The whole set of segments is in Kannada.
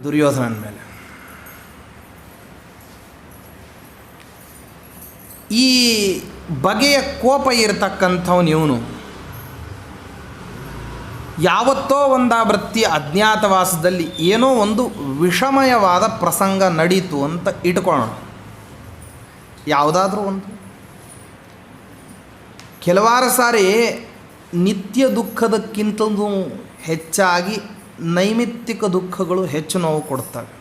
ದುರ್ಯೋಧನನ ಮೇಲೆ. ಈ ಬಗೆಯ ಕೋಪ ಇರತಕ್ಕಂಥವನು ಇವನು ಯಾವತ್ತೋ ಒಂದಾವೃತ್ತಿ ಅಜ್ಞಾತವಾಸದಲ್ಲಿ ಏನೋ ಒಂದು ವಿಷಮಯವಾದ ಪ್ರಸಂಗ ನಡೀತು ಅಂತ ಇಟ್ಕೊಳ್ಳೋಣ. ಯಾವುದಾದ್ರೂ ಒಂದು ಕೆಲವಾರು ಸಾರಿ ನಿತ್ಯ ದುಃಖದಕ್ಕಿಂತಲೂ ಹೆಚ್ಚಾಗಿ ನೈಮಿತ್ತಿಕ ದುಃಖಗಳು ಹೆಚ್ಚು ನೋವು ಕೊಡ್ತವೆ.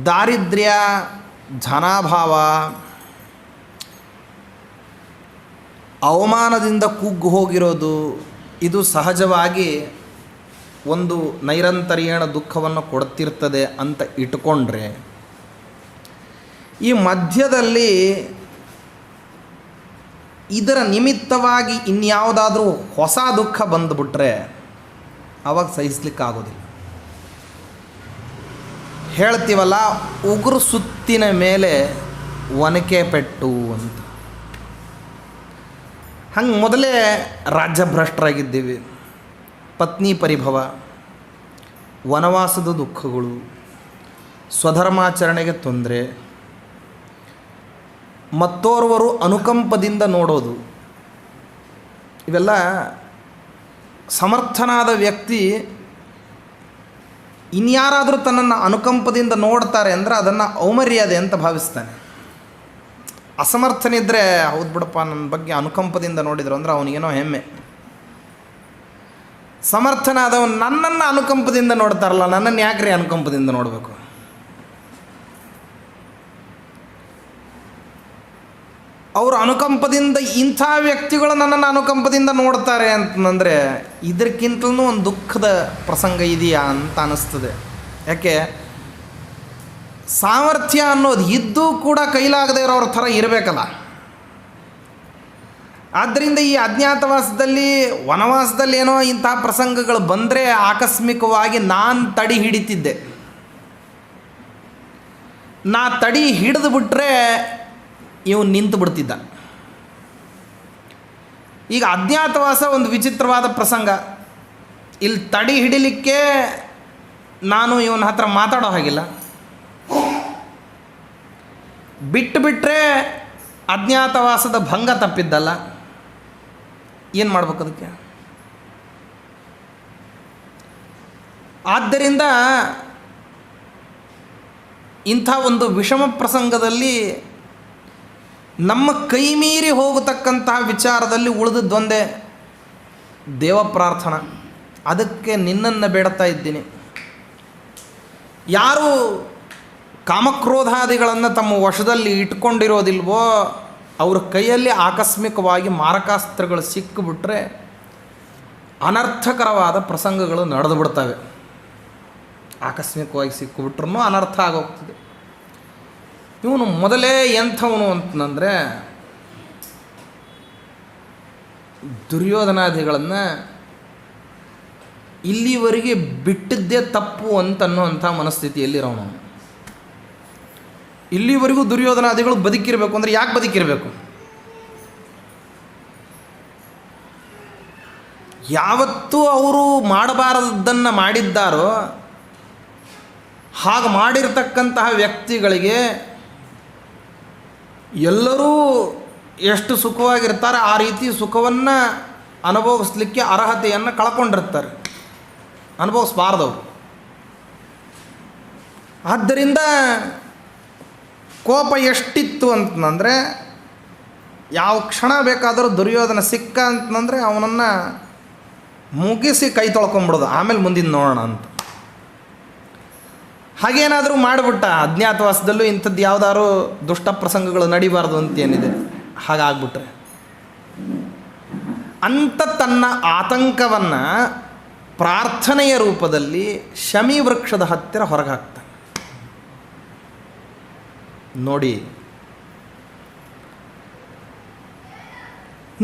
ದಾರಿದ್ರ್ಯ, ಧನಾಭಾವ, ಅವಮಾನದಿಂದ ಕುಗ್ಗು ಹೋಗಿರೋದು ಇದು ಸಹಜವಾಗಿ ಒಂದು ನೈರಂತರ್ಯಣ ದುಃಖವನ್ನು ಕೊಡ್ತಿರ್ತದೆ ಅಂತ ಇಟ್ಕೊಂಡ್ರೆ, ಈ ಮಧ್ಯದಲ್ಲಿ ಇದರ ನಿಮಿತ್ತವಾಗಿ ಇನ್ಯಾವುದಾದ್ರೂ ಹೊಸ ದುಃಖ ಬಂದುಬಿಟ್ರೆ ಆವಾಗ ಸಹಿಸ್ಲಿಕ್ಕಾಗೋದಿಲ್ಲ. ಹೇಳ್ತೀವಲ್ಲ, ಉಗುರು ಸುತ್ತಿನ ಮೇಲೆ ಒನಕೆ ಪೆಟ್ಟು ಅಂತ. ಹಂಗೆ ಮೊದಲೇ ರಾಜ್ಯಭ್ರಷ್ಟರಾಗಿದ್ದೀವಿ, ಪತ್ನಿ ಪರಿಭವ, ವನವಾಸದ ದುಃಖಗಳು, ಸ್ವಧರ್ಮಾಚರಣೆಗೆ ತೊಂದರೆ, ಮತ್ತೋರ್ವರು ಅನುಕಂಪದಿಂದ ನೋಡೋದು, ಇವೆಲ್ಲ ಸಮರ್ಥನಾದ ವ್ಯಕ್ತಿ ಇನ್ಯಾರಾದರೂ ತನ್ನನ್ನು ಅನುಕಂಪದಿಂದ ನೋಡ್ತಾರೆ ಅಂದರೆ ಅದನ್ನು ಔಮರ್ಯಾದೆ ಅಂತ ಭಾವಿಸ್ತಾನೆ. ಅಸಮರ್ಥನಿದ್ದರೆ ಹೌದು ಬಿಡಪ್ಪ ನನ್ನ ಬಗ್ಗೆ ಅನುಕಂಪದಿಂದ ನೋಡಿದ್ರು ಅಂದರೆ ಅವನಿಗೇನೋ ಹೆಮ್ಮೆ. ಸಮರ್ಥನಾದವನು ನನ್ನನ್ನು ಅನುಕಂಪದಿಂದ ನೋಡ್ತಾರಲ್ಲ, ನನ್ನನ್ನು ಯಾಕ್ರಿ ಅನುಕಂಪದಿಂದ ನೋಡಬೇಕು? ಅವರು ಅನುಕಂಪದಿಂದ ಇಂಥ ವ್ಯಕ್ತಿಗಳು ನನ್ನನ್ನು ಅನುಕಂಪದಿಂದ ನೋಡ್ತಾರೆ ಅಂತಂದರೆ ಇದಕ್ಕಿಂತಲೂ ಒಂದು ದುಃಖದ ಪ್ರಸಂಗ ಇದೆಯಾ ಅಂತ ಅನ್ನಿಸ್ತದೆ. ಯಾಕೆ ಸಾಮರ್ಥ್ಯ ಅನ್ನೋದು ಇದ್ದೂ ಕೂಡ ಕೈಲಾಗದೇ ಇರೋರ ಥರ ಇರಬೇಕಲ್ಲ. ಆದ್ದರಿಂದ ಈ ಅಜ್ಞಾತವಾಸದಲ್ಲಿ, ವನವಾಸದಲ್ಲಿ ಏನೋ ಇಂಥ ಪ್ರಸಂಗಗಳು ಬಂದರೆ ಆಕಸ್ಮಿಕವಾಗಿ ನಾನು ತಡಿ ಹಿಡಿತಿದ್ದೆ. ನಾ ತಡಿ ಹಿಡಿದು ಬಿಟ್ಟರೆ ಇವನು ನಿಂತು ಬಿಡ್ತಿದ್ದ. ಈಗ ಅಜ್ಞಾತವಾಸ ಒಂದು ವಿಚಿತ್ರವಾದ ಪ್ರಸಂಗ. ಇಲ್ಲಿ ತಡಿ ಹಿಡಿಲಿಕ್ಕೆ ನಾನು ಇವನ ಹತ್ರ ಮಾತಾಡೋ ಹಾಗಿಲ್ಲ. ಬಿಟ್ಟರೆ ಅಜ್ಞಾತವಾಸದ ಭಂಗ ತಪ್ಪಿದ್ದಲ್ಲ. ಏನು ಮಾಡ್ಬೇಕು ಅದಕ್ಕೆ? ಆದ್ದರಿಂದ ಇಂಥ ಒಂದು ವಿಷಮ ಪ್ರಸಂಗದಲ್ಲಿ ನಮ್ಮ ಕೈ ಮೀರಿ ಹೋಗತಕ್ಕಂತಹ ವಿಚಾರದಲ್ಲಿ ಉಳಿದದ್ದೊಂದೇ ದೇವ ಪ್ರಾರ್ಥನಾ. ಅದಕ್ಕೆ ನಿನ್ನನ್ನು ಬೇಡ್ತಾ ಇದ್ದೀನಿ. ಯಾರು ಕಾಮಕ್ರೋಧಾದಿಗಳನ್ನು ತಮ್ಮ ವಶದಲ್ಲಿ ಇಟ್ಕೊಂಡಿರೋದಿಲ್ವೋ ಅವ್ರ ಕೈಯಲ್ಲಿ ಆಕಸ್ಮಿಕವಾಗಿ ಮಾರಕಾಸ್ತ್ರಗಳು ಸಿಕ್ಕಿಬಿಟ್ರೆ ಅನರ್ಥಕರವಾದ ಪ್ರಸಂಗಗಳು ನಡೆದು ಬಿಡ್ತವೆ. ಆಕಸ್ಮಿಕವಾಗಿ ಸಿಕ್ಕಿಬಿಟ್ರೂ ಅನರ್ಥ ಆಗೋಗ್ತದೆ. ಇವನು ಮೊದಲೇ ಎಂಥವನು ಅಂತಂದರೆ ದುರ್ಯೋಧನಾದಿಗಳನ್ನು ಇಲ್ಲಿವರೆಗೆ ಬಿಟ್ಟಿದ್ದೇ ತಪ್ಪು ಅಂತನ್ನುವಂಥ ಮನಸ್ಥಿತಿಯಲ್ಲಿರೋನು. ಇಲ್ಲಿವರೆಗೂ ದುರ್ಯೋಧನಾದಿಗಳು ಬದುಕಿರಬೇಕು ಅಂದರೆ ಯಾಕೆ ಬದುಕಿರಬೇಕು? ಯಾವತ್ತೂ ಅವರು ಮಾಡಬಾರದನ್ನು ಮಾಡಿದ್ದಾರೋ ಹಾಗೆ ಮಾಡಿರ್ತಕ್ಕಂತಹ ವ್ಯಕ್ತಿಗಳಿಗೆ ಎಲ್ಲರೂ ಎಷ್ಟು ಸುಖವಾಗಿರ್ತಾರೆ ಆ ರೀತಿ ಸುಖವನ್ನು ಅನುಭವಿಸ್ಲಿಕ್ಕೆ ಅರ್ಹತೆಯನ್ನು ಕಳ್ಕೊಂಡಿರ್ತಾರೆ, ಅನುಭವಿಸ್ಬಾರ್ದವರು. ಆದ್ದರಿಂದ ಕೋಪ ಎಷ್ಟಿತ್ತು ಅಂತಂದರೆ ಯಾವ ಕ್ಷಣ ಬೇಕಾದರೂ ದುರ್ಯೋಧನ ಸಿಕ್ಕ ಅಂತಂದರೆ ಅವನನ್ನು ಮುಗಿಸಿ ಕೈ ತೊಳ್ಕೊಂಬಿಡೋದು, ಆಮೇಲೆ ಮುಂದಿನ ನೋಡೋಣ ಅಂತ. ಹಾಗೇನಾದರೂ ಮಾಡಿಬಿಟ್ಟ ಅಜ್ಞಾತವಾಸದಲ್ಲೂ ಇಂಥದ್ದು ಯಾವುದಾದ್ರು ದುಷ್ಟ ಪ್ರಸಂಗಗಳು ನಡಿಬಾರ್ದು ಅಂತೇನಿದೆ, ಹಾಗಾಗ್ಬಿಟ್ರೆ ಅಂತ ತನ್ನ ಆತಂಕವನ್ನು ಪ್ರಾರ್ಥನೆಯ ರೂಪದಲ್ಲಿ ಶಮಿ ವೃಕ್ಷದ ಹತ್ತಿರ ಹೊರಗೆ ಹಾಕ್ತಾನೆ. ನೋಡಿ,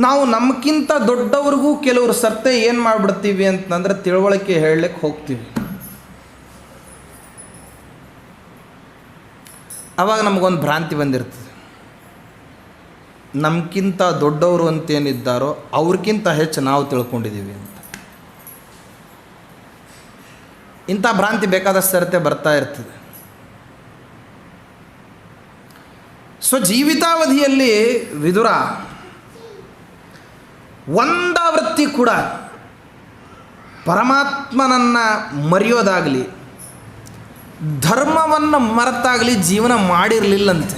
ನಾವು ನಮಗಿಂತ ದೊಡ್ಡವ್ರಿಗೂ ಕೆಲವರು ಸತ್ಯ ಏನು ಮಾಡಿಬಿಡ್ತೀವಿ ಅಂತಂದರೆ ತಿಳುವಳಿಕೆ ಹೇಳಲಿಕ್ಕೆ ಹೋಗ್ತೀವಿ. ಆವಾಗ ನಮಗೊಂದು ಭ್ರಾಂತಿ ಬಂದಿರ್ತದೆ. ನಮಗಿಂತ ದೊಡ್ಡವರು ಅಂತೇನಿದ್ದಾರೋ ಅವ್ರಿಗಿಂತ ಹೆಚ್ಚು ನಾವು ತಿಳ್ಕೊಂಡಿದ್ದೀವಿ ಅಂತ. ಇಂಥ ಭ್ರಾಂತಿ ಬೇಕಾದಷ್ಟು ಸರ್ತೆ ಬರ್ತಾ ಇರ್ತದೆ. ಜೀವಿತಾವಧಿಯಲ್ಲಿ ವಿದುರ ಒಂದಾವೃತ್ತಿ ಕೂಡ ಪರಮಾತ್ಮನನ್ನು ಮರೆಯೋದಾಗಲಿ ಧರ್ಮವನ್ನು ಮರೆತಾಗಲಿ ಜೀವನ ಮಾಡಿರಲಿಲ್ಲಂತೆ.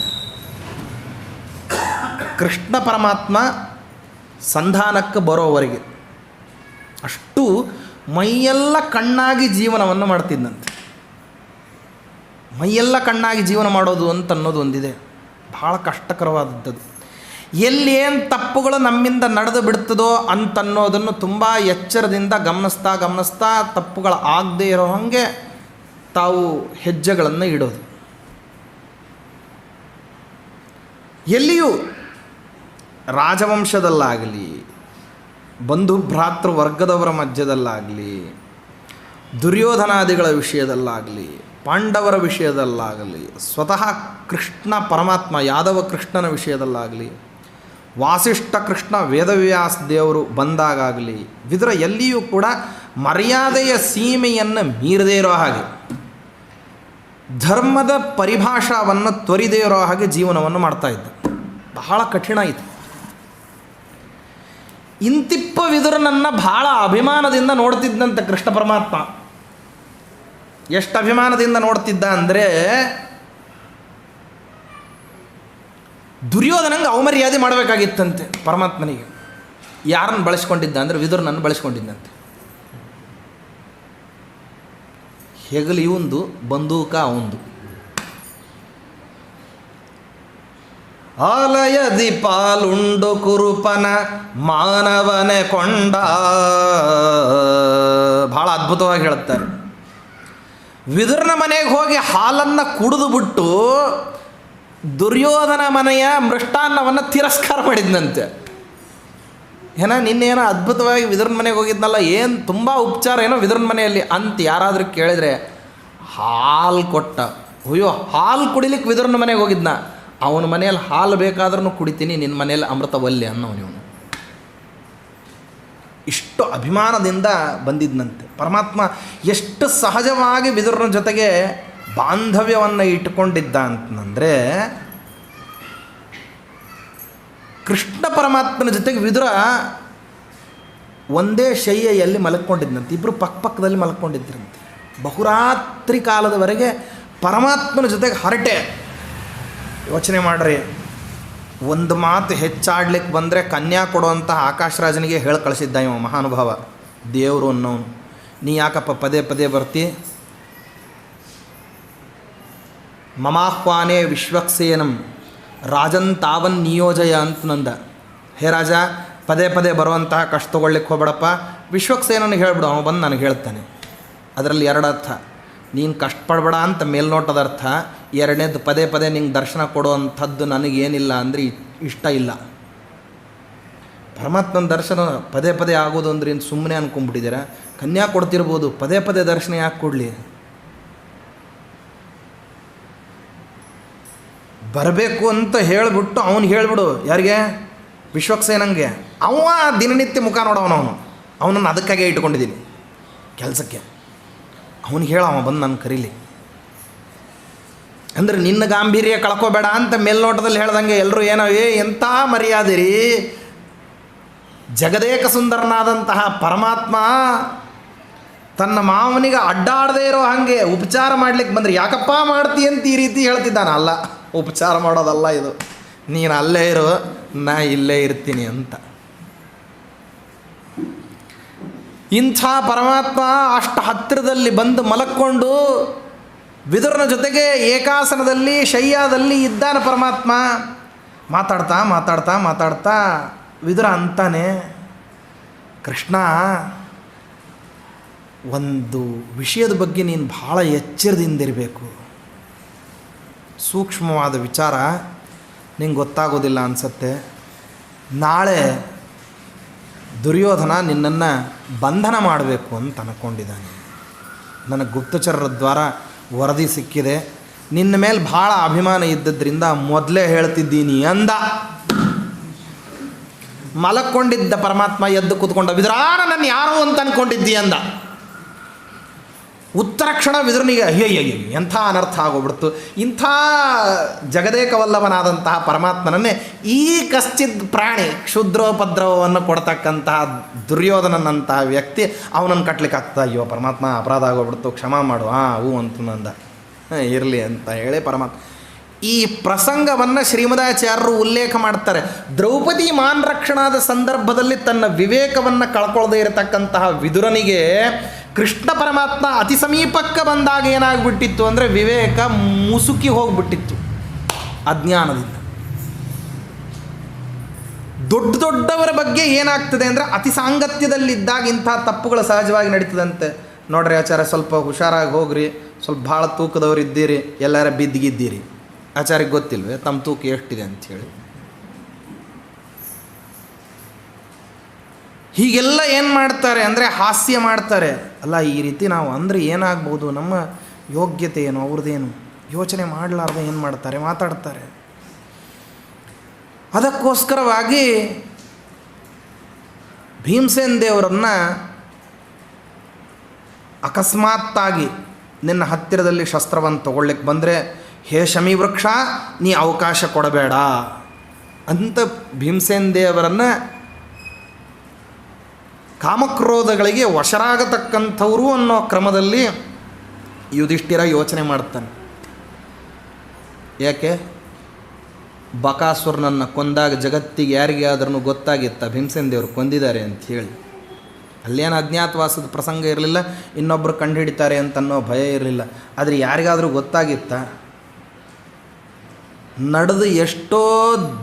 ಕೃಷ್ಣ ಪರಮಾತ್ಮ ಸಂಧಾನಕ್ಕೆ ಬರೋವರೆಗೆ ಅಷ್ಟು ಮೈಯೆಲ್ಲ ಕಣ್ಣಾಗಿ ಜೀವನವನ್ನು ಮಾಡ್ತಿದ್ದಂತೆ. ಮೈಯೆಲ್ಲ ಕಣ್ಣಾಗಿ ಜೀವನ ಮಾಡೋದು ಅಂತ ಅನ್ನೋದು ಒಂದಿದೆ, ಭಾಳ ಕಷ್ಟಕರವಾದದ್ದು. ಎಲ್ಲಿ ಏನು ತಪ್ಪುಗಳು ನಮ್ಮಿಂದ ನಡೆದು ಬಿಡ್ತದೋ ಅಂತನ್ನೋದನ್ನು ತುಂಬ ಎಚ್ಚರದಿಂದ ಗಮನಿಸ್ತಾ ತಪ್ಪುಗಳು ಆಗದೇ ಇರೋ ಹಾಗೆ ತಾವು ಹೆಜ್ಜೆಗಳನ್ನು ಇಡೋದು. ಎಲ್ಲಿಯೂ ರಾಜವಂಶದಲ್ಲಾಗಲಿ ಬಂಧು ಭ್ರಾತೃ ವರ್ಗದವರ ಮಧ್ಯದಲ್ಲಾಗಲಿ ದುರ್ಯೋಧನಾದಿಗಳ ವಿಷಯದಲ್ಲಾಗಲಿ ಪಾಂಡವರ ವಿಷಯದಲ್ಲಾಗಲಿ ಸ್ವತಃ ಕೃಷ್ಣ ಪರಮಾತ್ಮ ಯಾದವ ಕೃಷ್ಣನ ವಿಷಯದಲ್ಲಾಗಲಿ ವಾಸಿಷ್ಠ ಕೃಷ್ಣ ವೇದವ್ಯಾಸ ದೇವರು ಬಂದಾಗಲಿ ವಿದುರ ಎಲ್ಲಿಯೂ ಕೂಡ ಮರ್ಯಾದೆಯ ಸೀಮೆಯನ್ನು ಮೀರದೇ ಇರೋ ಹಾಗೆ ಧರ್ಮದ ಪರಿಭಾಷಾವನ್ನು ತೊರೆದೇ ಇರೋ ಹಾಗೆ ಜೀವನವನ್ನು ಮಾಡ್ತಾಯಿದ್ದ. ಬಹಳ ಕಠಿಣ ಇತ್ತು. ಇಂತಿಪ್ಪ ವಿದುರನನ್ನು ಬಹಳ ಅಭಿಮಾನದಿಂದ ನೋಡ್ತಿದ್ದಂತೆ ಕೃಷ್ಣ ಪರಮಾತ್ಮ. ಎಷ್ಟು ಅಭಿಮಾನದಿಂದ ನೋಡ್ತಿದ್ದ ಅಂದರೆ ದುರ್ಯೋಧನಂಗೆ ಅವಮರ್ಯಾದೆ ಮಾಡಬೇಕಾಗಿತ್ತಂತೆ ಪರಮಾತ್ಮನಿಗೆ. ಯಾರನ್ನು ಬಳಸ್ಕೊಂಡಿದ್ದ ಅಂದರೆ ವಿದುರನನ್ನು ಬಳಸ್ಕೊಂಡಿದ್ದಂತೆ. ಹೆಗಲು ಇವಂದು, ಬಂದೂಕ ಅವಂದು. ಆಲಯದಿ ಪಾಲುಂಡು ಕುರುಪನ ಮಾನವನೆ ಕೊಂಡ. ಭಾಳ ಅದ್ಭುತವಾಗಿ ಹೇಳುತ್ತಾರೆ. ವಿದುರನ ಮನೆಗೆ ಹೋಗಿ ಹಾಲನ್ನು ಕುಡಿದು ಬಿಟ್ಟು ದುರ್ಯೋಧನ ಮನೆಯ ಮೃಷ್ಟಾನ್ನವನ್ನು ತಿರಸ್ಕಾರ ಮಾಡಿದ್ನಂತೆ. ನಿನ್ನೇನೋ ಅದ್ಭುತವಾಗಿ ವಿದುರನ ಮನೆಗೆ ಹೋಗಿದ್ನಲ್ಲ, ಏನು ತುಂಬ ಉಪಚಾರ ಏನೋ ವಿದುರನ ಮನೆಯಲ್ಲಿ ಅಂತ ಯಾರಾದರೂ ಕೇಳಿದರೆ ಹಾಲು ಕೊಟ್ಟ. ಅಯ್ಯೋ, ಹಾಲು ಕುಡಿಲಿಕ್ಕೆ ವಿದುರನ ಮನೆಗೆ ಹೋಗಿದ್ನ. ಅವನ ಮನೆಯಲ್ಲಿ ಹಾಲು ಬೇಕಾದ್ರೂ ಕುಡಿತೀನಿ, ನಿನ್ನ ಮನೆಯಲ್ಲಿ ಅಮೃತ ಒಲ್ಲೆ ಅನ್ನೋನು. ಇಷ್ಟು ಅಭಿಮಾನದಿಂದ ಬಂದಿದ್ದಂತೆ. ಪರಮಾತ್ಮ ಎಷ್ಟು ಸಹಜವಾಗಿ ವಿದುರನ ಜೊತೆಗೆ ಬಾಂಧವ್ಯವನ್ನು ಇಟ್ಟುಕೊಂಡಿದ್ದ ಅಂತಂದರೆ ಕೃಷ್ಣ ಪರಮಾತ್ಮನ ಜೊತೆಗೆ ವಿದುರ ಒಂದೇ ಶಯ್ಯೆಯಲ್ಲಿ ಮಲ್ಕೊಂಡಿದ್ದಂತೆ. ಇಬ್ಬರು ಪಕ್ಕದಲ್ಲಿ ಮಲ್ಕೊಂಡಿದ್ದರಂತೆ. ಬಹುರಾತ್ರಿ ಕಾಲದವರೆಗೆ ಪರಮಾತ್ಮನ ಜೊತೆಗೆ ಹರಟೆ. ಯೋಚನೆ ಮಾಡ್ರಿ, ಒಂದು ಮಾತು ಹೆಚ್ಚಾಡ್ಲಿಕ್ಕೆ ಬಂದರೆ ಕನ್ಯಾ ಕೊಡುವಂಥ ಆಕಾಶರಾಜನಿಗೆ ಹೇಳಿ ಕಳಿಸಿದ್ದ ಇವ ಮಹಾನುಭಾವ ದೇವರು ಅನ್ನೋನು. ನೀ ಯಾಕಪ್ಪ ಪದೇ ಪದೇ ಬರ್ತಿ? ಮಮಾಹ್ವಾನೇ ವಿಶ್ವಕ್ಸೇನಂ ರಾಜನ್ ತಾವನ್ ನಿಯೋಜಯ ಅಂತ ನಂದ. ಹೇ ರಾಜ, ಪದೇ ಪದೇ ಬರುವಂತಹ ಕಷ್ಟ ತೊಗೊಳ್ಲಿಕ್ಕೆ ಹೋಗ್ಬೇಡಪ್ಪ, ವಿಶ್ವಕ್ಸೇನನಿಗೆ ಹೇಳ್ಬಿಡು, ಅವನು ಬಂದು ನನಗೆ ಹೇಳ್ತಾನೆ. ಅದರಲ್ಲಿ ಎರಡು ಅರ್ಥ. ನೀನು ಕಷ್ಟಪಡಬೇಡ ಅಂತ ಮೇಲ್ನೋಟದ ಅರ್ಥ. ಎರಡನೇದು, ಪದೇ ಪದೇ ನಿಂಗೆ ದರ್ಶನ ಕೊಡುವಂಥದ್ದು ನನಗೇನಿಲ್ಲ ಅಂದರೆ ಇಷ್ಟ ಇಲ್ಲ. ಪರಮಾತ್ಮನ ದರ್ಶನ ಪದೇ ಪದೇ ಆಗೋದು ಅಂದ್ರೆ ಇನ್ನು ಸುಮ್ಮನೆ ಅಂದ್ಕೊಂಡ್ಬಿಟ್ಟಿದ್ದೀರಾ? ಕನ್ಯಾ ಕೊಡ್ತಿರ್ಬೋದು, ಪದೇ ಪದೇ ದರ್ಶನ ಯಾಕೆ ಕೊಡಲಿ? ಬರಬೇಕು ಅಂತ ಹೇಳಿಬಿಟ್ಟು ಅವ್ನಿಗೆ ಹೇಳಿಬಿಡು. ಯಾರಿಗೆ? ವಿಶ್ವಕ್ಸೇನಂಗೆ. ಅವ ದಿನನಿತ್ಯ ಮುಖ ನೋಡೋನು. ಅವನನ್ನು ಅದಕ್ಕಾಗೆ ಇಟ್ಕೊಂಡಿದ್ದೀನಿ ಕೆಲಸಕ್ಕೆ. ಅವನಿಗೆ ಹೇಳ, ಅವ ಬಂದು ನಾನು ಕರೀಲಿ ಅಂದರೆ ನಿನ್ನ ಗಾಂಭೀರ್ಯ ಕಳ್ಕೋಬೇಡ ಅಂತ ಮೇಲ್ನೋಟದಲ್ಲಿ ಹೇಳ್ದಂಗೆ ಎಲ್ಲರೂ ಏನೋ ಎಂಥ ಮರ್ಯಾದೆ ರೀ. ಜಗದೇಕ ಸುಂದರನಾದಂತಹ ಪರಮಾತ್ಮ ತನ್ನ ಮಾವನಿಗೆ ಅಡ್ಡಾಡದೇ ಇರೋ ಹಾಗೆ ಉಪಚಾರ ಮಾಡ್ಲಿಕ್ಕೆ ಬಂದರೆ ಯಾಕಪ್ಪ ಮಾಡ್ತಿ ಅಂತ ಈ ರೀತಿ ಹೇಳ್ತಿದ್ದಾನ. ಅಲ್ಲ, ಉಪಚಾರ ಮಾಡೋದಲ್ಲ ಇದು, ನೀನು ಅಲ್ಲೇ ಇರು, ನಾ ಇಲ್ಲೇ ಇರ್ತೀನಿ ಅಂತ. ಇಂಥ ಪರಮಾತ್ಮ ಅಷ್ಟು ಹತ್ತಿರದಲ್ಲಿ ಬಂದು ಮಲಕ್ಕೊಂಡು ವಿದುರನ ಜೊತೆಗೆ ಏಕಾಸನದಲ್ಲಿ ಶಯ್ಯಾದಲ್ಲಿ ಇದ್ದಾನ ಪರಮಾತ್ಮ. ಮಾತಾಡ್ತಾ ಮಾತಾಡ್ತಾ ಮಾತಾಡ್ತಾ ವಿದುರ ಅಂತಾನೆ, ಕೃಷ್ಣ, ಒಂದು ವಿಷಯದ ಬಗ್ಗೆ ನೀನು ಭಾಳ ಎಚ್ಚರದಿಂದಿರಬೇಕು. ಸೂಕ್ಷ್ಮವಾದ ವಿಚಾರ, ನಿಂಗೆ ಗೊತ್ತಾಗೋದಿಲ್ಲ ಅನಿಸತ್ತೆ. ನಾಳೆ ದುರ್ಯೋಧನ ನಿನ್ನನ್ನು ಬಂಧನ ಮಾಡಬೇಕು ಅಂತ ಅಂದ್ಕೊಂಡಿದ್ದಾನೆ. ನನಗೆ ಗುಪ್ತಚರರ ದ್ವಾರ ವರದಿ ಸಿಕ್ಕಿದೆ. ನಿನ್ನ ಮೇಲೆ ಭಾಳ ಅಭಿಮಾನ ಇದ್ದದ್ರಿಂದ ಮೊದಲೇ ಹೇಳ್ತಿದ್ದೀನಿ ಅಂದ. ಮಲಕ್ಕೊಂಡಿದ್ದ ಪರಮಾತ್ಮ ಎದ್ದು ಕೂತ್ಕೊಂಡ. ವಿದುರ, ನನ್ನ ಯಾರು ಅಂತ ಅಂದ್ಕೊಂಡಿದ್ದಿ ಅಂದ. ಉತ್ತರ ಕ್ಷಣ ವಿದುರನಿಗೆ ಅಯ್ಯಯ್ಯ ಎಂಥ ಅನರ್ಥ ಆಗೋಗ್ಬಿಡ್ತು. ಇಂಥ ಜಗದೇಕವಲ್ಲಭನಾದಂತಹ ಪರಮಾತ್ಮನನ್ನೇ ಈ ಕಶ್ಚಿತ್ ಪ್ರಾಣಿ ಕ್ಷುದ್ರೋಪದ್ರವವನ್ನು ಕೊಡ್ತಕ್ಕಂತಹ ದುರ್ಯೋಧನನಂತಹ ವ್ಯಕ್ತಿ ಅವನನ್ನು ಕಟ್ಲಿಕ್ಕೆ ಆಗ್ತದೆ. ಅಯ್ಯೋ ಪರಮಾತ್ಮ ಅಪರಾಧ ಆಗೋಗ್ಬಿಡ್ತು, ಕ್ಷಮಾ ಮಾಡು. ಹೂ ಅಂತ ನಂದ, ಇರಲಿ ಅಂತ ಹೇಳಿ ಪರಮಾತ್ಮ ಈ ಪ್ರಸಂಗವನ್ನು ಶ್ರೀಮದಾಚಾರ್ಯರು ಉಲ್ಲೇಖ ಮಾಡ್ತಾರೆ. ದ್ರೌಪದಿ ಮಾನ್ ರಕ್ಷಣಾದ ಸಂದರ್ಭದಲ್ಲಿ ತನ್ನ ವಿವೇಕವನ್ನು ಕಳ್ಕೊಳ್ಳದೆ ಇರತಕ್ಕಂತಹ ವಿದುರನಿಗೆ ಕೃಷ್ಣ ಪರಮಾತ್ಮ ಅತಿ ಸಮೀಪಕ್ಕೆ ಬಂದಾಗ ಏನಾಗ್ಬಿಟ್ಟಿತ್ತು ಅಂದರೆ ವಿವೇಕ ಮುಸುಕಿ ಹೋಗ್ಬಿಟ್ಟಿತ್ತು ಅಜ್ಞಾನದಿಂದ. ದೊಡ್ಡ ದೊಡ್ಡವರ ಬಗ್ಗೆ ಏನಾಗ್ತದೆ ಅಂದರೆ ಅತಿ ಸಾಂಗತ್ಯದಲ್ಲಿದ್ದಾಗ ಇಂಥ ತಪ್ಪುಗಳು ಸಹಜವಾಗಿ ನಡೀತದಂತೆ. ನೋಡ್ರಿ ಆಚಾರ್ಯ ಸ್ವಲ್ಪ ಹುಷಾರಾಗಿ ಹೋಗ್ರಿ, ಸ್ವಲ್ಪ ಭಾಳ ತೂಕದವ್ರು ಇದ್ದೀರಿ, ಎಲ್ಲರ ಬಿದ್ದಿಗಿದ್ದೀರಿ, ಆಚಾರ್ಯಗೆ ಗೊತ್ತಿಲ್ವೇ ತಮ್ಮ ತೂಕ ಎಷ್ಟಿದೆ ಅಂಥೇಳಿ. ಹೀಗೆಲ್ಲ ಏನು ಮಾಡ್ತಾರೆ ಅಂದರೆ ಹಾಸ್ಯ ಮಾಡ್ತಾರೆ. ಅಲ್ಲ ಈ ರೀತಿ ನಾವು ಅಂದರೆ ಏನಾಗ್ಬೋದು, ನಮ್ಮ ಯೋಗ್ಯತೆ ಏನು, ಅವ್ರದ್ದೇನು ಯೋಚನೆ ಮಾಡಲಾರ್ದೆ ಏನು ಮಾಡ್ತಾರೆ, ಮಾತಾಡ್ತಾರೆ. ಅದಕ್ಕೋಸ್ಕರವಾಗಿ ಭೀಮಸೇನ್ ದೇವರನ್ನು ಅಕಸ್ಮಾತ್ತಾಗಿ ನಿನ್ನ ಹತ್ತಿರದಲ್ಲಿ ಶಸ್ತ್ರವನ್ನು ತಗೊಳ್ಳಿಕ್ಕೆ ಬಂದರೆ, ಹೇ ಶಮಿ ವೃಕ್ಷ ನೀ ಅವಕಾಶ ಕೊಡಬೇಡ ಅಂತ ಭೀಮಸೇನ್ ದೇವರನ್ನು ಕಾಮಕ್ರೋಧಗಳಿಗೆ ವಶರಾಗತಕ್ಕಂಥವರು ಅನ್ನೋ ಕ್ರಮದಲ್ಲಿ ಯುಧಿಷ್ಠಿರ ಯೋಚನೆ ಮಾಡ್ತಾನೆ. ಯಾಕೆ ಬಕಾಸುರನನ್ನು ಕೊಂದಾಗ ಜಗತ್ತಿಗೆ ಯಾರಿಗೆ ಆದ್ರೂ ಗೊತ್ತಾಗಿತ್ತ ಭೀಮಸೇನ್ ದೇವರು ಕೊಂದಿದ್ದಾರೆ ಅಂಥೇಳಿ. ಅಲ್ಲೇನು ಅಜ್ಞಾತವಾಸದ ಪ್ರಸಂಗ ಇರಲಿಲ್ಲ, ಇನ್ನೊಬ್ಬರು ಕಂಡುಹಿಡಿತಾರೆ ಅಂತನ್ನೋ ಭಯ ಇರಲಿಲ್ಲ. ಆದರೆ ಯಾರಿಗಾದರೂ ಗೊತ್ತಾಗಿತ್ತ? ನಡೆದು ಎಷ್ಟೋ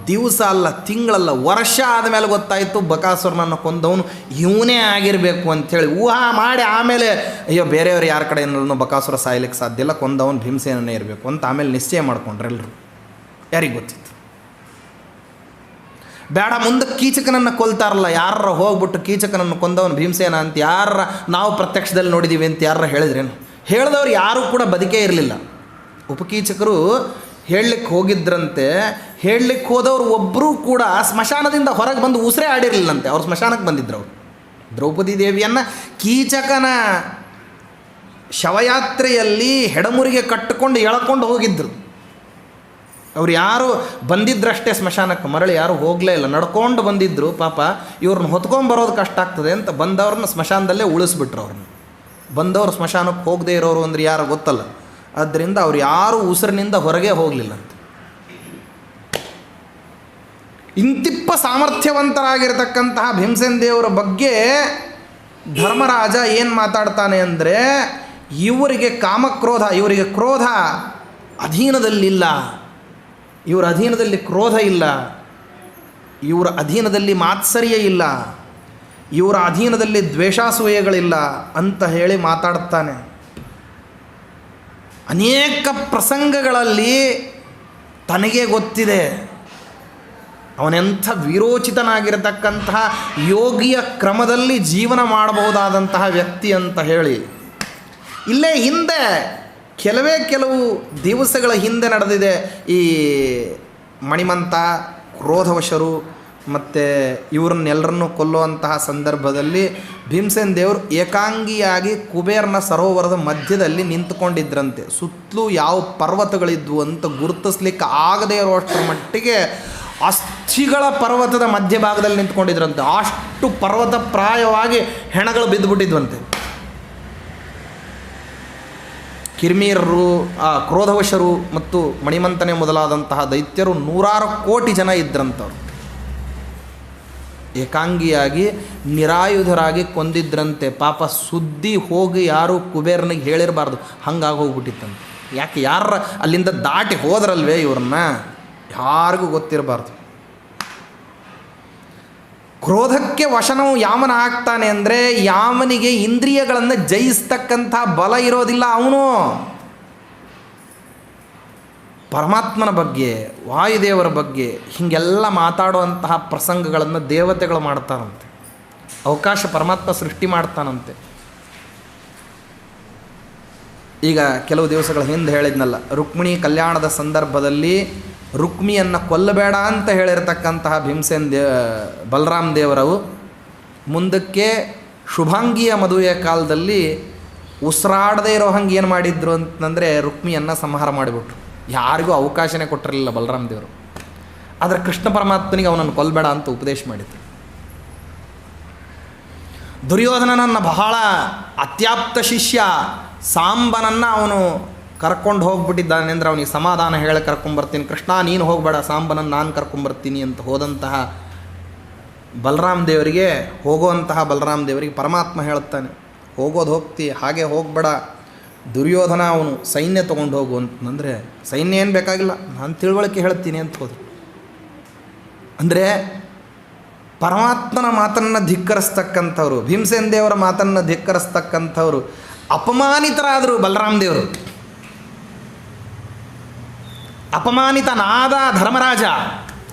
ದಿವಸ ಅಲ್ಲ, ತಿಂಗಳಲ್ಲ, ವರ್ಷ ಆದಮೇಲೆ ಗೊತ್ತಾಯಿತು ಬಕಾಸುರನನ್ನು ಕೊಂದವನು ಇವನೇ ಆಗಿರಬೇಕು ಅಂಥೇಳಿ ಊಹಾ ಮಾಡಿ ಆಮೇಲೆ ಅಯ್ಯೋ ಬೇರೆಯವರು ಯಾರ ಕಡೆಯಿಂದಲೂ ಬಕಾಸುರ ಸಾಯ್ಲಿಕ್ಕೆ ಸಾಧ್ಯ ಇಲ್ಲ, ಕೊಂದವನು ಭೀಮಸೇನನೇ ಇರಬೇಕು ಅಂತ ಆಮೇಲೆ ನಿಶ್ಚಯ ಮಾಡ್ಕೊಂಡ್ರೆ ಎಲ್ಲರೂ. ಯಾರಿಗೆ ಗೊತ್ತಿತ್ತು? ಬೇಡ ಮುಂದೆ ಕೀಚಕನನ್ನು ಕೊಲ್ತಾರಲ್ಲ, ಯಾರ ಹೋಗ್ಬಿಟ್ಟು ಕೀಚಕನನ್ನು ಕೊಂದವನು ಭೀಮಸೇನ ಅಂತ ಯಾರ ನಾವು ಪ್ರತ್ಯಕ್ಷದಲ್ಲಿ ನೋಡಿದ್ದೀವಿ ಅಂತ ಯಾರ ಹೇಳಿದ್ರೇನು? ಹೇಳಿದವ್ರು ಯಾರೂ ಕೂಡ ಬದುಕೇ ಇರಲಿಲ್ಲ. ಉಪಕೀಚಕರು ಹೇಳಲಿಕ್ಕೆ ಹೋಗಿದ್ರಂತೆ. ಹೇಳಲಿಕ್ಕೆ ಹೋದವರು ಒಬ್ಬರೂ ಕೂಡ ಸ್ಮಶಾನದಿಂದ ಹೊರಗೆ ಬಂದು ಉಸಿರೇ ಆಡಿರಲಿಲ್ಲಂತೆ. ಅವ್ರು ಸ್ಮಶಾನಕ್ಕೆ ಬಂದಿದ್ರು. ಅವರು ದ್ರೌಪದಿ ದೇವಿಯನ್ನು ಕೀಚಕನ ಶವಯಾತ್ರೆಯಲ್ಲಿ ಹೆಡಮುರಿಗೆ ಕಟ್ಟಿಕೊಂಡು ಎಳ್ಕೊಂಡು ಹೋಗಿದ್ದರು. ಅವ್ರು ಯಾರು ಬಂದಿದ್ರಷ್ಟೇ ಸ್ಮಶಾನಕ್ಕೆ, ಮರಳಿ ಯಾರು ಹೋಗಲೇ ಇಲ್ಲ, ನಡ್ಕೊಂಡು ಬಂದಿದ್ದರು. ಪಾಪ ಇವ್ರನ್ನ ಹೊತ್ಕೊಂಬರೋದು ಕಷ್ಟ ಆಗ್ತದೆ ಅಂತ ಬಂದವ್ರನ್ನ ಸ್ಮಶಾನದಲ್ಲೇ ಉಳಿಸ್ಬಿಟ್ರು. ಅವ್ರನ್ನ ಬಂದವರು ಸ್ಮಶಾನಕ್ಕೆ ಹೋಗದೇ ಇರೋರು ಅಂದ್ರೆ ಯಾರು ಗೊತ್ತಲ್ಲ. ಆದ್ದರಿಂದ ಅವ್ರು ಯಾರೂ ಉಸಿರಿನಿಂದ ಹೊರಗೆ ಹೋಗಲಿಲ್ಲಂತೆ. ಇಂತಿಪ್ಪ ಸಾಮರ್ಥ್ಯವಂತರಾಗಿರ್ತಕ್ಕಂತಹ ಭೀಮಸೇನ್ ದೇವರ ಬಗ್ಗೆ ಧರ್ಮರಾಜ ಏನು ಮಾತಾಡ್ತಾನೆ ಅಂದರೆ, ಇವರಿಗೆ ಕಾಮಕ್ರೋಧ, ಇವರಿಗೆ ಕ್ರೋಧ ಅಧೀನದಲ್ಲಿಲ್ಲ, ಇವರ ಅಧೀನದಲ್ಲಿ ಕ್ರೋಧ ಇಲ್ಲ, ಇವರ ಅಧೀನದಲ್ಲಿ ಮಾತ್ಸರ್ಯ ಇಲ್ಲ, ಇವರ ಅಧೀನದಲ್ಲಿ ದ್ವೇಷಾಸೂಯೆಗಳಿಲ್ಲ ಅಂತ ಹೇಳಿ ಮಾತಾಡ್ತಾನೆ. ಅನೇಕ ಪ್ರಸಂಗಗಳಲ್ಲಿ ತನಗೆ ಗೊತ್ತಿದೆ ಅವನೆಂಥ ವೀರೋಚಿತನಾಗಿರತಕ್ಕಂತಹ ಯೋಗಿಯ ಕ್ರಮದಲ್ಲಿ ಜೀವನ ಮಾಡಬಹುದಾದಂತಹ ವ್ಯಕ್ತಿ ಅಂತ ಹೇಳಿ. ಇಲ್ಲೇ ಹಿಂದೆ ಕೆಲವು ದಿವಸಗಳ ಹಿಂದೆ ನಡೆದಿದೆ. ಈ ಮಣಿಮಂತ ಕ್ರೋಧವಶರು ಮತ್ತು ಇವರನ್ನೆಲ್ಲರನ್ನೂ ಕೊಲ್ಲುವಂತಹ ಸಂದರ್ಭದಲ್ಲಿ ಭೀಮಸೇನ್ ದೇವರು ಏಕಾಂಗಿಯಾಗಿ ಕುಬೇರನ ಸರೋವರದ ಮಧ್ಯದಲ್ಲಿ ನಿಂತುಕೊಂಡಿದ್ರಂತೆ. ಸುತ್ತಲೂ ಯಾವ ಪರ್ವತಗಳಿದ್ವು ಅಂತ ಗುರುತಿಸ್ಲಿಕ್ಕೆ ಆಗದೇ ಇರುವಷ್ಟರ ಮಟ್ಟಿಗೆ ಅಸ್ಥಿಗಳ ಪರ್ವತದ ಮಧ್ಯಭಾಗದಲ್ಲಿ ನಿಂತ್ಕೊಂಡಿದ್ರಂತೆ. ಅಷ್ಟು ಪರ್ವತ ಪ್ರಾಯವಾಗಿ ಹೆಣಗಳು ಬಿದ್ದುಬಿಟ್ಟಿದ್ವಂತೆ. ಕಿರ್ಮೀರರು, ಕ್ರೋಧವಶರು ಮತ್ತು ಮಣಿಮಂತನೆ ಮೊದಲಾದಂತಹ ದೈತ್ಯರು 100 ಕೋಟಿ ಜನ ಇದ್ರಂಥವ್ರು. ಏಕಾಂಗಿಯಾಗಿ ನಿರಾಯುಧರಾಗಿ ಕೊಂದಿದ್ರಂತೆ. ಪಾಪ ಸುದ್ದಿ ಹೋಗಿ ಯಾರೂ ಕುಬೇರನಿಗೆ ಹೇಳಿರಬಾರ್ದು, ಹಂಗಾಗಿ ಹೋಗ್ಬಿಟ್ಟಿತ್ತಂತೆ. ಯಾಕೆ ಯಾರ ಅಲ್ಲಿಂದ ದಾಟಿ ಹೋದ್ರಲ್ವೇ ಇವ್ರನ್ನ, ಯಾರಿಗೂ ಗೊತ್ತಿರಬಾರ್ದು. ಕ್ರೋಧಕ್ಕೆ ವಶನವು ಯಾಮನ ಆಗ್ತಾನೆ ಅಂದರೆ, ಯಾಮನಿಗೆ ಇಂದ್ರಿಯಗಳನ್ನು ಜಯಿಸ್ತಕ್ಕಂಥ ಬಲ ಇರೋದಿಲ್ಲ. ಅವನು ಪರಮಾತ್ಮನ ಬಗ್ಗೆ, ವಾಯುದೇವರ ಬಗ್ಗೆ ಹೀಗೆಲ್ಲ ಮಾತಾಡುವಂತಹ ಪ್ರಸಂಗಗಳನ್ನು ದೇವತೆಗಳು ಮಾಡ್ತಾರಂತೆ. ಅವಕಾಶ ಪರಮಾತ್ಮ ಸೃಷ್ಟಿ ಮಾಡ್ತಾನಂತೆ. ಈಗ ಕೆಲವು ದಿವಸಗಳ ಹಿಂದೆ ಹೇಳಿದ್ನಲ್ಲ, ರುಕ್ಮಿಣಿ ಕಲ್ಯಾಣದ ಸಂದರ್ಭದಲ್ಲಿ ರುಕ್ಮಿಯನ್ನು ಕೊಲ್ಲಬೇಡ ಅಂತ ಹೇಳಿರ್ತಕ್ಕಂತಹ ಭೀಮಸೇನ್ ಬಲರಾಮ್ ದೇವರವು ಮುಂದಕ್ಕೆ ಶುಭಾಂಗಿಯ ಮದುವೆಯ ಕಾಲದಲ್ಲಿ ಉಸಿರಾಡದೇ ಇರೋ ಹಂಗೆ ಏನು ಮಾಡಿದ್ರು ಅಂತಂದರೆ ರುಕ್ಮಿಯನ್ನು ಸಂಹಾರ ಮಾಡಿಬಿಟ್ರು. ಯಾರಿಗೂ ಅವಕಾಶನೇ ಕೊಟ್ಟಿರಲಿಲ್ಲ ಬಲರಾಮ ದೇವರು. ಆದರೆ ಕೃಷ್ಣ ಪರಮಾತ್ಮನಿಗೆ ಅವನನ್ನು ಕೊಲ್ಲಬೇಡ ಅಂತ ಉಪದೇಶ ಮಾಡಿದ್ರು. ದುರ್ಯೋಧನನನ್ನು ಬಹಳ ಅತ್ಯಾಪ್ತ ಶಿಷ್ಯ ಸಾಂಬನನ್ನು ಅವನು ಕರ್ಕೊಂಡು ಹೋಗ್ಬಿಟ್ಟಿದ್ದಾನೆ ಅಂದರೆ ಅವನಿಗೆ ಸಮಾಧಾನ ಹೇಳಿ ಕರ್ಕೊಂಬರ್ತೀನಿ, ಕೃಷ್ಣ ನೀನು ಹೋಗಬೇಡ, ಸಾಂಬನನ್ನು ನಾನು ಕರ್ಕೊಂಬರ್ತೀನಿ ಅಂತ ಹೋದಂತಹ ಬಲರಾಮ ದೇವರಿಗೆ, ಹೋಗುವಂತಹ ಬಲರಾಮ ದೇವರಿಗೆ ಪರಮಾತ್ಮ ಹೇಳುತ್ತಾನೆ, ಹೋಗೋದು ಹೋಗ್ತಿ, ಹಾಗೆ ಹೋಗಬೇಡ, ದುರ್ಯೋಧನ ಅವನು ಸೈನ್ಯ ತೊಗೊಂಡು ಹೋಗು ಅಂತಂದರೆ, ಸೈನ್ಯ ಏನು ಬೇಕಾಗಿಲ್ಲ, ನಾನು ತಿಳುವಳಿಕೆ ಹೇಳ್ತೀನಿ ಅಂತ ಹೋದರು. ಅಂದರೆ ಪರಮಾತ್ಮನ ಮಾತನ್ನು ಧಿಕ್ಕರಿಸ್ತಕ್ಕಂಥವ್ರು, ಭೀಮಸೇನ ದೇವರ ಮಾತನ್ನು ಧಿಕ್ಕರಿಸ್ತಕ್ಕಂಥವ್ರು ಅಪಮಾನಿತರಾದರು. ಬಲರಾಮ ದೇವರು ಅಪಮಾನಿತನಾದ ಧರ್ಮರಾಜ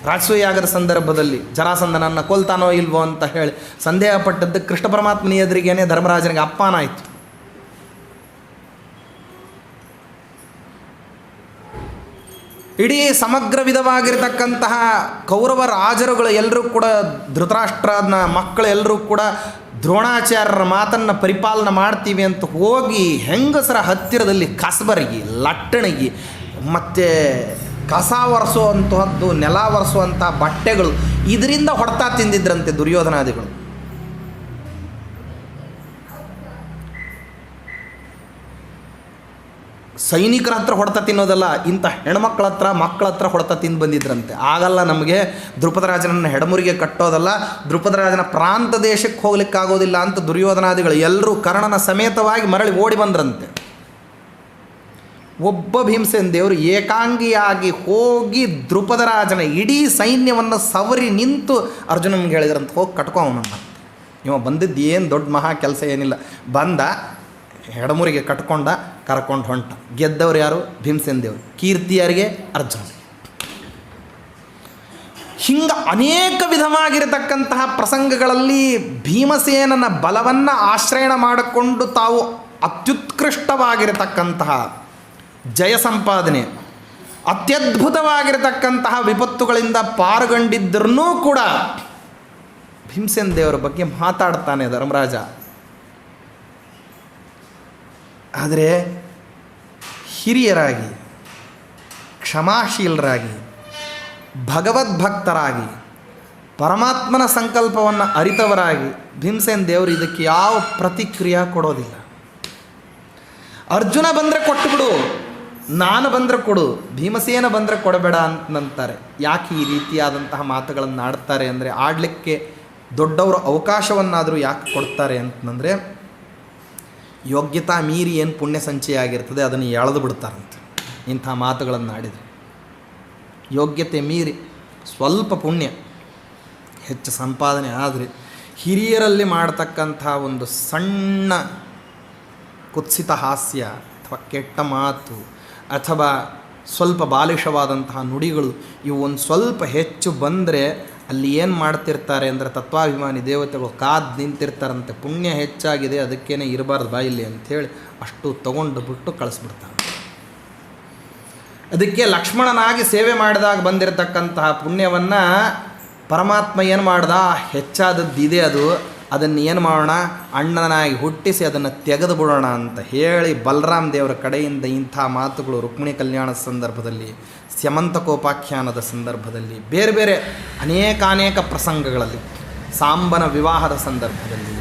ರಾಜಸೂಯಾಗದ ಸಂದರ್ಭದಲ್ಲಿ ಜರಾಸಂಧನನ್ನು ಕೊಲ್ತಾನೋ ಇಲ್ವೋ ಅಂತ ಹೇಳಿ ಸಂದೇಹ ಪಟ್ಟದ್ದು ಕೃಷ್ಣ ಪರಮಾತ್ಮನ ಎದುರಿಗೇನೆ ಧರ್ಮರಾಜನಿಗೆ ಅಪಮಾನ ಆಯಿತು. ಇಡೀ ಸಮಗ್ರ ವಿಧವಾಗಿರತಕ್ಕಂತಹ ಕೌರವ ರಾಜರುಗಳು ಎಲ್ಲರೂ ಕೂಡ, ಧೃತರಾಷ್ಟ್ರನ ಮಕ್ಕಳು ಎಲ್ಲರೂ ಕೂಡ ದ್ರೋಣಾಚಾರ್ಯರ ಮಾತನ್ನು ಪರಿಪಾಲನೆ ಮಾಡ್ತೀವಿ ಅಂತ ಹೋಗಿ ಹೆಂಗಸರ ಹತ್ತಿರದಲ್ಲಿ ಕಸಬರಗಿ, ಲಟ್ಟಣಿಗೆ ಮತ್ತು ಕಸ ಒರೆಸುವಂತಹದ್ದು, ನೆಲ ಒರೆಸುವಂಥ ಬಟ್ಟೆಗಳು, ಇದರಿಂದ ಹೊಡೆತ ತಿಂದಿದ್ರಂತೆ ದುರ್ಯೋಧನಾದಿಗಳು. ಸೈನಿಕರ ಹತ್ರ ಹೊಡೆತ ತಿನ್ನೋದಲ್ಲ, ಇಂಥ ಹೆಣ್ಮಕ್ಳ ಹತ್ರ ಮಕ್ಕಳ ಹತ್ರ ಹೊಡೆತ ತಿಂದು ಬಂದಿದ್ರಂತೆ. ಆಗಲ್ಲ ನಮಗೆ ದ್ರುಪದರಾಜನನ್ನು ಹೆಡಮುರಿಗೆ ಕಟ್ಟೋದಲ್ಲ, ದ್ರುಪದರಾಜನ ಪ್ರಾಂತ ದೇಶಕ್ಕೆ ಹೋಗ್ಲಿಕ್ಕಾಗೋದಿಲ್ಲ ಅಂತ ದುರ್ಯೋಧನಾದಿಗಳು ಎಲ್ಲರೂ ಕರ್ಣನ ಸಮೇತವಾಗಿ ಮರಳಿ ಓಡಿ ಬಂದ್ರಂತೆ. ಒಬ್ಬ ಭೀಮಸೇನ ದೇವರು ಏಕಾಂಗಿಯಾಗಿ ಹೋಗಿ ದ್ರುಪದರಾಜನ ಇಡೀ ಸೈನ್ಯವನ್ನು ಸವರಿ ನಿಂತು ಅರ್ಜುನನಿಗೆ ಹೇಳಿದ್ರಂತ, ಹೋಗಿ ಕಟ್ಕೊ ಅವನನ್ನು. ಇವ ಬಂದಿದ್ದು ಏನು ದೊಡ್ಡ ಮಹಾ ಕೆಲಸ ಏನಿಲ್ಲ, ಬಂದ ಹೆಡಮುರಿಗೆ ಕಟ್ಕೊಂಡ, ಕರ್ಕೊಂಡು ಹೊಂಟ. ಗೆದ್ದವ್ರು ಯಾರು? ಭೀಮಸೇನ ದೇವರು. ಕೀರ್ತಿ ಯಾರಿಗೆ? ಅರ್ಜುನ. ಹಿಂಗೆ ಅನೇಕ ವಿಧವಾಗಿರತಕ್ಕಂತಹ ಪ್ರಸಂಗಗಳಲ್ಲಿ ಭೀಮಸೇನನ ಬಲವನ್ನು ಆಶ್ರಯಣ ಮಾಡಿಕೊಂಡು ತಾವು ಅತ್ಯುತ್ಕೃಷ್ಟವಾಗಿರತಕ್ಕಂತಹ ಜಯ ಸಂಪಾದನೆ, ಅತ್ಯದ್ಭುತವಾಗಿರತಕ್ಕಂತಹ ವಿಪತ್ತುಗಳಿಂದ ಪಾರುಗೊಂಡಿದ್ದರೂ ಕೂಡ ಭೀಮಸೇನ ದೇವರ ಬಗ್ಗೆ ಮಾತಾಡ್ತಾನೆ ಧರ್ಮರಾಜ. ಆದರೆ ಹಿರಿಯರಾಗಿ, ಕ್ಷಮಾಶೀಲರಾಗಿ, ಭಗವದ್ಭಕ್ತರಾಗಿ, ಪರಮಾತ್ಮನ ಸಂಕಲ್ಪವನ್ನು ಅರಿತವರಾಗಿ ಭೀಮಸೇನ ದೇವರು ಇದಕ್ಕೆ ಯಾವ ಪ್ರತಿಕ್ರಿಯೆ ಕೊಡೋದಿಲ್ಲ. ಅರ್ಜುನ ಬಂದರೆ ಕೊಟ್ಟುಬಿಡು, ನಾನು ಬಂದರೆ ಕೊಡು, ಭೀಮಸೇನ ಬಂದರೆ ಕೊಡಬೇಡ ಅಂತಂತಾರೆ. ಯಾಕೆ ಈ ರೀತಿಯಾದಂತಹ ಮಾತುಗಳನ್ನು ಆಡ್ತಾರೆ ಅಂದರೆ, ಆಡಲಿಕ್ಕೆ ದೊಡ್ಡವರು ಅವಕಾಶವನ್ನಾದರೂ ಯಾಕೆ ಕೊಡ್ತಾರೆ ಅಂತಂದರೆ, ಯೋಗ್ಯತಾ ಮೀರಿ ಏನು ಪುಣ್ಯ ಸಂಚಯ ಆಗಿರ್ತದೆ ಅದನ್ನು ಎಳೆದು ಬಿಡ್ತಾರಂತೆ ಇಂಥ ಮಾತುಗಳನ್ನು ಆಡಿದರೆ. ಯೋಗ್ಯತೆ ಮೀರಿ ಸ್ವಲ್ಪ ಪುಣ್ಯ ಹೆಚ್ಚು ಸಂಪಾದನೆ ಆದರೆ ಹಿರಿಯರಲ್ಲಿ ಮಾಡ್ತಕ್ಕಂಥ ಒಂದು ಸಣ್ಣ ಕುತ್ಸಿತ ಹಾಸ್ಯ ಅಥವಾ ಕೆಟ್ಟ ಮಾತು ಅಥವಾ ಸ್ವಲ್ಪ ಬಾಲಿಶವಾದಂತಹ ನುಡಿಗಳು ಇವು ಒಂದು ಸ್ವಲ್ಪ ಹೆಚ್ಚು ಬಂದರೆ ಅಲ್ಲಿ ಏನು ಮಾಡ್ತಿರ್ತಾರೆ ಅಂದರೆ ತತ್ವಾಭಿಮಾನಿ ದೇವತೆಗಳು ಕಾದು ನಿಂತಿರ್ತಾರಂತೆ. ಪುಣ್ಯ ಹೆಚ್ಚಾಗಿದೆ, ಅದಕ್ಕೇನೆ ಇರಬಾರ್ದು ಬಾಯಿಲಿ ಅಂಥೇಳಿ ಅಷ್ಟು ತಗೊಂಡು ಬಿಟ್ಟು ಕಳಿಸ್ಬಿಡ್ತಾರೆ. ಅದಕ್ಕೆ ಲಕ್ಷ್ಮಣನಾಗಿ ಸೇವೆ ಮಾಡಿದಾಗ ಬಂದಿರತಕ್ಕಂತಹ ಪುಣ್ಯವನ್ನು ಪರಮಾತ್ಮ ಏನು ಮಾಡ್ದ, ಹೆಚ್ಚಾದದ್ದಿದೆ ಅದನ್ನು ಏನು ಮಾಡೋಣ, ಅಣ್ಣನಾಗಿ ಹುಟ್ಟಿಸಿ ಅದನ್ನು ತೆಗೆದು ಬಿಡೋಣ ಅಂತ ಹೇಳಿ ಬಲರಾಮ ದೇವರ ಕಡೆಯಿಂದ ಇಂಥ ಮಾತುಗಳು ರುಕ್ಮಿಣಿ ಕಲ್ಯಾಣದ ಸಂದರ್ಭದಲ್ಲಿ, ಸ್ಯಮಂತಕೋಪಾಖ್ಯಾನದ ಸಂದರ್ಭದಲ್ಲಿ, ಬೇರೆ ಬೇರೆ ಅನೇಕಾನೇಕ ಪ್ರಸಂಗಗಳಲ್ಲಿ, ಸಾಂಬನ ವಿವಾಹದ ಸಂದರ್ಭದಲ್ಲಿ,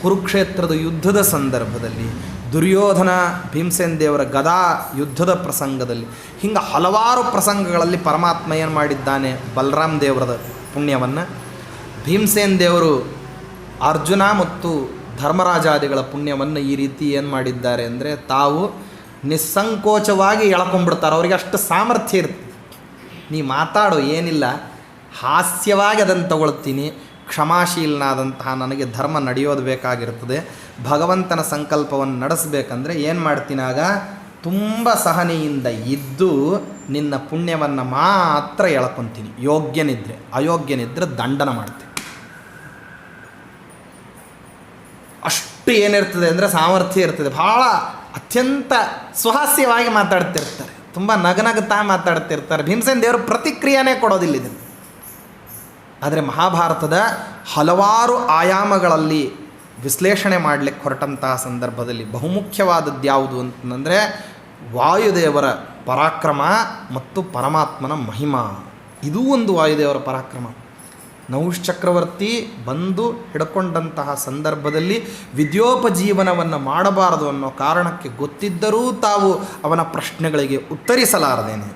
ಕುರುಕ್ಷೇತ್ರದ ಯುದ್ಧದ ಸಂದರ್ಭದಲ್ಲಿ, ದುರ್ಯೋಧನ ಭೀಮಸೇನ ದೇವರ ಗದಾ ಯುದ್ಧದ ಪ್ರಸಂಗದಲ್ಲಿ, ಹಿಂಗೆ ಹಲವಾರು ಪ್ರಸಂಗಗಳಲ್ಲಿ ಪರಮಾತ್ಮ ಏನು ಮಾಡಿದ್ದಾನೆ, ಬಲರಾಮ ದೇವರದ ಪುಣ್ಯವನ್ನು ಭೀಮಸೇನ ದೇವರು ಅರ್ಜುನ ಮತ್ತು ಧರ್ಮರಾಜಾದಿಗಳ ಪುಣ್ಯವನ್ನು ಈ ರೀತಿ ಏನು ಮಾಡಿದ್ದಾರೆ ಅಂದರೆ ತಾವು ನಿಸ್ಸಂಕೋಚವಾಗಿ ಎಳ್ಕೊಂಡ್ಬಿಡ್ತಾರೆ. ಅವರಿಗೆ ಅಷ್ಟು ಸಾಮರ್ಥ್ಯ ಇರ್ತದೆ. ನೀ ಮಾತಾಡೋ ಏನಿಲ್ಲ, ಹಾಸ್ಯವಾಗಿ ಅದನ್ನು ತಗೊಳ್ತೀನಿ, ಕ್ಷಮಾಶೀಲನಾದಂತಹ ನನಗೆ ಧರ್ಮ ನಡೆಯೋದು ಬೇಕಾಗಿರ್ತದೆ, ಭಗವಂತನ ಸಂಕಲ್ಪವನ್ನು ನಡೆಸಬೇಕಂದ್ರೆ ಏನು ಮಾಡ್ತೀನಾಗ ತುಂಬ ಸಹನೆಯಿಂದ ಇದ್ದು ನಿನ್ನ ಪುಣ್ಯವನ್ನು ಮಾತ್ರ ಎಳ್ಕೊತೀನಿ. ಯೋಗ್ಯನಿದ್ರೆ, ಅಯೋಗ್ಯನಿದ್ರೆ ದಂಡನ ಮಾಡ್ತೀನಿ. ಅಷ್ಟು ಏನಿರ್ತದೆ ಅಂದರೆ ಸಾಮರ್ಥ್ಯ ಇರ್ತದೆ. ಭಾಳ ಅತ್ಯಂತ ಸುಹಾಸ್ಯವಾಗಿ ಮಾತಾಡ್ತಿರ್ತಾರೆ, ತುಂಬ ನಗನಗುತ್ತಾ ಮಾತಾಡ್ತಿರ್ತಾರೆ. ಭೀಮಸೇನ ದೇವರು ಪ್ರತಿಕ್ರಿಯೆನೇ ಕೊಡೋದಿಲ್ಲ ಇದನ್ನು. ಆದರೆ ಮಹಾಭಾರತದ ಹಲವಾರು ಆಯಾಮಗಳಲ್ಲಿ ವಿಶ್ಲೇಷಣೆ ಮಾಡಲಿಕ್ಕೆ ಹೊರಟಂತಹ ಸಂದರ್ಭದಲ್ಲಿ ಬಹುಮುಖ್ಯವಾದದ್ದು ಯಾವುದು ಅಂತಂದರೆ ವಾಯುದೇವರ ಪರಾಕ್ರಮ ಮತ್ತು ಪರಮಾತ್ಮನ ಮಹಿಮಾ. ಇದೂ ಒಂದು ವಾಯುದೇವರ ಪರಾಕ್ರಮ. ನಹುಷ್ ಚಕ್ರವರ್ತಿ ಬಂದು ಹಿಡ್ಕೊಂಡಂತಹ ಸಂದರ್ಭದಲ್ಲಿ ವಿದ್ಯೋಪಜೀವನವನ್ನು ಮಾಡಬಾರದು ಅನ್ನೋ ಕಾರಣಕ್ಕೆ ಗೊತ್ತಿದ್ದರೂ ತಾವು ಅವನ ಪ್ರಶ್ನೆಗಳಿಗೆ ಉತ್ತರಿಸಲಾರದೇನೆ.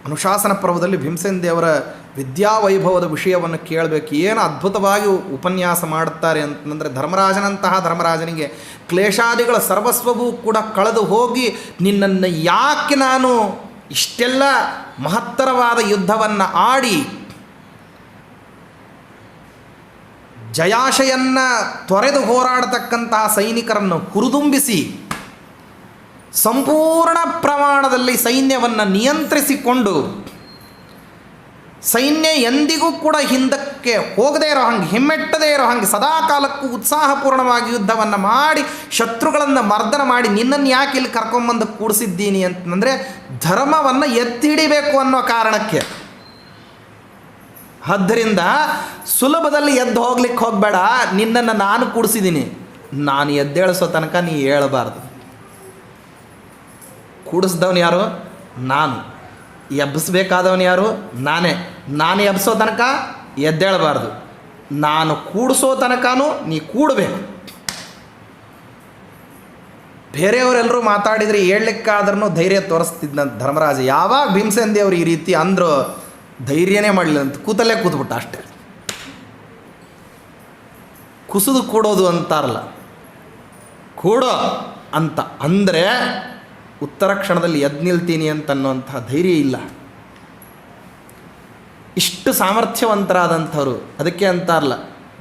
ಅನುಶಾಸನ ಪರ್ವದಲ್ಲಿ ಭೀಮಸೇನ ದೇವರ ವಿದ್ಯಾವೈಭವದ ವಿಷಯವನ್ನು ಕೇಳಬೇಕು. ಏನು ಅದ್ಭುತವಾಗಿ ಉಪನ್ಯಾಸ ಮಾಡುತ್ತಾರೆ ಅಂತಂದರೆ, ಧರ್ಮರಾಜನಿಗೆ ಕ್ಲೇಶಾದಿಗಳ ಸರ್ವಸ್ವವೂ ಕೂಡ ಕಳೆದು ಹೋಗಿ ನಿನ್ನನ್ನು ಯಾಕೆ ನಾನು ಇಷ್ಟೆಲ್ಲ ಮಹತ್ತರವಾದ ಯುದ್ಧವನ್ನು ಆಡಿ ಜಯಾಶಯನ್ನು ತೊರೆದು ಹೋರಾಡತಕ್ಕಂತಹ ಸೈನಿಕರನ್ನು ಹುರಿದುಂಬಿಸಿ ಸಂಪೂರ್ಣ ಪ್ರಮಾಣದಲ್ಲಿ ಸೈನ್ಯವನ್ನು ನಿಯಂತ್ರಿಸಿಕೊಂಡು ಸೈನ್ಯ ಎಂದಿಗೂ ಕೂಡ ಹಿಂದಕ್ಕೆ ಹೋಗದೇ ಇರೋ ಹಾಗೆ, ಹಿಮ್ಮೆಟ್ಟದೇ ಇರೋ ಹಾಗೆ ಸದಾಕಾಲಕ್ಕೂ ಉತ್ಸಾಹಪೂರ್ಣವಾಗಿ ಯುದ್ಧವನ್ನು ಮಾಡಿ ಶತ್ರುಗಳನ್ನು ಮರ್ದನ ಮಾಡಿ ನಿನ್ನನ್ನು ಯಾಕೆ ಇಲ್ಲಿ ಕರ್ಕೊಂಬಂದು ಕೂಡಿಸಿದ್ದೀನಿ ಅಂತಂದರೆ ಧರ್ಮವನ್ನು ಎತ್ತಿ ಹಿಡಿಬೇಕು ಅನ್ನೋ ಕಾರಣಕ್ಕೆ. ಆದ್ದರಿಂದ ಸುಲಭದಲ್ಲಿ ಎದ್ದು ಹೋಗ್ಲಿಕ್ಕೆ ಹೋಗಬೇಡ, ನಿನ್ನನ್ನು ನಾನು ಕೂಡಿಸಿದ್ದೀನಿ, ನಾನು ಎದ್ದೇಳಿಸೋ ತನಕ ನೀ ಹೇಳಬಾರ್ದು. ಕೂಡಿಸ್ದವನು ಯಾರು? ನಾನು. ಎಬ್ಬಿಸ್ಬೇಕಾದವನು ಯಾರು? ನಾನೇ. ನಾನು ಎಬ್ಬಿಸೋ ತನಕ ಎದ್ದೇಳಬಾರ್ದು, ನಾನು ಕೂಡಿಸೋ ತನಕನೂ ನೀ ಕೂಡಬೇಕು. ಬೇರೆಯವರೆಲ್ಲರೂ ಮಾತಾಡಿದರೆ ಹೇಳಲಿಕ್ಕಾದ್ರೂ ಧೈರ್ಯ ತೋರಿಸ್ತಿದ್ದಂತ ಧರ್ಮರಾಜ. ಯಾವಾಗ ಭೀಮಸೇನ ದೇವರು ಈ ರೀತಿ ಅಂದರು ಧೈರ್ಯನೇ ಮಾಡಲಿಲ್ಲ ಅಂತ ಕೂತಲ್ಲೇ ಕೂತ್ಬಿಟ್ಟ ಅಷ್ಟೇ. ಕುಸಿದು ಕೂಡೋದು ಅಂತಾರಲ್ಲ, ಕೂಡೋ ಅಂತ ಅಂದರೆ ಉತ್ತರ ಕ್ಷಣದಲ್ಲಿ ಎದ್ದು ನಿಲ್ತೀನಿ ಅಂತನ್ನುವಂತಹ ಧೈರ್ಯ ಇಲ್ಲ. ಇಷ್ಟು ಸಾಮರ್ಥ್ಯವಂತರಾದಂಥವ್ರು. ಅದಕ್ಕೆ ಅಂತಾರಲ್ಲ,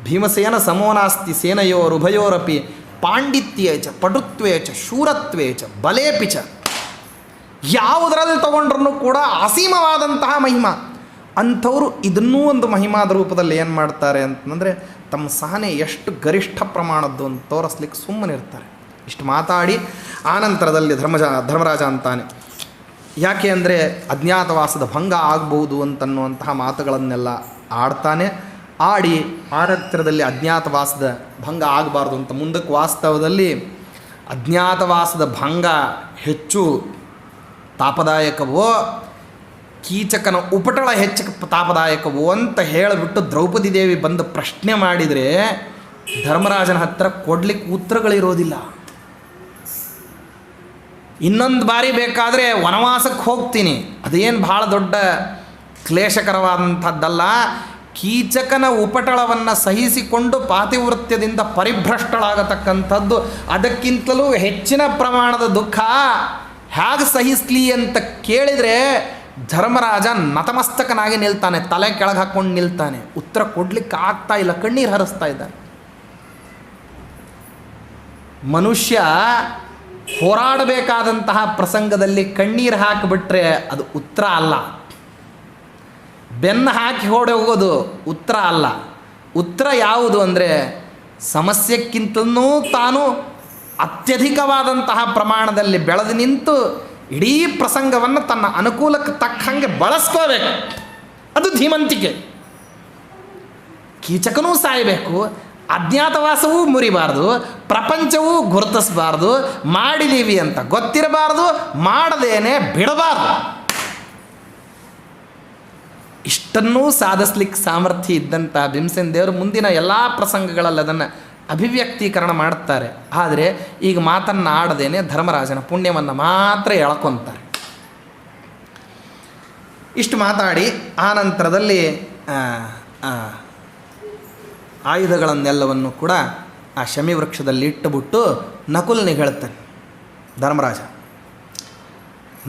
ಭೀಮಸೇನ ಸಮೋನಾಸ್ತಿ ಸೇನೆಯೋರುಭಯೋರಪಿ ಪಾಂಡಿತ್ಯೇ ಚ ಪಟುತ್ವೇ ಚ ಶೂರತ್ವೇ ಚ ಬಲೇಪಿ ಚ. ಯಾವುದರಲ್ಲಿ ತಗೊಂಡ್ರೂ ಕೂಡ ಅಸೀಮವಾದಂತಹ ಮಹಿಮಾ. ಅಂಥವರು ಇದನ್ನೂ ಒಂದು ಮಹಿಮಾದ ರೂಪದಲ್ಲಿ ಏನು ಮಾಡ್ತಾರೆ ಅಂತಂದರೆ ತಮ್ಮ ಸಹನೆ ಎಷ್ಟು ಗರಿಷ್ಠ ಪ್ರಮಾಣದ್ದು ಅಂತ ತೋರಿಸ್ಲಿಕ್ಕೆ ಸುಮ್ಮನಿರ್ತಾರೆ. ಇಷ್ಟು ಮಾತಾಡಿ ಆನಂತರದಲ್ಲಿ ಧರ್ಮರಾಜ ಅಂತಾನೆ, ಯಾಕೆ ಅಂದರೆ ಅಜ್ಞಾತವಾಸದ ಭಂಗ ಆಗಬಹುದು ಅಂತನ್ನುವಂತಹ ಮಾತುಗಳನ್ನೆಲ್ಲ ಆಡ್ತಾನೆ. ಆಡಿ ಆನಂತರದಲ್ಲಿ ಅಜ್ಞಾತವಾಸದ ಭಂಗ ಆಗಬಾರ್ದು ಅಂತ ಮುಂದಕ್ಕೆ ವಾಸ್ತವದಲ್ಲಿ ಅಜ್ಞಾತವಾಸದ ಭಂಗ ಹೆಚ್ಚು ತಾಪದಾಯಕವೋ ಕೀಚಕನ ಉಪಟಳ ಹೆಚ್ಚು ತಾಪದಾಯಕವೋ ಅಂತ ಹೇಳಿಬಿಟ್ಟು ದ್ರೌಪದಿ ದೇವಿ ಬಂದು ಪ್ರಶ್ನೆ ಮಾಡಿದರೆ ಧರ್ಮರಾಜನ ಹತ್ತಿರ ಕೊಡ್ಲಿಕ್ಕೆ ಉತ್ತರಗಳಿರೋದಿಲ್ಲ. ಇನ್ನೊಂದು ಬಾರಿ ಬೇಕಾದರೆ ವನವಾಸಕ್ಕೆ ಹೋಗ್ತೀನಿ, ಅದೇನು ಭಾಳ ದೊಡ್ಡ ಕ್ಲೇಶಕರವಾದಂಥದ್ದಲ್ಲ. ಕೀಚಕನ ಉಪಟಳವನ್ನು ಸಹಿಸಿಕೊಂಡು ಪಾತಿವೃತ್ಯದಿಂದ ಪರಿಭ್ರಷ್ಟಳಾಗತಕ್ಕಂಥದ್ದು ಅದಕ್ಕಿಂತಲೂ ಹೆಚ್ಚಿನ ಪ್ರಮಾಣದ ದುಃಖ. ಹೇಗೆ ಸಹಿಸ್ಲಿ ಅಂತ ಕೇಳಿದರೆ ಧರ್ಮರಾಜ ನತಮಸ್ತಕನಾಗಿ ನಿಲ್ತಾನೆ, ತಲೆ ಕೆಳಗೆ ಹಾಕ್ಕೊಂಡು ನಿಲ್ತಾನೆ. ಉತ್ತರ ಕೊಡಲಿಕ್ಕೆ ಆಗ್ತಾ ಇಲ್ಲ, ಕಣ್ಣೀರು ಹರಿಸ್ತಾ ಇದ್ದಾನೆ. ಮನುಷ್ಯ ಹೋರಾಡಬೇಕಾದಂತಹ ಪ್ರಸಂಗದಲ್ಲಿ ಕಣ್ಣೀರು ಹಾಕಿಬಿಟ್ರೆ ಅದು ಉತ್ತರ ಅಲ್ಲ. ಬೆನ್ನು ಹಾಕಿ ಹೋಗೋದು ಉತ್ತರ ಅಲ್ಲ. ಉತ್ತರ ಯಾವುದು ಅಂದರೆ ಸಮಸ್ಯೆಕ್ಕಿಂತಲೂ ತಾನು ಅತ್ಯಧಿಕವಾದಂತಹ ಪ್ರಮಾಣದಲ್ಲಿ ಬೆಳೆದು ನಿಂತು ಇಡೀ ಪ್ರಸಂಗವನ್ನು ತನ್ನ ಅನುಕೂಲಕ್ಕೆ ತಕ್ಕಂಗೆ ಬಳಸ್ಕೋಬೇಕು. ಅದು ಧೀಮಂತಿಕೆ. ಕೀಚಕನೂ ಸಾಯಬೇಕು, ಅಜ್ಞಾತವಾಸವೂ ಮುರಿಬಾರ್ದು, ಪ್ರಪಂಚವೂ ಗುರುತಿಸಬಾರ್ದು, ಮಾಡಿದ್ದೀವಿ ಅಂತ ಗೊತ್ತಿರಬಾರ್ದು, ಮಾಡದೇನೆ ಬಿಡಬಾರ್ದು. ಇಷ್ಟನ್ನೂ ಸಾಧಿಸ್ಲಿಕ್ಕೆ ಸಾಮರ್ಥ್ಯ ಇದ್ದಂಥ ಭೀಮಸೇನ ದೇವರು ಮುಂದಿನ ಎಲ್ಲ ಪ್ರಸಂಗಗಳಲ್ಲಿ ಅದನ್ನು ಅಭಿವ್ಯಕ್ತೀಕರಣ ಮಾಡ್ತಾರೆ. ಆದರೆ ಈಗ ಮಾತನ್ನು ಆಡದೇನೆ ಧರ್ಮರಾಜನ ಪುಣ್ಯವನ್ನು ಮಾತ್ರ ಎಳ್ಕೊತಾರೆ. ಇಷ್ಟು ಮಾತಾಡಿ ಆನಂತರದಲ್ಲಿ ಆಯುಧಗಳನ್ನೆಲ್ಲವನ್ನು ಕೂಡ ಆ ಶಮಿ ವೃಕ್ಷದಲ್ಲಿ ಇಟ್ಟುಬಿಟ್ಟು ನಕುಲನಿಗೆ ಹೇಳ್ತಾನೆ, ಧರ್ಮರಾಜ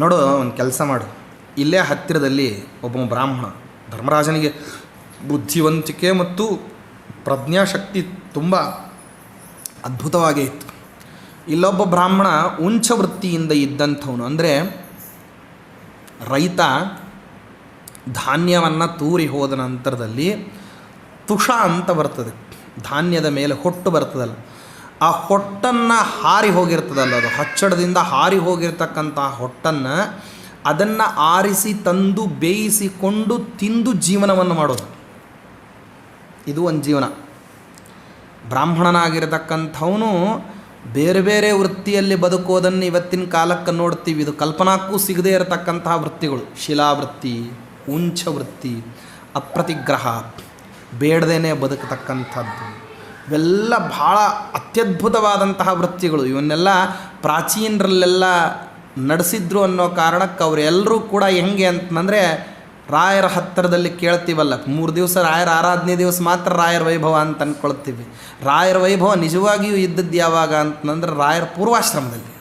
ನೋಡು, ಒಂದು ಕೆಲಸ ಮಾಡು, ಇಲ್ಲೇ ಹತ್ತಿರದಲ್ಲಿ ಒಬ್ಬ ಬ್ರಾಹ್ಮಣ, ಧರ್ಮರಾಜನಿಗೆ ಬುದ್ಧಿವಂತಿಕೆ ಮತ್ತು ಪ್ರಜ್ಞಾಶಕ್ತಿ ತುಂಬ ಅದ್ಭುತವಾಗೇ ಇತ್ತು. ಇಲ್ಲೊಬ್ಬ ಬ್ರಾಹ್ಮಣ ಉಂಚ ವೃತ್ತಿಯಿಂದ ಇದ್ದಂಥವನು. ಅಂದರೆ ರೈತ ಧಾನ್ಯವನ್ನು ತೂರಿ ಹೋದ ನಂತರದಲ್ಲಿ ತುಷ ಅಂತ ಬರ್ತದೆ, ಧಾನ್ಯದ ಮೇಲೆ ಹೊಟ್ಟು ಬರ್ತದಲ್ಲ, ಆ ಹೊಟ್ಟನ್ನು ಹಾರಿ ಹೋಗಿರ್ತದಲ್ಲ, ಅದು ಹಚ್ಚಡದಿಂದ ಹಾರಿ ಹೋಗಿರ್ತಕ್ಕಂಥ ಹೊಟ್ಟನ್ನು ಅದನ್ನು ಆರಿಸಿ ತಂದು ಬೇಯಿಸಿಕೊಂಡು ತಿಂದು ಜೀವನವನ್ನು ಮಾಡೋದು. ಇದು ಒಂದು ಜೀವನ. ಬ್ರಾಹ್ಮಣನಾಗಿರತಕ್ಕಂಥವನು ಬೇರೆ ಬೇರೆ ವೃತ್ತಿಯಲ್ಲಿ ಬದುಕೋದನ್ನು ಇವತ್ತಿನ ಕಾಲಕ್ಕೆ ನೋಡ್ತೀವಿ. ಇದು ಕಲ್ಪನಾಕ್ಕೂ ಸಿಗದೇ ಇರತಕ್ಕಂತಹ ವೃತ್ತಿಗಳು. ಶಿಲಾವೃತ್ತಿ, ಉಂಚ ವೃತ್ತಿ, ಅಪ್ರತಿಗ್ರಹ, ಬೇಡದೇನೆ ಬದುಕತಕ್ಕಂಥದ್ದು, ಇವೆಲ್ಲ ಭಾಳ ಅತ್ಯದ್ಭುತವಾದಂತಹ ವೃತ್ತಿಗಳು. ಇವನ್ನೆಲ್ಲ ಪ್ರಾಚೀನರಲ್ಲೆಲ್ಲ ನಡೆಸಿದ್ರು ಅನ್ನೋ ಕಾರಣಕ್ಕೆ ಅವರೆಲ್ಲರೂ ಕೂಡ ಹೆಂಗೆ ಅಂತಂದರೆ, ರಾಯರ ಹತ್ತಿರದಲ್ಲಿ ಕೇಳ್ತೀವಲ್ಲ, 3 ದಿವಸ ರಾಯರ ಆರಾಧನೆ ದಿವಸ ಮಾತ್ರ ರಾಯರ ವೈಭವ ಅಂತ ಅಂದ್ಕೊಳ್ತೀವಿ. ರಾಯರ ವೈಭವ ನಿಜವಾಗಿಯೂ ಇದ್ದದ್ದು ಯಾವಾಗ ಅಂತಂದ್ರೆ ರಾಯರ ಪೂರ್ವಾಶ್ರಮದಲ್ಲಿ.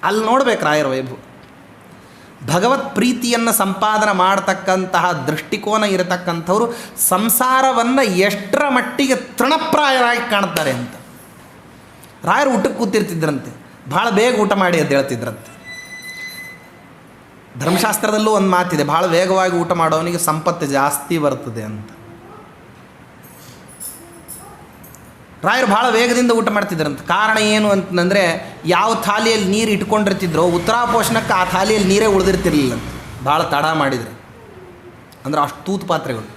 ಅಲ್ಲಿ ನೋಡ್ಬೇಕು ರಾಯರ ವೈಭವ. ಭಗವತ್ ಪ್ರೀತಿಯನ್ನು ಸಂಪಾದನೆ ಮಾಡತಕ್ಕಂತಹ ದೃಷ್ಟಿಕೋನ ಇರತಕ್ಕಂಥವ್ರು ಸಂಸಾರವನ್ನು ಎಷ್ಟರ ಮಟ್ಟಿಗೆ ತೃಣಪ್ರಾಯರಾಗಿ ಕಾಣ್ತಾರೆ ಅಂತ. ರಾಯರು ಊಟಕ್ಕೆ ಕೂತಿರ್ತಿದ್ರಂತೆ, ಭಾಳ ಬೇಗ ಊಟ ಮಾಡಿ ಅಂತ ಹೇಳ್ತಿದ್ರಂತೆ. ಧರ್ಮಶಾಸ್ತ್ರದಲ್ಲೂ ಒಂದು ಮಾತಿದೆ, ಭಾಳ ವೇಗವಾಗಿ ಊಟ ಮಾಡೋವನಿಗೆ ಸಂಪತ್ತು ಜಾಸ್ತಿ ಬರ್ತದೆ ಅಂತ. ರಾಯರು ಭಾಳ ವೇಗದಿಂದ ಊಟ ಮಾಡ್ತಿದ್ರಂತೆ. ಕಾರಣ ಏನು ಅಂತಂದರೆ, ಯಾವ ಥಾಲಿಯಲ್ಲಿ ನೀರು ಇಟ್ಕೊಂಡಿರ್ತಿದ್ರೋ ಉತ್ತರಾಪೋಷಣಕ್ಕೆ ಆ ಥಾಲಿಯಲ್ಲಿ ನೀರೇ ಉಳಿದಿರ್ತಿರ್ಲಿಲ್ಲ ಅಂತ, ಭಾಳ ತಡ ಮಾಡಿದರೆ. ಅಂದ್ರೆ ಅಷ್ಟು ತೂತು ಪಾತ್ರೆಗಳು.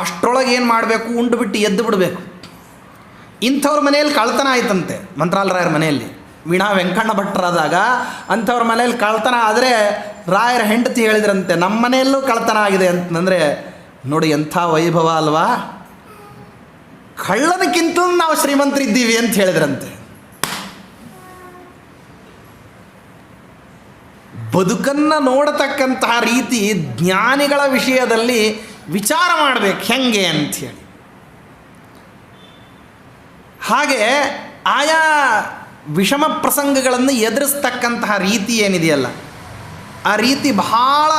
ಅಷ್ಟರೊಳಗೆ ಏನು ಮಾಡಬೇಕು, ಉಂಡು ಬಿಟ್ಟು ಎದ್ದು ಬಿಡಬೇಕು. ಇಂಥವ್ರ ಮನೆಯಲ್ಲಿ ಕಳ್ತನ ಆಯ್ತಂತೆ, ಮಂತ್ರಾಲರಾಯರ ಮನೆಯಲ್ಲಿ. ವೀಣಾ ವೆಂಕಣ್ಣ ಭಟ್ರಾದಾಗ ಅಂಥವ್ರ ಮನೇಲಿ ಕಳ್ತನ ಆದರೆ ರಾಯರ ಹೆಂಡತಿ ಹೇಳಿದ್ರಂತೆ, ನಮ್ಮ ಮನೆಯಲ್ಲೂ ಕಳ್ತನ ಆಗಿದೆ ಅಂತಂದರೆ ನೋಡಿ ಎಂಥ ವೈಭವ ಅಲ್ವಾ, ಕಳ್ಳನಕ್ಕಿಂತಲೂ ನಾವು ಶ್ರೀಮಂತರಿದ್ದೀವಿ ಅಂತ ಹೇಳಿದ್ರಂತೆ. ಬದುಕನ್ನು ನೋಡತಕ್ಕಂತಹ ರೀತಿ ಜ್ಞಾನಿಗಳ ವಿಷಯದಲ್ಲಿ ವಿಚಾರ ಮಾಡಬೇಕು ಹೆಂಗೆ ಅಂಥೇಳಿ. ಹಾಗೆ ಆಯಾ ವಿಷಮ ಪ್ರಸಂಗಗಳನ್ನು ಎದುರಿಸ್ತಕ್ಕಂತಹ ರೀತಿ ಏನಿದೆಯಲ್ಲ, ಆ ರೀತಿ ಬಹಳ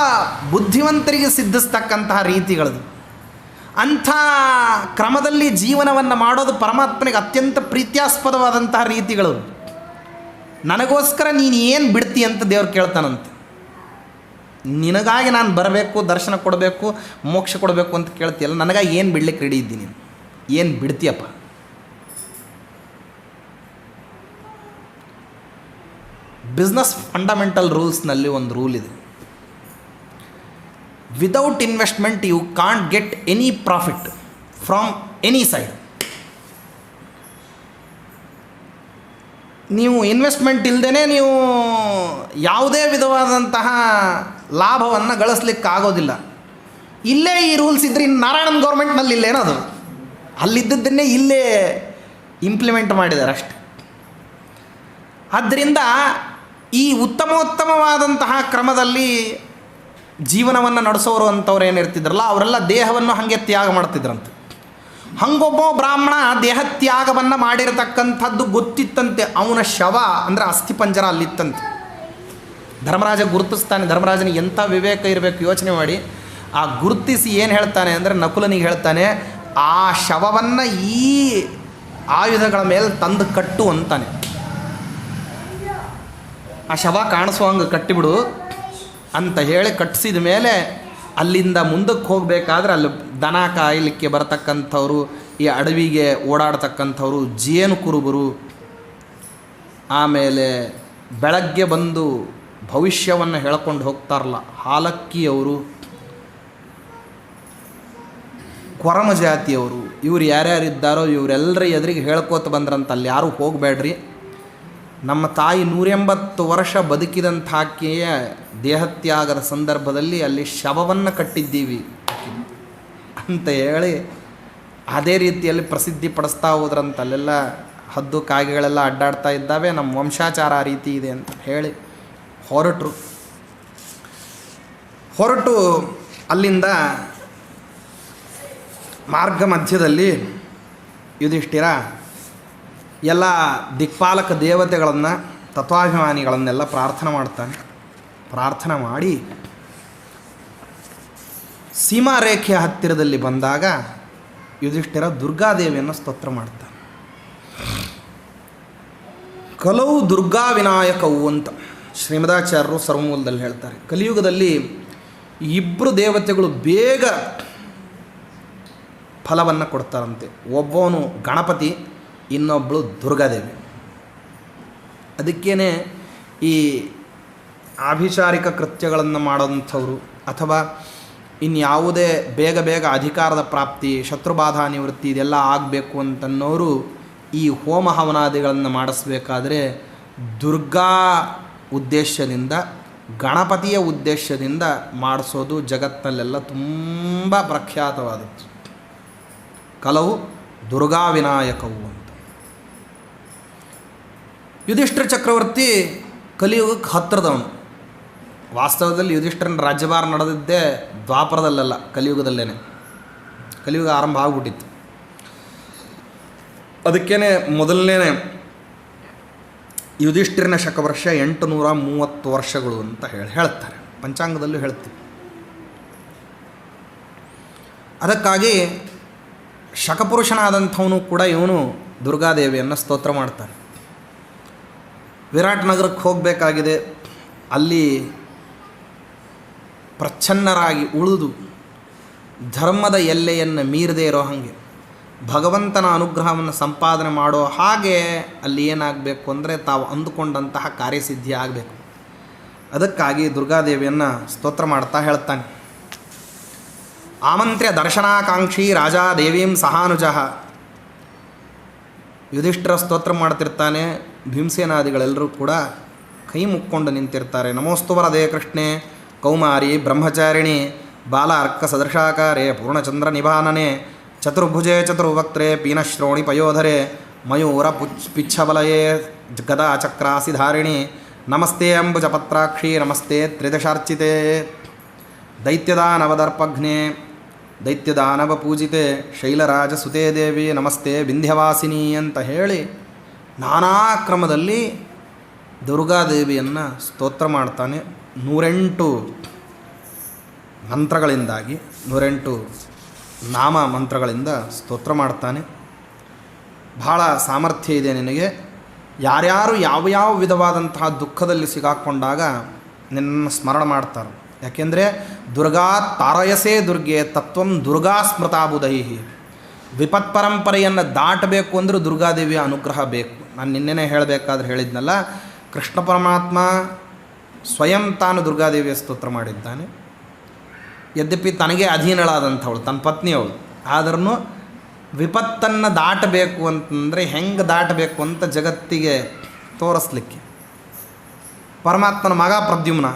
ಬುದ್ಧಿವಂತರಿಗೆ ಸಿದ್ಧಿಸ್ತಕ್ಕಂತಹ ರೀತಿಗಳದು. ಅಂಥ ಕ್ರಮದಲ್ಲಿ ಜೀವನವನ್ನು ಮಾಡೋದು ಪರಮಾತ್ಮನಿಗೆ ಅತ್ಯಂತ ಪ್ರೀತ್ಯಾಸ್ಪದವಾದಂತಹ ರೀತಿಗಳು. ನನಗೋಸ್ಕರ ನೀನು ಏನು ಬಿಡ್ತಿ ಅಂತ ದೇವ್ರು ಕೇಳ್ತಾನಂತೆ. ನಿನಗಾಗಿ ನಾನು ಬರಬೇಕು, ದರ್ಶನ ಕೊಡಬೇಕು, ಮೋಕ್ಷ ಕೊಡಬೇಕು ಅಂತ ಕೇಳ್ತೀಯಲ್ಲ, ನನಗಾಗಿ ಏನು ಬಿಡ್ಲಿಕ್ಕೆ ರೆಡಿ ಇದ್ದೀನಿ, ಏನು ಬಿಡ್ತೀಯಪ್ಪ? ಬಿಸ್ನೆಸ್ ಫಂಡಮೆಂಟಲ್ ರೂಲ್ಸ್ನಲ್ಲಿ ಒಂದು ರೂಲ್ ಇದೆ, without investment you can't get any profit from any side. ನೀವು ಇನ್ವೆಸ್ಟ್ಮೆಂಟ್ ಇಲ್ಲದೇ ನೀವು ಯಾವುದೇ ವಿಧವಾದಂತಹ ಲಾಭವನ್ನು ಗಳಿಸ್ಲಿಕ್ಕಾಗೋದಿಲ್ಲ. ಇಲ್ಲೇ ಈ ರೂಲ್ಸ್ ಇದ್ದರೆ ಇನ್ನು ನಾರಾಯಣನ್ ಗೌರ್ಮೆಂಟ್ನಲ್ಲಿ ಇಲ್ಲೇನದು, ಅಲ್ಲಿದ್ದದ್ದನ್ನೇ ಇಲ್ಲೇ ಇಂಪ್ಲಿಮೆಂಟ್ ಮಾಡಿದ್ದಾರೆ ಅಷ್ಟೆ. ಆದ್ದರಿಂದ ಈ ಉತ್ತಮೋತ್ತಮವಾದಂತಹ ಕ್ರಮದಲ್ಲಿ ಜೀವನವನ್ನು ನಡೆಸೋರು ಅಂಥವ್ರು ಏನಿರ್ತಿದ್ರಲ್ಲ, ಅವರೆಲ್ಲ ದೇಹವನ್ನು ಹಾಗೆ ತ್ಯಾಗ ಮಾಡ್ತಿದ್ರಂತೆ. ಹಂಗೊಬ್ಬ ಬ್ರಾಹ್ಮಣ ದೇಹತ್ಯಾಗವನ್ನು ಮಾಡಿರತಕ್ಕಂಥದ್ದು ಗೊತ್ತಿತ್ತಂತೆ. ಅವನ ಶವ ಅಂದರೆ ಅಸ್ಥಿಪಂಜರ ಅಲ್ಲಿತ್ತಂತೆ. ಧರ್ಮರಾಜ ಗುರುತಿಸ್ತಾನೆ. ಧರ್ಮರಾಜನಿಗೆ ಎಂಥ ವಿವೇಕ ಇರಬೇಕು ಯೋಚನೆ ಮಾಡಿ. ಆ ಗುರುತಿಸಿ ಏನು ಹೇಳ್ತಾನೆ ಅಂದರೆ, ನಕುಲನಿಗೆ ಹೇಳ್ತಾನೆ, ಆ ಶವವನ್ನು ಈ ಆಯುಧಗಳ ಮೇಲೆ ತಂದು ಕಟ್ಟು ಅಂತಾನೆ. ಆ ಶವ ಕಾಣಿಸುವಂಗೆ ಕಟ್ಟಿಬಿಡು ಅಂತ ಹೇಳಿ ಕಟ್ಟಿಸಿದ ಮೇಲೆ ಅಲ್ಲಿಂದ ಮುಂದಕ್ಕೆ ಹೋಗಬೇಕಾದ್ರೆ ಅಲ್ಲಿ ದನ ಕಾಯಲಿಕ್ಕೆ ಬರತಕ್ಕಂಥವ್ರು, ಈ ಅಡವಿಗೆ ಓಡಾಡ್ತಕ್ಕಂಥವ್ರು, ಜೇನು ಕುರುಬರು, ಆಮೇಲೆ ಬೆಳಗ್ಗೆ ಬಂದು ಭವಿಷ್ಯವನ್ನು ಹೇಳ್ಕೊಂಡು ಹೋಗ್ತಾರಲ್ಲ ಹಾಲಕ್ಕಿಯವರು, ಕೊರಮ ಜಾತಿಯವರು, ಇವ್ರು ಯಾರ್ಯಾರಿದ್ದಾರೋ ಇವರೆಲ್ಲರ ಎದುರಿಗೆ ಹೇಳ್ಕೋತ ಬಂದ್ರಂತ, ಅಲ್ಲಿ ಯಾರೂ ಹೋಗಬೇಡ್ರಿ, ನಮ್ಮ ತಾಯಿ 180 ವರ್ಷ ಬದುಕಿದಂಥಾಕೆಯ ದೇಹತ್ಯಾಗದ ಸಂದರ್ಭದಲ್ಲಿ ಅಲ್ಲಿ ಶವವನ್ನು ಕಟ್ಟಿದ್ದೀವಿ ಅಂತ ಹೇಳಿ ಅದೇ ರೀತಿಯಲ್ಲಿ ಪ್ರಸಿದ್ಧಿ ಪಡಿಸ್ತಾ ಹೋದ್ರಂತ. ಅಲ್ಲೆಲ್ಲ ಹದ್ದು ಕಾಗೆಗಳೆಲ್ಲ ಅಡ್ಡಾಡ್ತಾ ಇದ್ದಾವೆ, ನಮ್ಮ ವಂಶಾಚಾರ ಆ ರೀತಿ ಇದೆ ಅಂತ ಹೇಳಿ ಹೊರಟು ಅಲ್ಲಿಂದ ಮಾರ್ಗ ಮಧ್ಯದಲ್ಲಿ ಯುಧಿಷ್ಠಿರ ಎಲ್ಲ ದಿಕ್ಪಾಲಕ ದೇವತೆಗಳನ್ನು, ತತ್ವಾಭಿಮಾನಿಗಳನ್ನೆಲ್ಲ ಪ್ರಾರ್ಥನೆ ಮಾಡ್ತಾನೆ. ಪ್ರಾರ್ಥನೆ ಮಾಡಿ ಸೀಮಾರೇಖೆಯ ಹತ್ತಿರದಲ್ಲಿ ಬಂದಾಗ ಯುಧಿಷ್ಠಿರ ದುರ್ಗಾದೇವಿಯನ್ನು ಸ್ತೋತ್ರ ಮಾಡ್ತಾನೆ. ಕಲವು ದುರ್ಗಾ ವಿನಾಯಕವು ಅಂತ ಶ್ರೀಮದಾಚಾರ್ಯರು ಸರ್ವಮೂಲದಲ್ಲಿ ಹೇಳ್ತಾರೆ. ಕಲಿಯುಗದಲ್ಲಿ ಇಬ್ಬರು ದೇವತೆಗಳು ಬೇಗ ಫಲವನ್ನು ಕೊಡ್ತಾರಂತೆ. ಒಬ್ಬವನು ಗಣಪತಿ, ಇನ್ನೊಬ್ಬಳು ದುರ್ಗಾದೇವಿ. ಅದಕ್ಕೇ ಈ ಆಭಿಚಾರಿಕ ಕೃತ್ಯಗಳನ್ನು ಮಾಡೋಂಥವ್ರು ಅಥವಾ ಇನ್ಯಾವುದೇ ಬೇಗ ಬೇಗ ಅಧಿಕಾರದ ಪ್ರಾಪ್ತಿ, ಶತ್ರುಬಾಧಾ ನಿವೃತ್ತಿ ಇದೆಲ್ಲ ಆಗಬೇಕು ಅಂತನ್ನೋರು ಈ ಹೋಮ ಹವನಾದಿಗಳನ್ನು ಮಾಡಿಸ್ಬೇಕಾದ್ರೆ ದುರ್ಗಾ ಉದ್ದೇಶದಿಂದ, ಗಣಪತಿಯ ಉದ್ದೇಶದಿಂದ ಮಾಡಿಸೋದು ಜಗತ್ತಿನಲ್ಲೆಲ್ಲ ತುಂಬ ಪ್ರಖ್ಯಾತವಾದದ್ದು. ಕಲವು ದುರ್ಗಾ ವಿನಾಯಕವು ಅಂತ. ಯುಧಿಷ್ಠಿರ ಚಕ್ರವರ್ತಿ ಕಲಿಯುಗಕ್ಕೆ ಹತ್ತಿರದವನು. ವಾಸ್ತವದಲ್ಲಿ ಯುಧಿಷ್ಠಿರನ ರಾಜ್ಯಭಾರ ನಡೆದಿದ್ದೇ ದ್ವಾಪರದಲ್ಲೆಲ್ಲ, ಕಲಿಯುಗದಲ್ಲೇ. ಕಲಿಯುಗ ಆರಂಭ ಆಗಿಬಿಟ್ಟಿತ್ತು. ಅದಕ್ಕೇ ಮೊದಲನೇ ಯುಧಿಷ್ಠಿರನ ಶಕವರ್ಷ 830 ವರ್ಷಗಳು ಅಂತ ಹೇಳ್ತಾರೆ. ಪಂಚಾಂಗದಲ್ಲೂ ಹೇಳ್ತೀವಿ. ಅದಕ್ಕಾಗಿ ಶಕಪುರುಷನಾದಂಥವನು ಕೂಡ ಇವನು ದುರ್ಗಾದೇವಿಯನ್ನು ಸ್ತೋತ್ರ ಮಾಡ್ತಾನೆ. ವಿರಾಟ್ ನಗರಕ್ಕೆ ಹೋಗಬೇಕಾಗಿದೆ. ಅಲ್ಲಿ ಪ್ರಚ್ಛನ್ನರಾಗಿ ಉಳಿದು ಧರ್ಮದ ಎಲ್ಲೆಯನ್ನು ಮೀರದೇ ಇರೋ ಹಾಗೆ ಭಗವಂತನ ಅನುಗ್ರಹವನ್ನು ಸಂಪಾದನೆ ಮಾಡೋ ಹಾಗೆ ಅಲ್ಲಿ ಏನಾಗಬೇಕು ಅಂದರೆ ತಾವು ಅಂದುಕೊಂಡಂತಹ ಕಾರ್ಯಸಿದ್ಧಿ ಆಗಬೇಕು. ಅದಕ್ಕಾಗಿ ದುರ್ಗಾದೇವಿಯನ್ನು ಸ್ತೋತ್ರ ಮಾಡ್ತಾ ಹೇಳ್ತಾನೆ. ಆಮಂತ್ರ್ಯ ದರ್ಶನಾಕಾಂಕ್ಷಿ ರಾಜ ದೇವೀಂ ಸಹಾನುಜಃ. ಯುಧಿಷ್ಠಿರ ಸ್ತೋತ್ರ ಮಾಡ್ತಿರ್ತಾನೆ. ಭೀಮಸೇನಾದಿಗಳೆಲ್ಲರೂ ಕೂಡ ಕೈ ಮುಕ್ಕೊಂಡು ನಿಂತಿರ್ತಾರೆ. ನಮೋಸ್ತು ವರದೇ ಕೃಷ್ಣೆ ಕೌಮಾರಿ ಬ್ರಹ್ಮಚಾರಿಣಿ ಬಾಲ ಅರ್ಕ ಸದೃಶಾಕಾರೇ ಪೂರ್ಣಚಂದ್ರ ನಿಭಾನನೆ ಚತುರ್ಭುಜೆ ಚತುರ್ವಕ್ತ್ರೆ ಪೀನಶ್ರೋಣಿ ಪಯೋಧರೆ ಮಯೂರ ಪಿಚ್ಛಬಲಯೇ ಗದಾ ಚಕ್ರಾಸಿಧಾರಿಣಿ ನಮಸ್ತೆ ಅಂಬುಜಪತ್ರಾಕ್ಷಿ ನಮಸ್ತೆ ತ್ರಿದಶಾರ್ಚಿತೆ ದೈತ್ಯದಾನವದರ್ಪಘ್ನೆ ದೈತ್ಯದಾನವ ಪೂಜಿತೆ ಶೈಲರಾಜ ಸುತೇ ದೇವಿ ನಮಸ್ತೆ ವಿಂಧ್ಯವಾಸಿನಿ ಅಂತ ಹೇಳಿ ನಾನಾ ಕ್ರಮದಲ್ಲಿ ದುರ್ಗಾದೇವಿಯನ್ನು ಸ್ತೋತ್ರ ಮಾಡ್ತಾನೆ. 108 ಮಂತ್ರಗಳಿಂದಾಗಿ 108 ನಾಮ ಮಂತ್ರಗಳಿಂದ ಸ್ತೋತ್ರ ಮಾಡ್ತಾನೆ. ಬಹಳ ಸಾಮರ್ಥ್ಯ ಇದೆ ನಿನಗೆ. ಯಾರ್ಯಾರು ಯಾವ ವಿಧವಾದಂತಹ ದುಃಖದಲ್ಲಿ ಸಿಗಾಕ್ಕೊಂಡಾಗ ನಿನ್ನನ್ನು ಸ್ಮರಣ ಮಾಡ್ತಾರೆ. ಯಾಕೆಂದರೆ ದುರ್ಗಾ ತಾರಯಸೇ ದುರ್ಗೆ ತತ್ವಂ ದುರ್ಗಾ ಸ್ಮೃತಾಬುಧೈಹಿ. ವಿಪತ್ ಪರಂಪರೆಯನ್ನು ದಾಟಬೇಕು ಅಂದರೆ ದುರ್ಗಾದೇವಿಯ ಅನುಗ್ರಹ ಬೇಕು. ನಾನು ನಿನ್ನೆನೇ ಹೇಳಬೇಕಾದ್ರೆ ಹೇಳಿದ್ನಲ್ಲ, ಕೃಷ್ಣ ಪರಮಾತ್ಮ ಸ್ವಯಂ ತಾನು ದುರ್ಗಾದೇವಿಯ ಸ್ತೋತ್ರ ಮಾಡಿದ್ದಾನೆ. ಯದ್ಯಪಿ ತನಗೆ ಅಧೀನಳಾದಂಥವಳು, ತನ್ನ ಪತ್ನಿಯವಳು, ಆದ್ರೂ ವಿಪತ್ತನ್ನು ದಾಟಬೇಕು ಅಂತಂದರೆ ಹೆಂಗೆ ದಾಟಬೇಕು ಅಂತ ಜಗತ್ತಿಗೆ ತೋರಿಸ್ಲಿಕ್ಕೆ ಪರಮಾತ್ಮನ ಮಗ ಪ್ರದ್ಯುಮ್ನ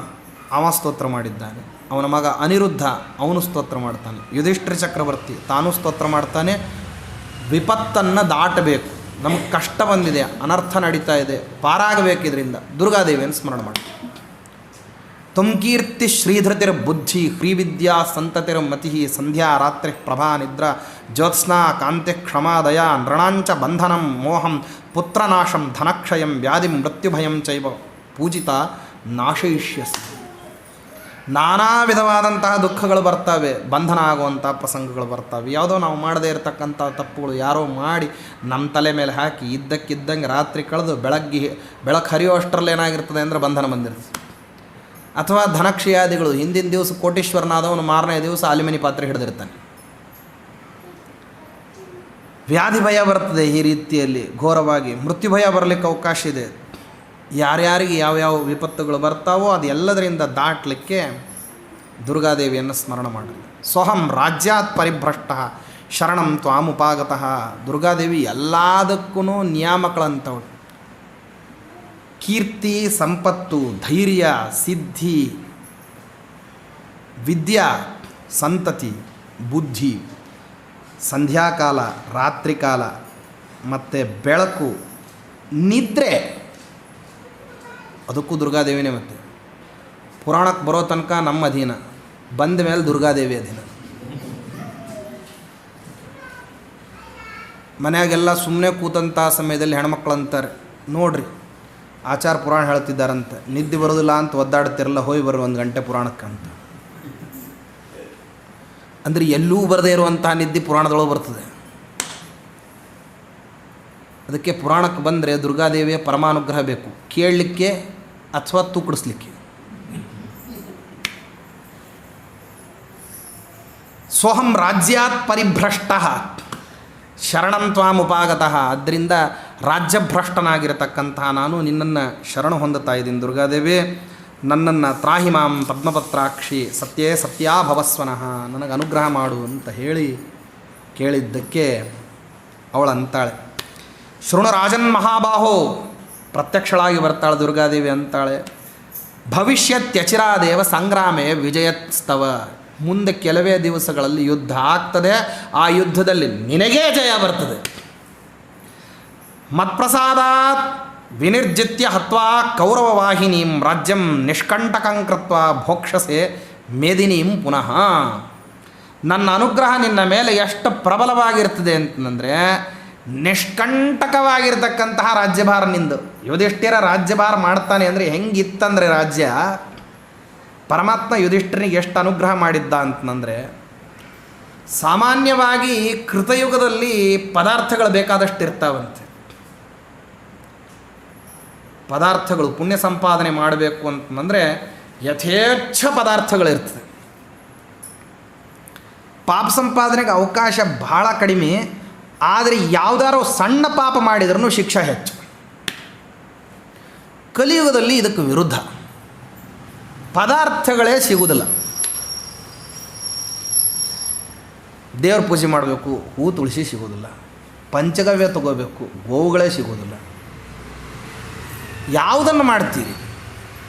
ಅವ ಸ್ತೋತ್ರ ಮಾಡಿದ್ದಾನೆ. ಅವನ ಮಗ ಅನಿರುದ್ಧ ಅವನು ಸ್ತೋತ್ರ ಮಾಡ್ತಾನೆ. ಯುಧಿಷ್ಠಿರ ಚಕ್ರವರ್ತಿ ತಾನು ಸ್ತೋತ್ರ ಮಾಡ್ತಾನೆ. ವಿಪತ್ತನ್ನು ದಾಟಬೇಕು, ನಮಗೆ ಕಷ್ಟ ಬಂದಿದೆ, ಅನರ್ಥ ನಡೀತಾ ಇದೆ, ಪಾರಾಗಬೇಕಿದ್ರಿಂದ ದುರ್ಗಾದೇವಿಯನ್ನು ಸ್ಮರಣ ಮಾಡಿ. ತುಂಕೀರ್ತಿ ಶ್ರೀಧೃತಿರ್ ಬುದ್ಧಿ ಹ್ರೀವಿದ್ಯಾ ಸಂತತಿರ್ ಮತಿ ಸಂಧ್ಯಾ ರಾತ್ರಿ ಪ್ರಭಾ ನಿದ್ರಾ ಜ್ಯೋತ್ಸ್ನಾ ಕಾಂತಿ ಕ್ಷಮಾದಯ ನೃಣಾಂಚ ಬಂಧನಂ ಮೋಹಂ ಪುತ್ರನಾಶಂ ಧನಕ್ಷಯಂ ವ್ಯಾಧಿ ಮೃತ್ಯುಭಯಂ ಚೈವ ಪೂಜಿತ ನಾಶಯಿಷ್ಯಸಿ. ನಾನಾ ವಿಧವಾದಂತಹ ದುಃಖಗಳು ಬರ್ತವೆ, ಬಂಧನ ಆಗುವಂಥ ಪ್ರಸಂಗಗಳು ಬರ್ತವೆ. ಯಾವುದೋ ನಾವು ಮಾಡದೇ ಇರತಕ್ಕಂಥ ತಪ್ಪುಗಳು ಯಾರೋ ಮಾಡಿ ನಮ್ಮ ತಲೆ ಮೇಲೆ ಹಾಕಿ ಇದ್ದಕ್ಕಿದ್ದಂಗೆ ರಾತ್ರಿ ಕಳೆದು ಬೆಳಕು ಹರಿಯೋ ಅಷ್ಟರಲ್ಲಿ ಏನಾಗಿರ್ತದೆ ಅಂದರೆ ಬಂಧನ ಬಂದಿರ್ತದೆ. ಅಥವಾ ಧನಕ್ಷಯಾದಿಗಳು, ಹಿಂದಿನ ದಿವಸ ಕೋಟೀಶ್ವರನಾದವನು ಮಾರನೇ ದಿವಸ ಆಲಿಮನಿ ಪಾತ್ರೆ ಹಿಡಿದಿರ್ತಾನೆ. ವ್ಯಾಧಿ ಭಯ ಬರ್ತದೆ. ಈ ರೀತಿಯಲ್ಲಿ ಘೋರವಾಗಿ ಮೃತ್ಯು ಭಯ ಬರಲಿಕ್ಕೆ ಅವಕಾಶ ಇದೆ. ಯಾರ್ಯಾರಿಗೆ ಯಾವ್ಯಾವ ವಿಪತ್ತುಗಳು ಬರ್ತಾವೋ ಅದು ಎಲ್ಲದರಿಂದ ದಾಟಲಿಕ್ಕೆ ದುರ್ಗಾದೇವಿಯನ್ನು ಸ್ಮರಣ ಮಾಡಿ. ಸ್ವಹಂ ರಾಜ್ಯಾತ್ ಪರಿಭ್ರಷ್ಟ ಶರಣಂ ತ್ವಾಮುಪಾಗತಃ. ದುರ್ಗಾದೇವಿ ಎಲ್ಲದಕ್ಕೂ ನಿಯಾಮಕಳಂಥವಳು. ಕೀರ್ತಿ, ಸಂಪತ್ತು, ಧೈರ್ಯ, ಸಿದ್ಧಿ, ವಿದ್ಯಾ, ಸಂತತಿ, ಬುದ್ಧಿ, ಸಂಧ್ಯಾಕಾಲ, ರಾತ್ರಿಕಾಲ, ಮತ್ತು ಬೆಳಕು, ನಿದ್ರೆ, ಅದಕ್ಕೂ ದುರ್ಗಾದೇವಿನೇ. ಮತ್ತು ಪುರಾಣಕ್ಕೆ ಬರೋ ತನಕ ನಮ್ಮ ಅಧೀನ, ಬಂದ ಮೇಲೆ ದುರ್ಗಾದೇವಿ ಅಧೀನ. ಮನೆಯಾಗೆಲ್ಲ ಸುಮ್ಮನೆ ಕೂತಂಥ ಸಮಯದಲ್ಲಿ ಹೆಣ್ಮಕ್ಳು ಅಂತಾರೆ, ನೋಡ್ರಿ ಆಚಾರ ಪುರಾಣ ಹೇಳ್ತಿದ್ದಾರಂತ, ನಿದ್ದೆ ಬರೋದಿಲ್ಲ ಅಂತ ಒದ್ದಾಡ್ತಿರಲ್ಲ, ಹೋಗಿ ಬರ್ರಿ 1 ಗಂಟೆ ಪುರಾಣಕ್ಕೆ ಅಂತ. ಅಂದರೆ ಎಲ್ಲೂ ಬರದೇ ಇರುವಂತಹ ನಿದ್ದೆ ಪುರಾಣದೊಳಗೆ ಬರ್ತದೆ. ಅದಕ್ಕೆ ಪುರಾಣಕ್ಕೆ ಬಂದರೆ ದುರ್ಗಾದೇವಿಯ ಪರಮಾನುಗ್ರಹ ಬೇಕು, ಕೇಳಲಿಕ್ಕೆ ಅಥವಾ ತೂಕಡಿಸ್ಲಿಕ್ಕೆ. ಸ್ವಹಂ ರಾಜ್ಯಾತ್ ಪರಿಭ್ರಷ್ಟ ಶರಣಂ ತ್ವಾಮುಪಾಗತಃ. ಆದ್ದರಿಂದ ರಾಜ್ಯಭ್ರಷ್ಟನಾಗಿರತಕ್ಕಂತಹ ನಾನು ನಿನ್ನನ್ನು ಶರಣು ಹೊಂದುತ್ತಾ ಇದ್ದೀನಿ ದುರ್ಗಾದೇವಿ. ನನ್ನನ್ನು ತ್ರಾಹಿ ಮಾಂ ಪದ್ಮಪತ್ರಾಕ್ಷಿ ಸತ್ಯೇ ಸತ್ಯಾ ಭವಸ್ವನಃ, ನನಗೆ ಅನುಗ್ರಹ ಮಾಡು ಅಂತ ಹೇಳಿ ಕೇಳಿದ್ದಕ್ಕೆ ಅವಳಂತಾಳೆ, ಶೃಣು ರಾಜನ್ ಮಹಾಬಾಹೋ, ಪ್ರತ್ಯಕ್ಷಳಾಗಿ ಬರ್ತಾಳೆ ದುರ್ಗಾದೇವಿ ಅಂತಾಳೆ, ಭವಿಷ್ಯತ್ಯಚಿರಾದೇವ ಸಂಗ್ರಾಮೇ ವಿಜಯತ್ಸ್ತವ, ಮುಂದೆ ಕೆಲವೇ ದಿವಸಗಳಲ್ಲಿ ಯುದ್ಧ ಆಗ್ತದೆ, ಆ ಯುದ್ಧದಲ್ಲಿ ನಿನಗೇ ಜಯ ಬರ್ತದೆ. ಮತ್ಪ್ರಸಾದಾತ್ ವಿನಿರ್ಜಿತ್ಯ ಹತ್ವಾ ಕೌರವವಾಹಿನೀಂ ರಾಜ್ಯಂ ನಿಷ್ಕಂಟಕಂ ಕೃತ್ವಾ ಭೋಕ್ಷಸೆ ಮೇದಿನೀಂ ಪುನಃ. ನನ್ನ ಅನುಗ್ರಹ ನಿನ್ನ ಮೇಲೆ ಎಷ್ಟು ಪ್ರಬಲವಾಗಿರ್ತದೆ ಅಂತಂದರೆ, ನಿಷ್ಕಂಟಕವಾಗಿರ್ತಕ್ಕಂತಹ ರಾಜ್ಯಭಾರ ನಿಂದು. ಯುಧಿಷ್ಠಿರ ರಾಜ್ಯಭಾರ ಮಾಡ್ತಾನೆ ಅಂದರೆ ಹೆಂಗಿತ್ತಂದರೆ ರಾಜ್ಯ, ಪರಮಾತ್ಮ ಯುಧಿಷ್ಠಿರನಿಗೆ ಎಷ್ಟು ಅನುಗ್ರಹ ಮಾಡಿದ್ದ ಅಂತಂದರೆ, ಸಾಮಾನ್ಯವಾಗಿ ಕೃತಯುಗದಲ್ಲಿ ಪದಾರ್ಥಗಳು ಬೇಕಾದಷ್ಟು ಇರ್ತಾವಂತೆ. ಪದಾರ್ಥಗಳು ಪುಣ್ಯ ಸಂಪಾದನೆ ಮಾಡಬೇಕು ಅಂತಂದರೆ ಯಥೇಚ್ಛ ಪದಾರ್ಥಗಳಿರ್ತದೆ. ಪಾಪ ಸಂಪಾದನೆಗೆ ಅವಕಾಶ ಬಹಳ ಕಡಿಮೆ, ಆದರೆ ಯಾವುದಾರೋ ಸಣ್ಣ ಪಾಪ ಮಾಡಿದ್ರೂ ಶಿಕ್ಷೆ ಹೆಚ್ಚು. ಕಲಿಯುಗದಲ್ಲಿ ಇದಕ್ಕೆ ವಿರುದ್ಧ, ಪದಾರ್ಥಗಳೇ ಸಿಗುವುದಿಲ್ಲ. ದೇವ್ರ ಪೂಜೆ ಮಾಡಬೇಕು, ಹೂ ತುಳಸಿ ಸಿಗೋದಿಲ್ಲ. ಪಂಚಗವ್ಯ ತಗೋಬೇಕು, ಗೋವುಗಳೇ ಸಿಗೋದಿಲ್ಲ. ಯಾವುದನ್ನು ಮಾಡ್ತೀರಿ?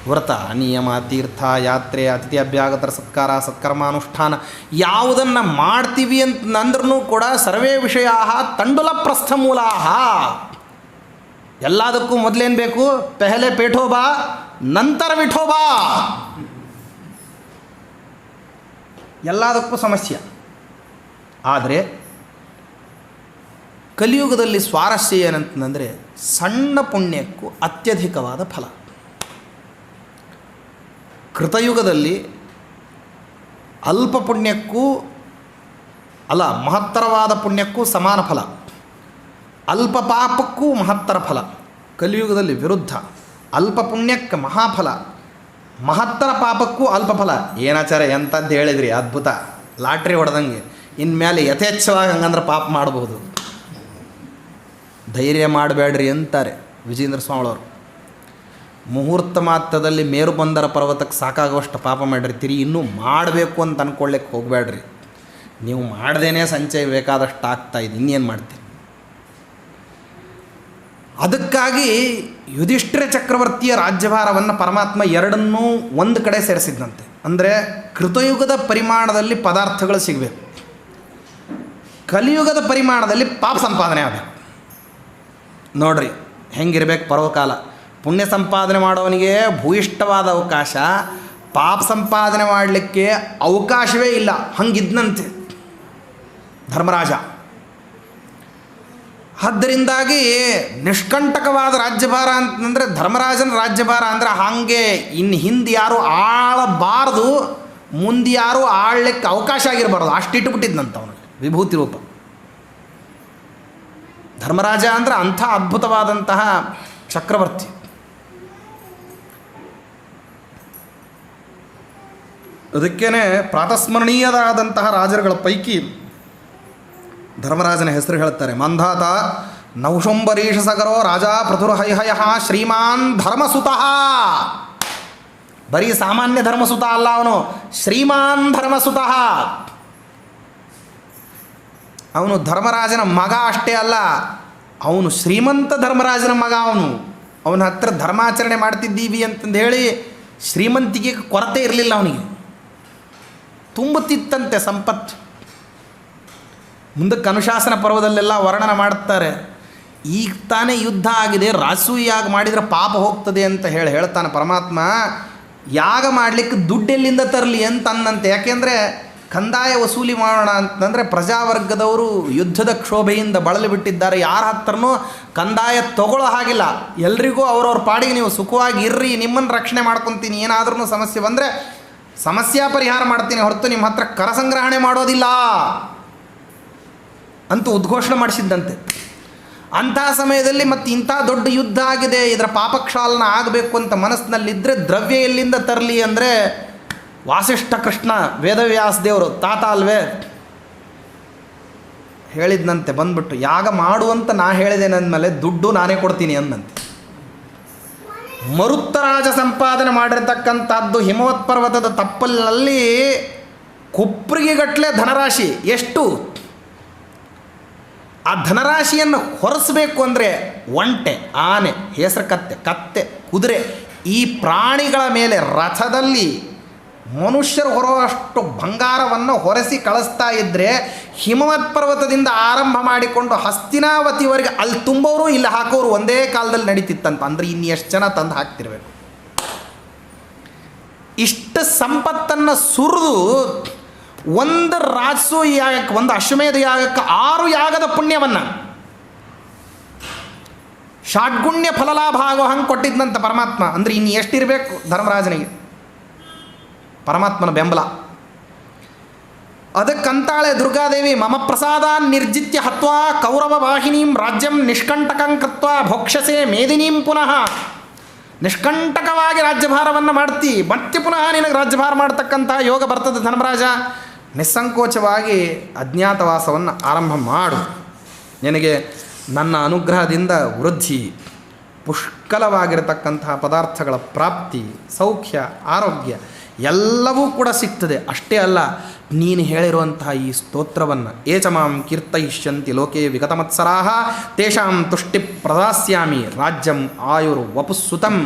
ವ್ರತ, ನಿಯಮ, ತೀರ್ಥ, ಯಾತ್ರೆ, ಅತಿಥಿ ಅಭ್ಯಾಗತರ ಸತ್ಕಾರ, ಸತ್ಕರ್ಮಾನುಷ್ಠಾನ ಯಾವುದನ್ನು ಮಾಡ್ತೀವಿ ಅಂತಂದ್ರೂ ಕೂಡ ಸರ್ವೇ ವಿಷಯ ತಂಡುಲ ಪ್ರಸ್ಥಮೂಲ. ಎಲ್ಲದಕ್ಕೂ ಮೊದಲೇನು ಬೇಕು? ಪೆಹಲೆ ಪೇಠೋಬಾ ನಂತರ ವಿಠೋಬಾ. ಎಲ್ಲದಕ್ಕೂ ಸಮಸ್ಯೆ. ಆದರೆ ಕಲಿಯುಗದಲ್ಲಿ ಸ್ವಾರಸ್ಯ ಏನಂತಂದರೆ, ಸಣ್ಣ ಪುಣ್ಯಕ್ಕೂ ಅತ್ಯಧಿಕವಾದ ಫಲ. ಕೃತಯುಗದಲ್ಲಿ ಅಲ್ಪ ಪುಣ್ಯಕ್ಕೂ ಮಹತ್ತರವಾದ ಪುಣ್ಯಕ್ಕೂ ಸಮಾನ ಫಲ, ಅಲ್ಪ ಪಾಪಕ್ಕೂ ಮಹತ್ತರ ಫಲ. ಕಲಿಯುಗದಲ್ಲಿ ವಿರುದ್ಧ, ಅಲ್ಪ ಪುಣ್ಯಕ್ಕೆ ಮಹಾಫಲ, ಮಹತ್ತರ ಪಾಪಕ್ಕೂ ಅಲ್ಪ ಫಲ. ಏನಾಚಾರ ಎಂಥದ್ದು ಹೇಳಿದ್ರಿ, ಅದ್ಭುತ, ಲಾಟ್ರಿ ಹೊಡೆದಂಗೆ. ಇನ್ಮೇಲೆ ಯಥೇಚ್ಛವಾಗಿ ಹಂಗಂದ್ರೆ ಪಾಪ ಮಾಡಬಹುದು. ಧೈರ್ಯ ಮಾಡಬೇಡ್ರಿ ಅಂತಾರೆ ವಿಜೇಂದ್ರ ಸ್ವಾಮಿಯವರು. ಮುಹೂರ್ತ ಮಾತ್ರದಲ್ಲಿ ಮೇರುಬಂದರ ಪರ್ವತಕ್ಕೆ ಸಾಕಾಗುವಷ್ಟು ಪಾಪ ಮಾಡಿರ್ತೀರಿ, ಇನ್ನೂ ಮಾಡಬೇಕು ಅಂತ ಅಂದ್ಕೊಳ್ಳಿಕ್ಕೆ ಹೋಗಬೇಡ್ರಿ. ನೀವು ಮಾಡ್ದೇನೆ ಸಂಚಯ ಬೇಕಾದಷ್ಟು ಆಗ್ತಾಯಿದೆ, ಇನ್ನೇನು ಮಾಡ್ತೀರಿ? ಅದಕ್ಕಾಗಿ ಯುಧಿಷ್ಠಿರ ಚಕ್ರವರ್ತಿಯ ರಾಜ್ಯಭಾರವನ್ನು ಪರಮಾತ್ಮ ಎರಡನ್ನೂ ಒಂದು ಕಡೆ ಸೇರಿಸಿದ್ದಂತೆ. ಅಂದರೆ ಕೃತಯುಗದ ಪರಿಮಾಣದಲ್ಲಿ ಪದಾರ್ಥಗಳು ಸಿಗಬೇಕು, ಕಲಿಯುಗದ ಪರಿಮಾಣದಲ್ಲಿ ಪಾಪ ಸಂಪಾದನೆ ಆಗಬೇಕು. ನೋಡ್ರಿ ಹೆಂಗಿರ್ಬೇಕು ಪರ್ವಕಾಲ. ಪುಣ್ಯ ಸಂಪಾದನೆ ಮಾಡೋವನಿಗೆ ಭೂಯಿಷ್ಠವಾದ ಅವಕಾಶ, ಪಾಪ ಸಂಪಾದನೆ ಮಾಡಲಿಕ್ಕೆ ಅವಕಾಶವೇ ಇಲ್ಲ, ಹಂಗಿದ್ನಂತೆ ಧರ್ಮರಾಜ. ಆದ್ದರಿಂದಾಗಿ ನಿಷ್ಕಂಟಕವಾದ ರಾಜ್ಯಭಾರ ಅಂತಂದರೆ ಧರ್ಮರಾಜನ ರಾಜ್ಯಭಾರ ಅಂದರೆ ಹಾಗೆ ಇನ್ನು ಹಿಂದೆ ಯಾರು ಆಳಬಾರ್ದು, ಮುಂದೆ ಯಾರು ಆಳಲಿಕ್ಕೆ ಅವಕಾಶ ಆಗಿರಬಾರ್ದು, ಅಷ್ಟಿಟ್ಟುಬಿಟ್ಟಿದ್ನಂತ ಅವನಿಗೆ ವಿಭೂತಿ ರೂಪ. ಧರ್ಮರಾಜ ಅಂದರೆ ಅಂಥ ಅದ್ಭುತವಾದಂತಹ ಚಕ್ರವರ್ತಿ. ಅದಕ್ಕೇ ಪ್ರಾತಸ್ಮರಣೀಯದಾದಂತಹ ರಾಜರುಗಳ ಪೈಕಿ ಧರ್ಮರಾಜನ ಹೆಸರು ಹೇಳ್ತಾರೆ. ಮಂಧಾತ ನೌಶಂಬರೀಷ ಸಗರೋ ರಾಜ ಪ್ರಥುರಹೈಹಯ ಶ್ರೀಮಾನ್ ಧರ್ಮಸುತಃ. ಬರೀ ಸಾಮಾನ್ಯ ಧರ್ಮಸುತ ಅಲ್ಲ, ಅವನು ಶ್ರೀಮಾನ್ ಧರ್ಮಸುತಃ. ಅವನು ಧರ್ಮರಾಜನ ಮಗ ಅಷ್ಟೇ ಅಲ್ಲ, ಅವನು ಶ್ರೀಮಂತ ಧರ್ಮರಾಜನ ಮಗ. ಅವನ ಹತ್ರ ಧರ್ಮಾಚರಣೆ ಮಾಡ್ತಿದ್ದೀವಿ ಅಂತಂದು ಹೇಳಿ ಶ್ರೀಮಂತಿಗೆ ಕೊರತೆ ಇರಲಿಲ್ಲ, ಅವನಿಗೆ ತುಂಬುತ್ತಿತ್ತಂತೆ ಸಂಪತ್ತು. ಮುಂದಕ್ಕೆ ಅನುಶಾಸನ ಪರ್ವದಲ್ಲೆಲ್ಲ ವರ್ಣನ ಮಾಡ್ತಾರೆ. ಈಗ ತಾನೇ ಯುದ್ಧ ಆಗಿದೆ, ರಾಸೂಯಾಗ ಮಾಡಿದರೆ ಪಾಪ ಹೋಗ್ತದೆ ಅಂತ ಹೇಳ್ತಾನೆ ಪರಮಾತ್ಮ. ಯಾಗ ಮಾಡಲಿಕ್ಕೆ ದುಡ್ಡೆಲ್ಲಿಂದ ತರಲಿ ಅಂತ ಅನ್ನಂತೆ. ಯಾಕೆಂದರೆ ಕಂದಾಯ ವಸೂಲಿ ಮಾಡೋಣ ಅಂತಂದರೆ ಪ್ರಜಾವರ್ಗದವರು ಯುದ್ಧದ ಕ್ಷೋಭೆಯಿಂದ ಬಳಲಿ ಬಿಟ್ಟಿದ್ದಾರೆ. ಯಾರ ಹತ್ರನೂ ಕಂದಾಯ ತಗೊಳ್ಳೋ ಹಾಗಿಲ್ಲ. ಎಲ್ರಿಗೂ ಅವ್ರವ್ರ ಪಾಡಿಗೆ ನೀವು ಸುಖವಾಗಿ ಇರ್ರಿ, ನಿಮ್ಮನ್ನು ರಕ್ಷಣೆ ಮಾಡ್ಕೊತೀನಿ, ಏನಾದ್ರೂ ಸಮಸ್ಯೆ ಬಂದರೆ ಸಮಸ್ಯೆ ಪರಿಹಾರ ಮಾಡ್ತೀನಿ ಹೊರತು ನಿಮ್ಮ ಹತ್ರ ಕರ ಸಂಗ್ರಹಣೆ ಮಾಡೋದಿಲ್ಲ ಅಂತೂ ಉದ್ಘೋಷಣೆ ಮಾಡಿಸಿದ್ದಂತೆ. ಅಂಥ ಸಮಯದಲ್ಲಿ ಮತ್ತು ಇಂಥ ದೊಡ್ಡ ಯುದ್ಧ ಆಗಿದೆ, ಇದರ ಪಾಪಕ್ಷಾಲನ ಆಗಬೇಕು ಅಂತ ಮನಸ್ಸಿನಲ್ಲಿದ್ದರೆ ದ್ರವ್ಯ ಎಲ್ಲಿಂದ ತರಲಿ ಅಂದರೆ ವಾಸಿಷ್ಠ ಕೃಷ್ಣ ವೇದವ್ಯಾಸ ದೇವರು ತಾತ ಅಲ್ವೇ ಹೇಳಿದ್ನಂತೆ. ಬಂದ್ಬಿಟ್ಟು ಯಾಗ ಮಾಡುವಂತ ನಾ ಹೇಳಿದೆ, ಅಂದಮೇಲೆ ದುಡ್ಡು ನಾನೇ ಕೊಡ್ತೀನಿ ಅಂದಂತೆ. ಮರುತ್ತರಾಜ ಸಂಪಾದನೆ ಮಾಡಿರ್ತಕ್ಕಂಥದ್ದು ಹಿಮವತ್ ಪರ್ವತದ ತಪ್ಪಲಿನಲ್ಲಿ ಕೊಪ್ರಿಗೆಗಟ್ಟಲೆ ಧನರಾಶಿ. ಎಷ್ಟು? ಆ ಧನರಾಶಿಯನ್ನು ಹೊರಿಸಬೇಕು ಅಂದರೆ ಒಂಟೆ, ಆನೆ, ಹೆಸರು ಕತ್ತೆ, ಕುದುರೆ, ಈ ಪ್ರಾಣಿಗಳ ಮೇಲೆ ರಥದಲ್ಲಿ ಮನುಷ್ಯರು ಹೊರುವಷ್ಟು ಬಂಗಾರವನ್ನು ಹೊರಸಿ ಕಳಿಸ್ತಾ ಇದ್ದರೆ ಹಿಮವತ್ ಪರ್ವತದಿಂದ ಆರಂಭ ಮಾಡಿಕೊಂಡು ಹಸ್ತಿನಾವತಿವರೆಗೆ ಅಲ್ಲಿ ತುಂಬೋರು ಇಲ್ಲಿ ಹಾಕೋರು ಒಂದೇ ಕಾಲದಲ್ಲಿ ನಡೀತಿತ್ತಂತ. ಅಂದರೆ ಇನ್ನು ಎಷ್ಟು ಜನ ತಂದು ಹಾಕ್ತಿರ್ಬೇಕು. ಇಷ್ಟು ಸಂಪತ್ತನ್ನು ಸುರಿದು ಒಂದು ರಾಜಸೂ ಯಾಗಕ್ಕೆ, ಒಂದು ಅಶ್ವಮೇಧ ಯಾಗಕ್ಕೆ 6 ಯಾಗದ ಪುಣ್ಯವನ್ನು ಷಾಡ್ಗುಣ್ಯ ಫಲಲಾಭ ಆಗೋ ಹಂಗೆ ಕೊಟ್ಟಿದ್ದಂತ ಪರಮಾತ್ಮ. ಅಂದರೆ ಇನ್ನು ಎಷ್ಟಿರಬೇಕು ಧರ್ಮರಾಜನಿಗೆ ಪರಮಾತ್ಮನ ಬೆಂಬಲ. ಅದಕ್ಕಂತಾಳೆ ದುರ್ಗಾದೇವಿ, ಮಮ ಪ್ರಸಾದಾನ್ ನಿರ್ಜಿತ್ಯ ಹತ್ವಾ ಕೌರವ ವಾಹಿನೀಂ ರಾಜ್ಯಂ ನಿಷ್ಕಂಟಕಂ ಕೃತ್ವಾ ಭೋಕ್ಷಸೆ ಮೇದಿನೀಂ ಪುನಃ. ನಿಷ್ಕಂಟಕವಾಗಿ ರಾಜ್ಯಭಾರವನ್ನು ಮಾಡ್ತಿ, ಮತ್ತೆ ಪುನಃ ನಿನಗೆ ರಾಜ್ಯಭಾರ ಮಾಡ್ತಕ್ಕಂತಹ ಯೋಗ ಬರ್ತದೆ ಧರ್ಮರಾಜ. ನಿಸ್ಸಂಕೋಚವಾಗಿ ಅಜ್ಞಾತವಾಸವನ್ನು ಆರಂಭ ಮಾಡು. ನಿನಗೆ ನನ್ನ ಅನುಗ್ರಹದಿಂದ ವೃದ್ಧಿ, ಪುಷ್ಕಲವಾಗಿರತಕ್ಕಂತಹ ಪದಾರ್ಥಗಳ ಪ್ರಾಪ್ತಿ, ಸೌಖ್ಯ, ಆರೋಗ್ಯ ಎಲ್ಲವೂ ಕೂಡ ಸಿಗ್ತದೆ. ಅಷ್ಟೇ ಅಲ್ಲ, ನೀನು ಹೇಳಿರುವಂತಹ ಈ ಸ್ತೋತ್ರವನ್ನು ಏಚಮಾಂ ಕೀರ್ತಯಿಷ್ಯಂತಿ ಲೋಕೆ ವಿಗತಮತ್ಸರಾಹ ತೇಷಾಂ ತುಷ್ಟಿ ಪ್ರದಾಸ್ಯಾಮಿ ರಾಜ್ಯಂ ಆಯುರ್ ವಪುಸ್ಸುತಂ.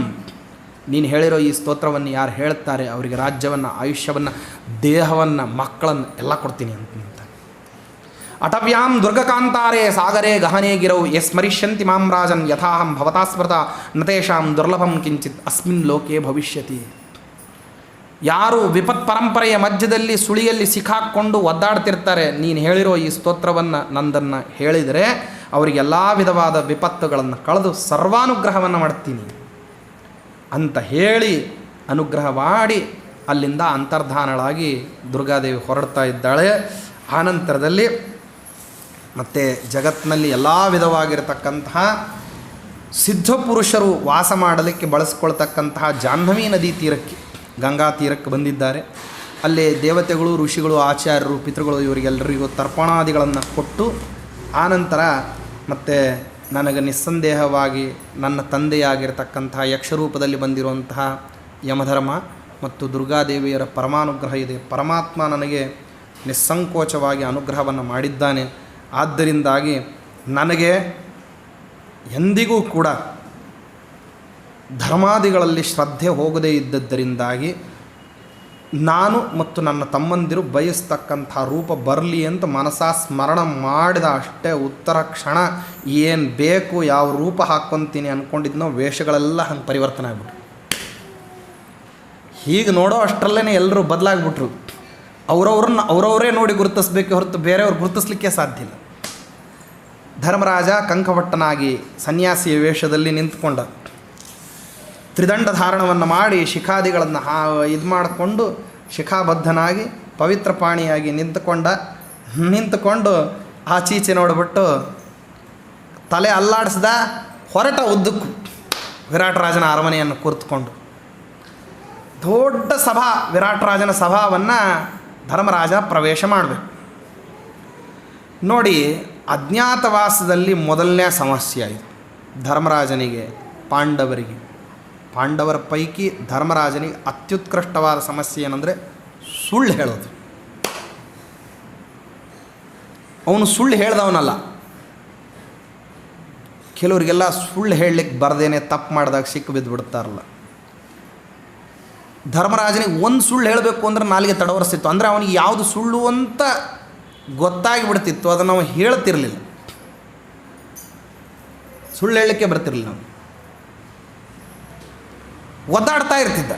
ನೀನು ಹೇಳಿರೋ ಈ ಸ್ತೋತ್ರವನ್ನು ಯಾರು ಹೇಳ್ತಾರೆ ಅವರಿಗೆ ರಾಜ್ಯವನ್ನು, ಆಯುಷ್ಯವನ್ನು, ದೇಹವನ್ನು, ಮಕ್ಕಳನ್ನು ಎಲ್ಲ ಕೊಡ್ತೀನಿ ಅಂತ. ಅಟವ್ಯಾಂ ದುರ್ಗಕಾಂತಾರೆ ಸಾಗರೇ ಗಹನೆ ಗಿರೌ ಯಸ್ಮರಿಷ್ಯಂತಿ ಮಾಂ ರಾಜನ್ ಯಥಾಹಂ ಭವತಾ ಸ್ಮೃತ ನತೇಷಾಂ ದುರ್ಲಭಂ ಕಿಂಚಿತ್ ಅಸ್ಮಿನ್ ಲೋಕೆ ಭವಿಷ್ಯತಿ. ಯಾರು ವಿಪತ್ ಪರಂಪರೆಯ ಮಧ್ಯದಲ್ಲಿ ಸುಳಿಯಲ್ಲಿ ಸಿಕ್ಕಾಕ್ಕೊಂಡು ಒದ್ದಾಡ್ತಿರ್ತಾರೆ, ನೀನು ಹೇಳಿರೋ ಈ ಸ್ತೋತ್ರವನ್ನು ನಂದನ್ನು ಹೇಳಿದರೆ ಅವರಿಗೆಲ್ಲ ವಿಧವಾದ ವಿಪತ್ತುಗಳನ್ನು ಕಳೆದು ಸರ್ವಾನುಗ್ರಹವನ್ನು ಮಾಡ್ತೀನಿ ಅಂತ ಹೇಳಿ ಅನುಗ್ರಹ ಮಾಡಿ ಅಲ್ಲಿಂದ ಅಂತರ್ಧಾನಳಾಗಿ ದುರ್ಗಾದೇವಿ ಹೊರಡ್ತಾ ಇದ್ದಾಳೆ. ಆನಂತರದಲ್ಲಿ ಮತ್ತು ಜಗತ್ತಿನಲ್ಲಿ ಎಲ್ಲ ವಿಧವಾಗಿರತಕ್ಕಂತಹ ಸಿದ್ಧಪುರುಷರು ವಾಸ ಮಾಡಲಿಕ್ಕೆ ಬಳಸ್ಕೊಳ್ತಕ್ಕಂತಹ ಜಾಹ್ನವಿ ನದಿ ತೀರಕ್ಕೆ, ಗಂಗಾ ತೀರಕ್ಕೆ ಬಂದಿದ್ದಾರೆ. ಅಲ್ಲಿ ದೇವತೆಗಳು, ಋಷಿಗಳು, ಆಚಾರ್ಯರು, ಪಿತೃಗಳು ಇವರಿಗೆಲ್ಲರಿಗೂ ತರ್ಪಣಾದಿಗಳನ್ನು ಕೊಟ್ಟು ಆನಂತರ ಮತ್ತು ನನಗೆ ನಿಸ್ಸಂದೇಹವಾಗಿ ನನ್ನ ತಂದೆಯಾಗಿರ್ತಕ್ಕಂತಹ ಯಕ್ಷರೂಪದಲ್ಲಿ ಬಂದಿರುವಂತಹ ಯಮಧರ್ಮ ಮತ್ತು ದುರ್ಗಾದೇವಿಯರ ಪರಮಾನುಗ್ರಹ ಇದೆ. ಪರಮಾತ್ಮ ನನಗೆ ನಿಸ್ಸಂಕೋಚವಾಗಿ ಅನುಗ್ರಹವನ್ನು ಮಾಡಿದ್ದಾನೆ. ಆದ್ದರಿಂದಾಗಿ ನನಗೆ ಎಂದಿಗೂ ಕೂಡ ಧರ್ಮಾದಿಗಳಲ್ಲಿ ಶ್ರದ್ಧೆ ಹೋಗದೇ ಇದ್ದದ್ದರಿಂದಾಗಿ ನಾನು ಮತ್ತು ನನ್ನ ತಮ್ಮಂದಿರು ಬಯಸ್ತಕ್ಕಂಥ ರೂಪ ಬರಲಿ ಅಂತ ಮನಸಾ ಸ್ಮರಣ ಮಾಡಿದ ಅಷ್ಟೇ ಉತ್ತರ ಕ್ಷಣ ಏನು ಬೇಕು, ಯಾವ ರೂಪ ಹಾಕ್ಕೊತೀನಿ ಅಂದ್ಕೊಂಡಿದ್ನೋ ವೇಷಗಳೆಲ್ಲ ಹಂಗೆ ಪರಿವರ್ತನೆ ಆಗ್ಬಿಟ್ರು. ಹೀಗೆ ನೋಡೋ ಅಷ್ಟರಲ್ಲೇ ಎಲ್ಲರೂ ಬದಲಾಗ್ಬಿಟ್ರು. ಅವರವರೇ ನೋಡಿ ಗುರುತಿಸ್ಬೇಕೆ ಹೊರತು ಬೇರೆಯವ್ರು ಗುರುತಿಸ್ಲಿಕ್ಕೆ ಸಾಧ್ಯ ಇಲ್ಲ. ಧರ್ಮರಾಜ ಕಂಕಭಟ್ಟನಾಗಿ ಸನ್ಯಾಸಿಯ ವೇಷದಲ್ಲಿ ನಿಂತ್ಕೊಂಡ, ತ್ರಿದಂಡ ಧಾರಣವನ್ನು ಮಾಡಿ ಶಿಖಾದಿಗಳನ್ನು ಇದು ಮಾಡಿಕೊಂಡು ಶಿಖಾಬದ್ಧನಾಗಿ ಪವಿತ್ರ ಪಾಣಿಯಾಗಿ ನಿಂತುಕೊಂಡು ಆಚೀಚೆ ನೋಡಿಬಿಟ್ಟು ತಲೆ ಅಲ್ಲಾಡಿಸ್ದ. ಹೊರಟ ಉದ್ದಕ್ಕೂ ವಿರಾಟರಾಜನ ಅರಮನೆಯನ್ನು ಕೂತ್ಕೊಂಡು ದೊಡ್ಡ ಸಭಾ, ವಿರಾಟರಾಜನ ಸಭಾವನ್ನು ಧರ್ಮರಾಜ ಪ್ರವೇಶ ಮಾಡಬೇಕು. ನೋಡಿ, ಅಜ್ಞಾತವಾಸದಲ್ಲಿ ಮೊದಲನೇ ಸಮಸ್ಯೆ ಆಯಿತು ಧರ್ಮರಾಜನಿಗೆ, ಪಾಂಡವರ ಪೈಕಿ ಧರ್ಮರಾಜನಿಗೆ ಅತ್ಯುತ್ಕೃಷ್ಟವಾದ ಸಮಸ್ಯೆ ಏನಂದರೆ ಸುಳ್ಳು ಹೇಳೋದು. ಅವನು ಸುಳ್ಳು ಹೇಳ್ದವನಲ್ಲ. ಕೆಲವರಿಗೆಲ್ಲ ಸುಳ್ಳು ಹೇಳಲಿಕ್ಕೆ ಬರದೇನೆ ತಪ್ಪು ಮಾಡಿದಾಗ ಸಿಕ್ಕು ಬಿದ್ದು ಬಿಡ್ತಾರಲ್ಲ. ಧರ್ಮರಾಜನಿಗೆ ಒಂದು ಸುಳ್ಳು ಹೇಳಬೇಕು ಅಂದ್ರೆ ನಾಲಿಗೆ ತಡವರಿಸ್ತಿತ್ತು. ಅಂದರೆ ಅವನಿಗೆ ಯಾವುದು ಸುಳ್ಳು ಅಂತ ಗೊತ್ತಾಗಿ ಬಿಡ್ತಿತ್ತು, ಅದನ್ನು ನಾವು ಹೇಳ್ತಿರಲಿಲ್ಲ. ಸುಳ್ಳು ಹೇಳಲಿಕ್ಕೆ ಬರ್ತಿರಲಿಲ್ಲ. ನಾವು ಒದ್ದಾಡ್ತಾ ಇರ್ತಿದ್ದ,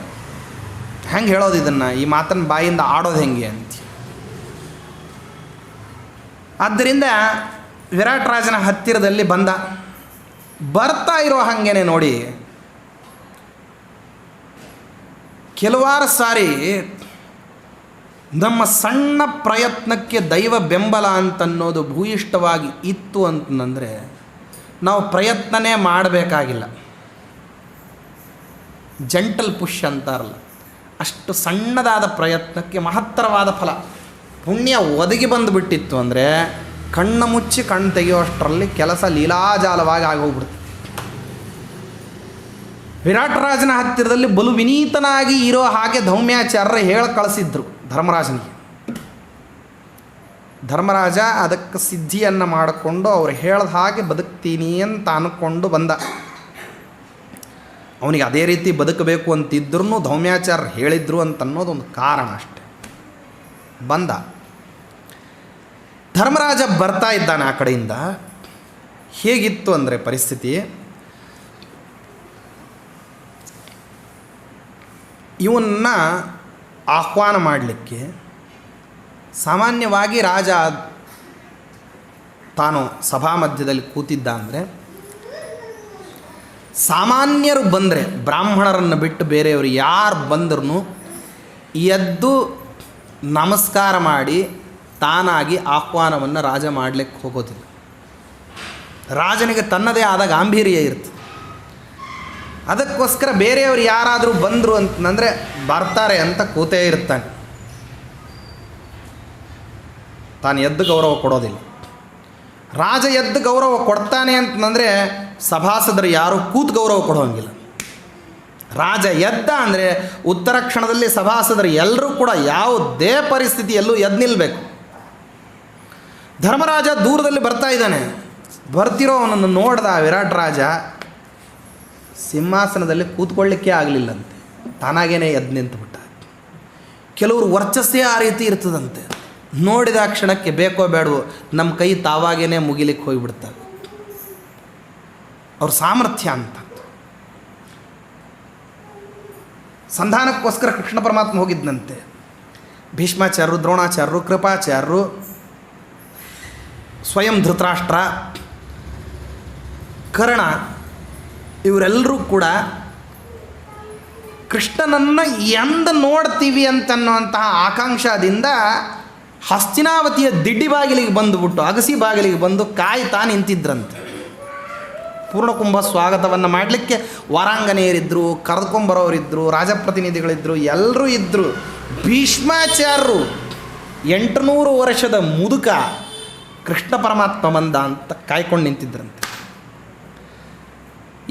ಹೆಂಗೆ ಹೇಳೋದು ಇದನ್ನು, ಈ ಮಾತನ್ನು ಬಾಯಿಂದ ಆಡೋದು ಹೆಂಗೆ ಅಂತ. ಆದ್ದರಿಂದ ವಿರಾಟರಾಜನ ಹತ್ತಿರದಲ್ಲಿ ಬರ್ತಾ ಇರೋ ಹಾಗೇನೆ ನೋಡಿ, ಕೆಲವಾರು ಸಾರಿ ನಮ್ಮ ಸಣ್ಣ ಪ್ರಯತ್ನಕ್ಕೆ ದೈವ ಬೆಂಬಲ ಅಂತನ್ನೋದು ಭೂಯಿಷ್ಠವಾಗಿ ಇತ್ತು ಅಂತಂದರೆ ನಾವು ಪ್ರಯತ್ನನೇ ಮಾಡಬೇಕಾಗಿಲ್ಲ. ಜಂಟಲ್ ಪುಷ್ ಅಂತಾರಲ್ಲ, ಅಷ್ಟು ಸಣ್ಣದಾದ ಪ್ರಯತ್ನಕ್ಕೆ ಮಹತ್ತರವಾದ ಫಲ, ಪುಣ್ಯ ಒದಗಿ ಬಂದುಬಿಟ್ಟಿತ್ತು ಅಂದರೆ ಕಣ್ಣು ಮುಚ್ಚಿ ಕಣ್ಣು ತೆಗೆಯುವಷ್ಟರಲ್ಲಿ ಕೆಲಸ ಲೀಲಾಜಾಲವಾಗಿ ಆಗೋಗ್ಬಿಡುತ್ತೆ. ವಿರಾಟರಾಜನ ಹತ್ತಿರದಲ್ಲಿ ಬಲು ವಿನೀತನಾಗಿ ಇರೋ ಹಾಗೆ ಧೌಮ್ಯಾಚಾರ್ಯರು ಹೇಳಿ ಕಳಿಸಿದ್ರು ಧರ್ಮರಾಜನಿಗೆ. ಧರ್ಮರಾಜ ಅದಕ್ಕೆ ಸಿದ್ಧಿಯನ್ನು ಮಾಡಿಕೊಂಡು ಅವ್ರು ಹೇಳ್ದ ಹಾಗೆ ಬದುಕ್ತೀನಿ ಅಂತ ಅಂದ್ಕೊಂಡು ಬಂದ. ಅವನಿಗೆ ಅದೇ ರೀತಿ ಬದುಕಬೇಕು ಅಂತಿದ್ರೂ ಧೌಮ್ಯಾಚಾರ್ಯರು ಹೇಳಿದ್ರು ಅಂತ ಅನ್ನೋದೊಂದು ಕಾರಣ ಅಷ್ಟೆ. ಬಂದ. ಧರ್ಮರಾಜ ಬರ್ತಾ ಇದ್ದಾನೆ ಆ ಕಡೆಯಿಂದ. ಹೇಗಿತ್ತು ಅಂದರೆ ಪರಿಸ್ಥಿತಿ, ಇವನ್ನ ಆಹ್ವಾನ ಮಾಡಲಿಕ್ಕೆ ಸಾಮಾನ್ಯವಾಗಿ ರಾಜ ತಾನು ಸಭಾ ಮಧ್ಯದಲ್ಲಿ ಕೂತಿದ್ದ ಅಂದರೆ, ಸಾಮಾನ್ಯರು ಬಂದರೆ ಬ್ರಾಹ್ಮಣರನ್ನು ಬಿಟ್ಟು ಬೇರೆಯವರು ಯಾರು ಬಂದ್ರೂ ಎದ್ದು ನಮಸ್ಕಾರ ಮಾಡಿ ತಾನಾಗಿ ಆಹ್ವಾನವನ್ನು ರಾಜ ಮಾಡಲಿಕ್ಕೆ ಹೋಗೋದಿಲ್ಲ. ರಾಜನಿಗೆ ತನ್ನದೇ ಆದ ಗಾಂಭೀರ್ಯ ಇರ್ತದೆ. ಅದಕ್ಕೋಸ್ಕರ ಬೇರೆಯವರು ಯಾರಾದರೂ ಬಂದರು ಅಂತಂದರೆ ಬರ್ತಾರೆ ಅಂತ ಕೂತೇ ಇರ್ತಾನೆ. ತಾನು ಎದ್ದು ಗೌರವ ಕೊಡೋದಿಲ್ಲ. ರಾಜ ಎದ್ದು ಗೌರವ ಕೊಡ್ತಾನೆ ಅಂತಂದರೆ ಸಭಾಸದರು ಯಾರು ಕೂತು ಗೌರವ ಕೊಡೋಂಗಿಲ್ಲ. ರಾಜ ಎದ್ದ ಅಂದರೆ ಉತ್ತರ ಕ್ಷಣದಲ್ಲಿ ಸಭಾಸದರು ಎಲ್ಲರೂ ಕೂಡ ಯಾವುದೇ ಪರಿಸ್ಥಿತಿಯಲ್ಲೂ ಎದ್ದು ನಿಲ್ಲಬೇಕು. ಧರ್ಮರಾಜ ದೂರದಲ್ಲಿ ಬರ್ತಾ ಇದ್ದಾನೆ. ಬರ್ತಿರೋ ಅವನನ್ನು ನೋಡ್ದ ವಿರಾಟರಾಜ. ಸಿಂಹಾಸನದಲ್ಲಿ ಕೂತ್ಕೊಳ್ಳಿಕ್ಕೆ ಆಗಲಿಲ್ಲಂತೆ, ತಾನಾಗೇನೆ ಎದ್ದು ನಿಂತುಬಿಟ್ಟ. ಕೆಲವರು ವರ್ಚಸ್ಸೇ ಆ ರೀತಿ ಇರ್ತದಂತೆ. ನೋಡಿದ ಕ್ಷಣಕ್ಕೆ ಬೇಕೋ ಬೇಡವೋ ನಮ್ಮ ಕೈ ತಾವಾಗೇನೆ ಮುಗಿಲಿಕ್ಕೆ ಹೋಗಿಬಿಡ್ತಾರೆ. ಅವ್ರ ಸಾಮರ್ಥ್ಯ ಅಂತ. ಸಂಧಾನಕ್ಕೋಸ್ಕರ ಕೃಷ್ಣ ಪರಮಾತ್ಮ ಹೋಗಿದ್ದಂತೆ. ಭೀಷ್ಮಾಚಾರ್ಯರು, ದ್ರೋಣಾಚಾರ್ಯರು, ಕೃಪಾಚಾರ್ಯರು, ಸ್ವಯಂ ಧೃತರಾಷ್ಟ್ರ, ಕರ್ಣ ಇವರೆಲ್ಲರೂ ಕೂಡ ಕೃಷ್ಣನನ್ನು ಎಂದ ನೋಡ್ತೀವಿ ಅಂತನ್ನುವಂತಹ ಆಕಾಂಕ್ಷದಿಂದ ಹಸ್ತಿನಾವತಿಯ ದಿಡ್ಡಿ ಬಾಗಿಲಿಗೆ ಬಂದುಬಿಟ್ಟು ಅಗಸಿ ಬಾಗಿಲಿಗೆ ಬಂದು ಕಾಯ್ತಾ ನಿಂತಿದ್ರಂತೆ. ಪೂರ್ಣಕುಂಭ ಸ್ವಾಗತವನ್ನು ಮಾಡಲಿಕ್ಕೆ ವಾರಾಂಗನೆಯರಿದ್ದರು, ಕರೆದುಕೊಂಬರೋರಿದ್ದರು, ರಾಜಪ್ರತಿನಿಧಿಗಳಿದ್ದರು, ಎಲ್ಲರೂ ಇದ್ದರು. ಭೀಷ್ಮಾಚಾರ್ಯರು 800 ವರ್ಷದ ಮುದುಕ ಕೃಷ್ಣ ಪರಮಾತ್ಮ ಬಂದ ಅಂತ ಕಾಯ್ಕೊಂಡು ನಿಂತಿದ್ರಂತೆ.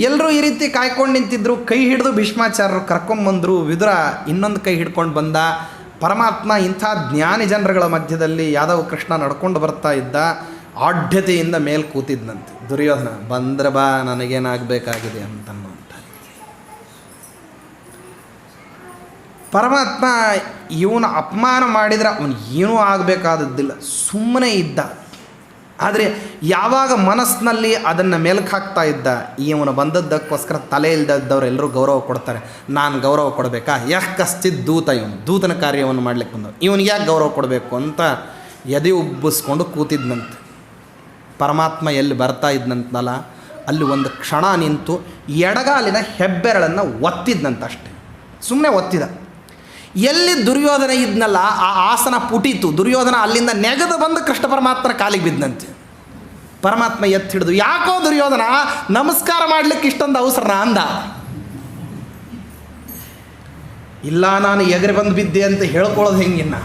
ಎಲ್ಲರೂ ಈ ರೀತಿ ಕಾಯ್ಕೊಂಡು ನಿಂತಿದ್ದರು. ಕೈ ಹಿಡಿದು ಭೀಷ್ಮಾಚಾರ್ಯರು ಕರ್ಕೊಂಬಂದರು. ವಿದುರ ಇನ್ನೊಂದು ಕೈ ಹಿಡ್ಕೊಂಡು ಬಂದ. ಪರಮಾತ್ಮ ಇಂಥ ಜ್ಞಾನಿ ಜನರುಗಳ ಮಧ್ಯದಲ್ಲಿ ಯಾದವ ಕೃಷ್ಣ ನಡ್ಕೊಂಡು ಬರ್ತಾ ಇದ್ದ. ಆಢ್ಯತೆಯಿಂದ ಮೇಲೆ ಕೂತಿದ್ದಂತೆ. ದುರ್ಯೋಧನ ಬಂದ್ರೆ ಬಾ, ನನಗೇನಾಗಬೇಕಾಗಿದೆ ಅಂತನ್ನುವಂಥ. ಪರಮಾತ್ಮ ಇವನು ಅಪಮಾನ ಮಾಡಿದರೆ ಅವನು ಏನೂ ಆಗಬೇಕಾದದ್ದಿಲ್ಲ, ಸುಮ್ಮನೆ ಇದ್ದ. ಆದರೆ ಯಾವಾಗ ಮನಸ್ಸಿನಲ್ಲಿ ಅದನ್ನು ಮೆಲುಕು ಹಾಕ್ತಾ ಇದ್ದ, ಇವನು ಬಂದದ್ದಕ್ಕೋಸ್ಕರ ತಲೆ ಇಲ್ದವ್ರು ಎಲ್ಲರೂ ಗೌರವ ಕೊಡ್ತಾರೆ, ನಾನು ಗೌರವ ಕೊಡಬೇಕಾ, ಯಾಕೆ ಕಸ್ತಿದ್ದ ದೂತ, ಇವನು ದೂತನ ಕಾರ್ಯವನ್ನು ಮಾಡ್ಲಿಕ್ಕೆ ಬಂದವ, ಇವನಿಗೆ ಯಾಕೆ ಗೌರವ ಕೊಡಬೇಕು ಅಂತ ಎದೆ ಉಬ್ಬಿಸ್ಕೊಂಡು ಕೂತಿದ್ದಂತೆ. ಪರಮಾತ್ಮ ಎಲ್ಲಿ ಬರ್ತಾ ಇದ್ದಂತಲ್ಲ ಅಲ್ಲಿ ಒಂದು ಕ್ಷಣ ನಿಂತು ಎಡಗಾಲಿನ ಹೆಬ್ಬೆರಳನ್ನು ಒತ್ತಿದ್ದಂತಷ್ಟೆ. ಸುಮ್ಮನೆ ಒತ್ತಿದ. ಎಲ್ಲಿ ದುರ್ಯೋಧನ ಇದ್ನಲ್ಲ ಆ ಆಸನ ಪುಟಿತು. ದುರ್ಯೋಧನ ಅಲ್ಲಿಂದ ನೆಗೆದು ಬಂದು ಕೃಷ್ಣ ಪರಮಾತ್ಮನ ಕಾಲಿಗೆ ಬಿದ್ದಂತೆ. ಪರಮಾತ್ಮ ಎತ್ತಿ ಹಿಡಿದು, ಯಾಕೋ ದುರ್ಯೋಧನ ನಮಸ್ಕಾರ ಮಾಡಲಿಕ್ಕೆ ಇಷ್ಟೊಂದು ಅವಸರ ಅಂದ. ಇಲ್ಲ, ನಾನು ಎಗರಿ ಬಂದು ಬಿದ್ದೆ ಅಂತ ಹೇಳ್ಕೊಳ್ಳೋದು ಹೆಂಗಿನ್ನ,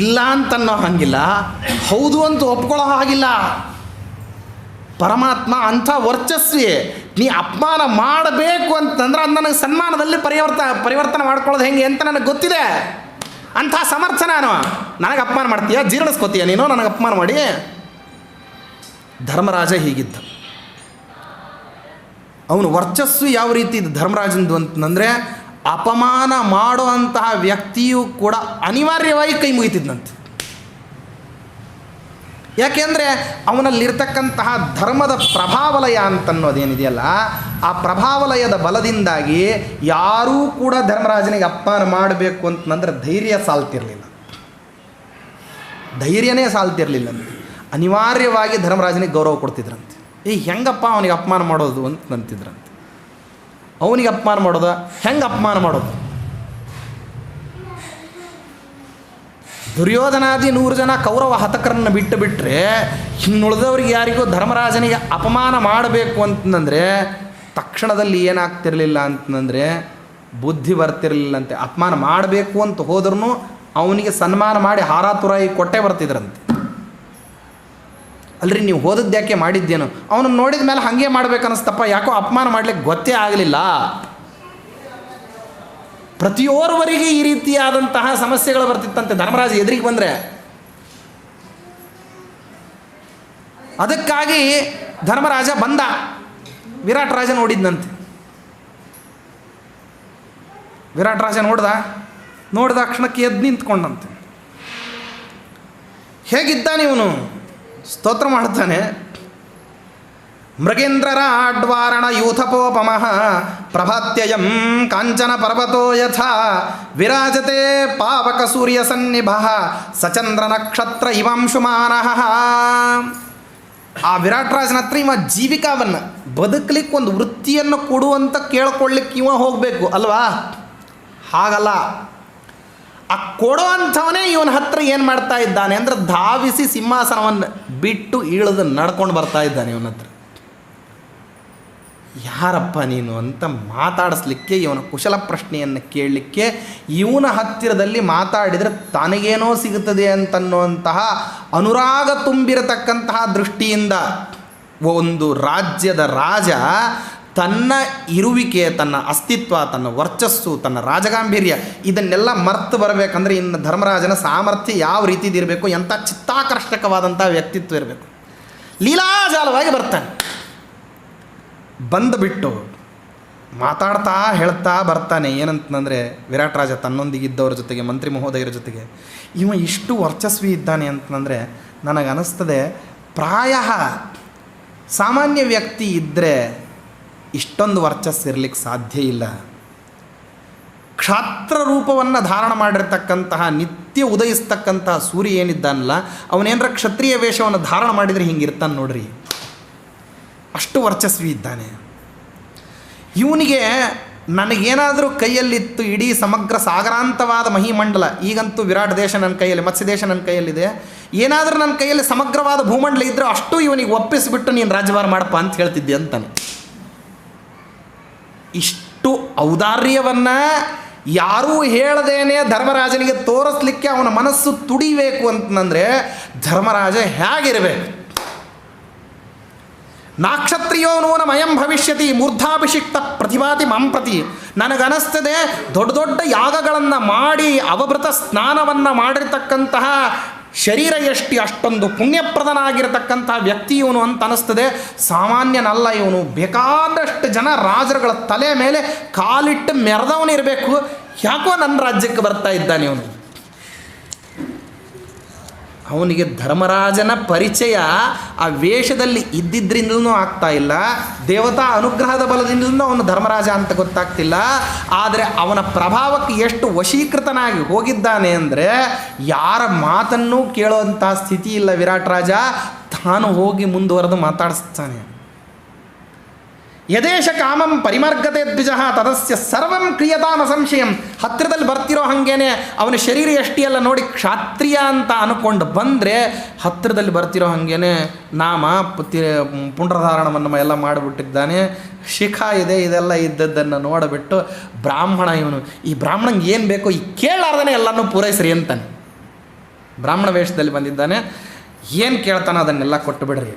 ಇಲ್ಲ ಅಂತನ್ನೋ ಹಾಗಿಲ್ಲ, ಹೌದು ಅಂತ ಒಪ್ಕೊಳ್ಳೋ ಹಾಗಿಲ್ಲ. ಪರಮಾತ್ಮ ಅಂಥ ವರ್ಚಸ್ವಿ. ನೀ ಅಪಮಾನ ಮಾಡಬೇಕು ಅಂತಂದ್ರೆ ಅದು ನನಗೆ ಸನ್ಮಾನದಲ್ಲಿ ಪರಿವರ್ತನೆ ಮಾಡ್ಕೊಳ್ಳೋದು ಹೆಂಗೆ ಅಂತ ನನಗೆ ಗೊತ್ತಿದೆ. ಅಂಥ ಸಮರ್ಥ ನಾನು. ನನಗೆ ಅಪಮಾನ ಮಾಡ್ತೀಯ, ಜೀರ್ಣಿಸ್ಕೋತೀಯ ನೀನು ನನಗೆ ಅಪಮಾನ ಮಾಡಿ. ಧರ್ಮರಾಜ ಹೀಗಿದ್ದ. ಅವನು ವರ್ಚಸ್ಸು ಯಾವ ರೀತಿ ಇದ್ದು ಧರ್ಮರಾಜಂದು ಅಂತಂದರೆ, ಅಪಮಾನ ಮಾಡುವಂತಹ ವ್ಯಕ್ತಿಯೂ ಕೂಡ ಅನಿವಾರ್ಯವಾಗಿ ಕೈ ಮುಗಿತಿದ್ದಂತೆ. ಯಾಕೆಂದರೆ ಅವನಲ್ಲಿರ್ತಕ್ಕಂತಹ ಧರ್ಮದ ಪ್ರಭಾವಲಯ ಅಂತನ್ನೋದೇನಿದೆಯಲ್ಲ, ಆ ಪ್ರಭಾವಲಯದ ಬಲದಿಂದಾಗಿ ಯಾರೂ ಕೂಡ ಧರ್ಮರಾಜನಿಗೆ ಅಪಮಾನ ಮಾಡಬೇಕು ಅಂತಂದ್ರೆ ಧೈರ್ಯ ಸಾಲ್ತಿರಲಿಲ್ಲ, ಧೈರ್ಯನೇ ಸಾಲ್ತಿರಲಿಲ್ಲಂತೆ. ಅನಿವಾರ್ಯವಾಗಿ ಧರ್ಮರಾಜನಿಗೆ ಗೌರವ ಕೊಡ್ತಿದ್ರಂತೆ. ಹೆಂಗಪ್ಪ ಅವನಿಗೆ ಅಪಮಾನ ಮಾಡೋದು ಅಂತ ಅಂತಿದ್ರಂತೆ. ಅವನಿಗೆ ಅಪಮಾನ ಮಾಡೋದು ಹೆಂಗೆ ಅಪಮಾನ ಮಾಡೋದು? ದುರ್ಯೋಧನಾದಿ 100 ಜನ ಕೌರವ ಹತಕರನ್ನು ಬಿಟ್ಟು ಬಿಟ್ಟರೆ ಇನ್ನುಳಿದವ್ರಿಗೆ ಯಾರಿಗೂ ಧರ್ಮರಾಜನಿಗೆ ಅಪಮಾನ ಮಾಡಬೇಕು ಅಂತಂದರೆ ತಕ್ಷಣದಲ್ಲಿ ಏನಾಗ್ತಿರಲಿಲ್ಲ ಅಂತಂದರೆ ಬುದ್ಧಿ ಬರ್ತಿರಲಿಲ್ಲಂತೆ. ಅಪಮಾನ ಮಾಡಬೇಕು ಅಂತ ಹೋದ್ರೂ ಅವನಿಗೆ ಸನ್ಮಾನ ಮಾಡಿ ಹಾರ ತುರಾಯಿ ಕೊಟ್ಟೇ ಬರ್ತಿದ್ರಂತೆ. ಅಲ್ರಿ ನೀವು ಹೋದದ್ದು ಯಾಕೆ ಮಾಡಿದ್ದೇನು? ಅವನು ನೋಡಿದ ಮೇಲೆ ಹಾಗೆ ಮಾಡ್ಬೇಕನ್ನಿಸ್ತಪ್ಪ, ಯಾಕೋ ಅಪಮಾನ ಮಾಡ್ಲಿಕ್ಕೆ ಗೊತ್ತೇ ಆಗಲಿಲ್ಲ. ಪ್ರತಿಯೋರ್ವರಿಗೆ ಈ ರೀತಿಯಾದಂತಹ ಸಮಸ್ಯೆಗಳು ಬರ್ತಿತ್ತಂತೆ ಧರ್ಮರಾಜ ಎದುರಿಗೆ ಬಂದರೆ. ಅದಕ್ಕಾಗಿ ಧರ್ಮರಾಜ ಬಂದ, ವಿರಾಟ್ ರಾಜ ನೋಡಿದ್ನಂತೆ. ವಿರಾಟ್ ರಾಜ ನೋಡಿದ ಕ್ಷಣಕ್ಕೆ ಎದ್ದು ನಿಂತ್ಕೊಂಡಂತೆ. ಹೇಗಿದ್ದಾನೆ ಇವನು? ಸ್ತೋತ್ರ ಮಾಡ್ತಾನೆ. ಮೃಗೇಂದ್ರರ ಆಡ್ವಾರಣ ಯೂಥಪೋಪಮಃ ಪ್ರಭಾತ್ಯಯಂ ಕಾಂಚನ ಪರ್ವತೋ ಯಥಾ ವಿರಾಜತೆ ಪಾವಕ ಸೂರ್ಯ ಸನ್ನಿಭಃ ಸಚಂದ್ರ ನಕ್ಷತ್ರ ಇವಾಂಶುಮಾನಃ. ಆ ವಿರಾಟ್ ರಾಜನ ಹತ್ರ ಇವ ಜೀವಿಕಾವನ್ನು ಬದುಕಲಿಕ್ಕೆ ಒಂದು ವೃತ್ತಿಯನ್ನು ಕೊಡುವಂತ ಕೇಳ್ಕೊಳ್ಳಿಕ್ಕೆ ಇವ ಹೋಗಬೇಕು ಅಲ್ವಾ? ಹಾಗಲ್ಲ, ಆ ಕೊಡುವಂಥವನೇ ಇವನ ಹತ್ರ ಏನು ಮಾಡ್ತಾ ಇದ್ದಾನೆ ಅಂದರೆ ಧಾವಿಸಿ ಸಿಂಹಾಸನವನ್ನು ಬಿಟ್ಟು ಇಳಿದು ನಡ್ಕೊಂಡು ಬರ್ತಾ ಇದ್ದಾನೆ ಇವನ ಹತ್ರ. ಯಾರಪ್ಪ ನೀನು ಅಂತ ಮಾತಾಡಿಸ್ಲಿಕ್ಕೆ, ಇವನ ಕುಶಲ ಪ್ರಶ್ನೆಯನ್ನು ಕೇಳಲಿಕ್ಕೆ, ಇವನ ಹತ್ತಿರದಲ್ಲಿ ಮಾತಾಡಿದರೆ ತನಗೇನೋ ಸಿಗುತ್ತದೆ ಅಂತನ್ನುವಂತಹ ಅನುರಾಗ ತುಂಬಿರತಕ್ಕಂತಹ ದೃಷ್ಟಿಯಿಂದ ಒಂದು ರಾಜ್ಯದ ರಾಜ ತನ್ನ ಇರುವಿಕೆ, ತನ್ನ ಅಸ್ತಿತ್ವ, ತನ್ನ ವರ್ಚಸ್ಸು, ತನ್ನ ರಾಜಗಾಂಭೀರ್ಯ ಇದನ್ನೆಲ್ಲ ಮರ್ತು ಬರಬೇಕಂದ್ರೆ ಇನ್ನು ಧರ್ಮರಾಜನ ಸಾಮರ್ಥ್ಯ ಯಾವ ರೀತಿದಿರಬೇಕು, ಎಂಥ ಚಿತ್ತಾಕರ್ಷಕವಾದಂಥ ವ್ಯಕ್ತಿತ್ವ ಇರಬೇಕು. ಲೀಲಾಜಾಲವಾಗಿ ಬರ್ತಾನೆ. ಬಂದುಬಿಟ್ಟು ಮಾತಾಡ್ತಾ ಹೇಳ್ತಾ ಬರ್ತಾನೆ. ಏನಂತಂದರೆ ವಿರಾಟ್ ರಾಜ ತನ್ನೊಂದಿಗಿದ್ದವ್ರ ಜೊತೆಗೆ, ಮಂತ್ರಿ ಮಹೋದಯರ ಜೊತೆಗೆ ಇವ ಇಷ್ಟು ವರ್ಚಸ್ವಿ ಇದ್ದಾನೆ ಅಂತಂದರೆ ನನಗನ್ನಿಸ್ತದೆ ಪ್ರಾಯ ಸಾಮಾನ್ಯ ವ್ಯಕ್ತಿ ಇದ್ದರೆ ಇಷ್ಟೊಂದು ವರ್ಚಸ್ಸು ಇರಲಿಕ್ಕೆ ಸಾಧ್ಯ ಇಲ್ಲ. ಕ್ಷಾತ್ರ ರೂಪವನ್ನು ಧಾರಣ ಮಾಡಿರ್ತಕ್ಕಂತಹ ನಿತ್ಯ ಉದಯಿಸ್ತಕ್ಕಂತಹ ಸೂರ್ಯ ಏನಿದ್ದಾನಲ್ಲ, ಅವನೇನರ ಕ್ಷತ್ರಿಯ ವೇಷವನ್ನು ಧಾರಣ ಮಾಡಿದರೆ ಹಿಂಗಿರ್ತಾನೆ ನೋಡ್ರಿ. ಅಷ್ಟು ವರ್ಚಸ್ವಿ ಇದ್ದಾನೆ. ಇವನಿಗೆ ನನಗೇನಾದರೂ ಕೈಯಲ್ಲಿತ್ತು ಇಡೀ ಸಮಗ್ರ ಸಾಗರಾಂತವಾದ ಮಹಿಮಂಡಲ, ಈಗಂತೂ ವಿರಾಟ್ ದೇಶ ನನ್ನ ಕೈಯಲ್ಲಿ, ಮತ್ಸ್ಯ ದೇಶ ನನ್ನ ಕೈಯಲ್ಲಿದೆ, ಏನಾದರೂ ನನ್ನ ಕೈಯಲ್ಲಿ ಸಮಗ್ರವಾದ ಭೂಮಂಡಲ ಇದ್ದರೆ ಅಷ್ಟು ಇವನಿಗೆ ಒಪ್ಪಿಸಿಬಿಟ್ಟು ನೀನು ರಾಜ್ಯಭಾರ ಮಾಡಪ್ಪ ಅಂತ ಹೇಳ್ತಿದ್ದೆ ಅಂತಾನೆ. ಇಷ್ಟು ಔದಾರ್ಯವನ್ನು ಯಾರೂ ಹೇಳದೇನೆ ಧರ್ಮರಾಜನಿಗೆ ತೋರಿಸ್ಲಿಕ್ಕೆ ಅವನ ಮನಸ್ಸು ತುಡಿಬೇಕು ಅಂತಂದರೆ ಧರ್ಮರಾಜ ಹೇಗಿರಬೇಕು? ನಾಕ್ಷತ್ರಿಯೋ ನೂನ ಮಯಂ ಭವಿಷ್ಯತಿ ಮೂರ್ಧಾಭಿಷಿಕ್ತ ಪ್ರತಿಭಾತಿ ಮಾಂ ಪ್ರತಿ. ನನಗನಿಸ್ತದೆ ದೊಡ್ಡ ದೊಡ್ಡ ಯಾಗಗಳನ್ನು ಮಾಡಿ ಅವಭೃತ ಸ್ನಾನವನ್ನು ಮಾಡಿರ್ತಕ್ಕಂತಹ ಶರೀರ ಅಷ್ಟೊಂದು ಪುಣ್ಯಪ್ರದನಾಗಿರತಕ್ಕಂಥ ವ್ಯಕ್ತಿ ಇವನು ಅಂತ ಅನ್ನಿಸ್ತದೆ. ಸಾಮಾನ್ಯನಲ್ಲ ಇವನು. ಬೇಕಾದಷ್ಟು ಜನ ರಾಜರುಗಳ ತಲೆ ಮೇಲೆ ಕಾಲಿಟ್ಟು ಮೆರೆದವನಿರಬೇಕು. ಯಾಕೋ ನನ್ನ ರಾಜ್ಯಕ್ಕೆ ಬರ್ತಾ ಇದ್ದಾನೆ ಇವನು. ಅವನಿಗೆ ಧರ್ಮರಾಜನ ಪರಿಚಯ ಆ ವೇಷದಲ್ಲಿ ಇದ್ದಿದ್ದರಿಂದಲೂ ಆಗ್ತಾ ಇಲ್ಲ, ದೇವತಾ ಅನುಗ್ರಹದ ಬಲದಿಂದಲೂ ಅವನು ಧರ್ಮರಾಜ ಅಂತ ಗೊತ್ತಾಗ್ತಿಲ್ಲ. ಆದರೆ ಅವನ ಪ್ರಭಾವಕ್ಕೆ ಎಷ್ಟು ವಶೀಕೃತನಾಗಿ ಹೋಗಿದ್ದಾನೆ ಅಂದರೆ ಯಾರ ಮಾತನ್ನೂ ಕೇಳುವಂಥ ಸ್ಥಿತಿ ಇಲ್ಲ ವಿರಾಟ್ ರಾಜ. ತಾನು ಹೋಗಿ ಮುಂದುವರೆದು ಮಾತಾಡಿಸ್ತಾನೆ. ಯದೇಶ ಕಾಮಂ ಪರಿಮಾರ್ಗತೆ ದ್ವಿಜ ತದಸ್ಯ ಸರ್ವಂ ಕ್ರಿಯತಾಮ ಸಂಶಯಂ. ಹತ್ತಿರದಲ್ಲಿ ಬರ್ತಿರೋ ಹಾಗೇನೆ ಅವನ ಶರೀರ ಎಷ್ಟಿಯೆಲ್ಲ ನೋಡಿ ಕ್ಷಾತ್ರಿಯ ಅಂತ ಅಂದ್ಕೊಂಡು ಬಂದರೆ ಹತ್ತಿರದಲ್ಲಿ ಬರ್ತಿರೋ ಹಾಗೇನೆ ನಾಮ ಪುಂಡ್ರಧಾರಣವನ್ನು ಎಲ್ಲ ಮಾಡಿಬಿಟ್ಟಿದ್ದಾನೆ. ಶಿಖ ಇದೆ, ಇದೆಲ್ಲ ಇದ್ದದ್ದನ್ನು ನೋಡಿಬಿಟ್ಟು ಬ್ರಾಹ್ಮಣ ಇವನು, ಈ ಬ್ರಾಹ್ಮಣಂಗೆ ಏನು ಬೇಕೋ ಈ ಕೇಳಾರ್ದೇ ಎಲ್ಲನೂ ಪೂರೈಸ್ರಿ ಅಂತಾನೆ. ಬ್ರಾಹ್ಮಣ ವೇಷದಲ್ಲಿ ಬಂದಿದ್ದಾನೆ, ಏನು ಕೇಳ್ತಾನೆ ಅದನ್ನೆಲ್ಲ ಕೊಟ್ಟು ಬಿಡ್ರಿ.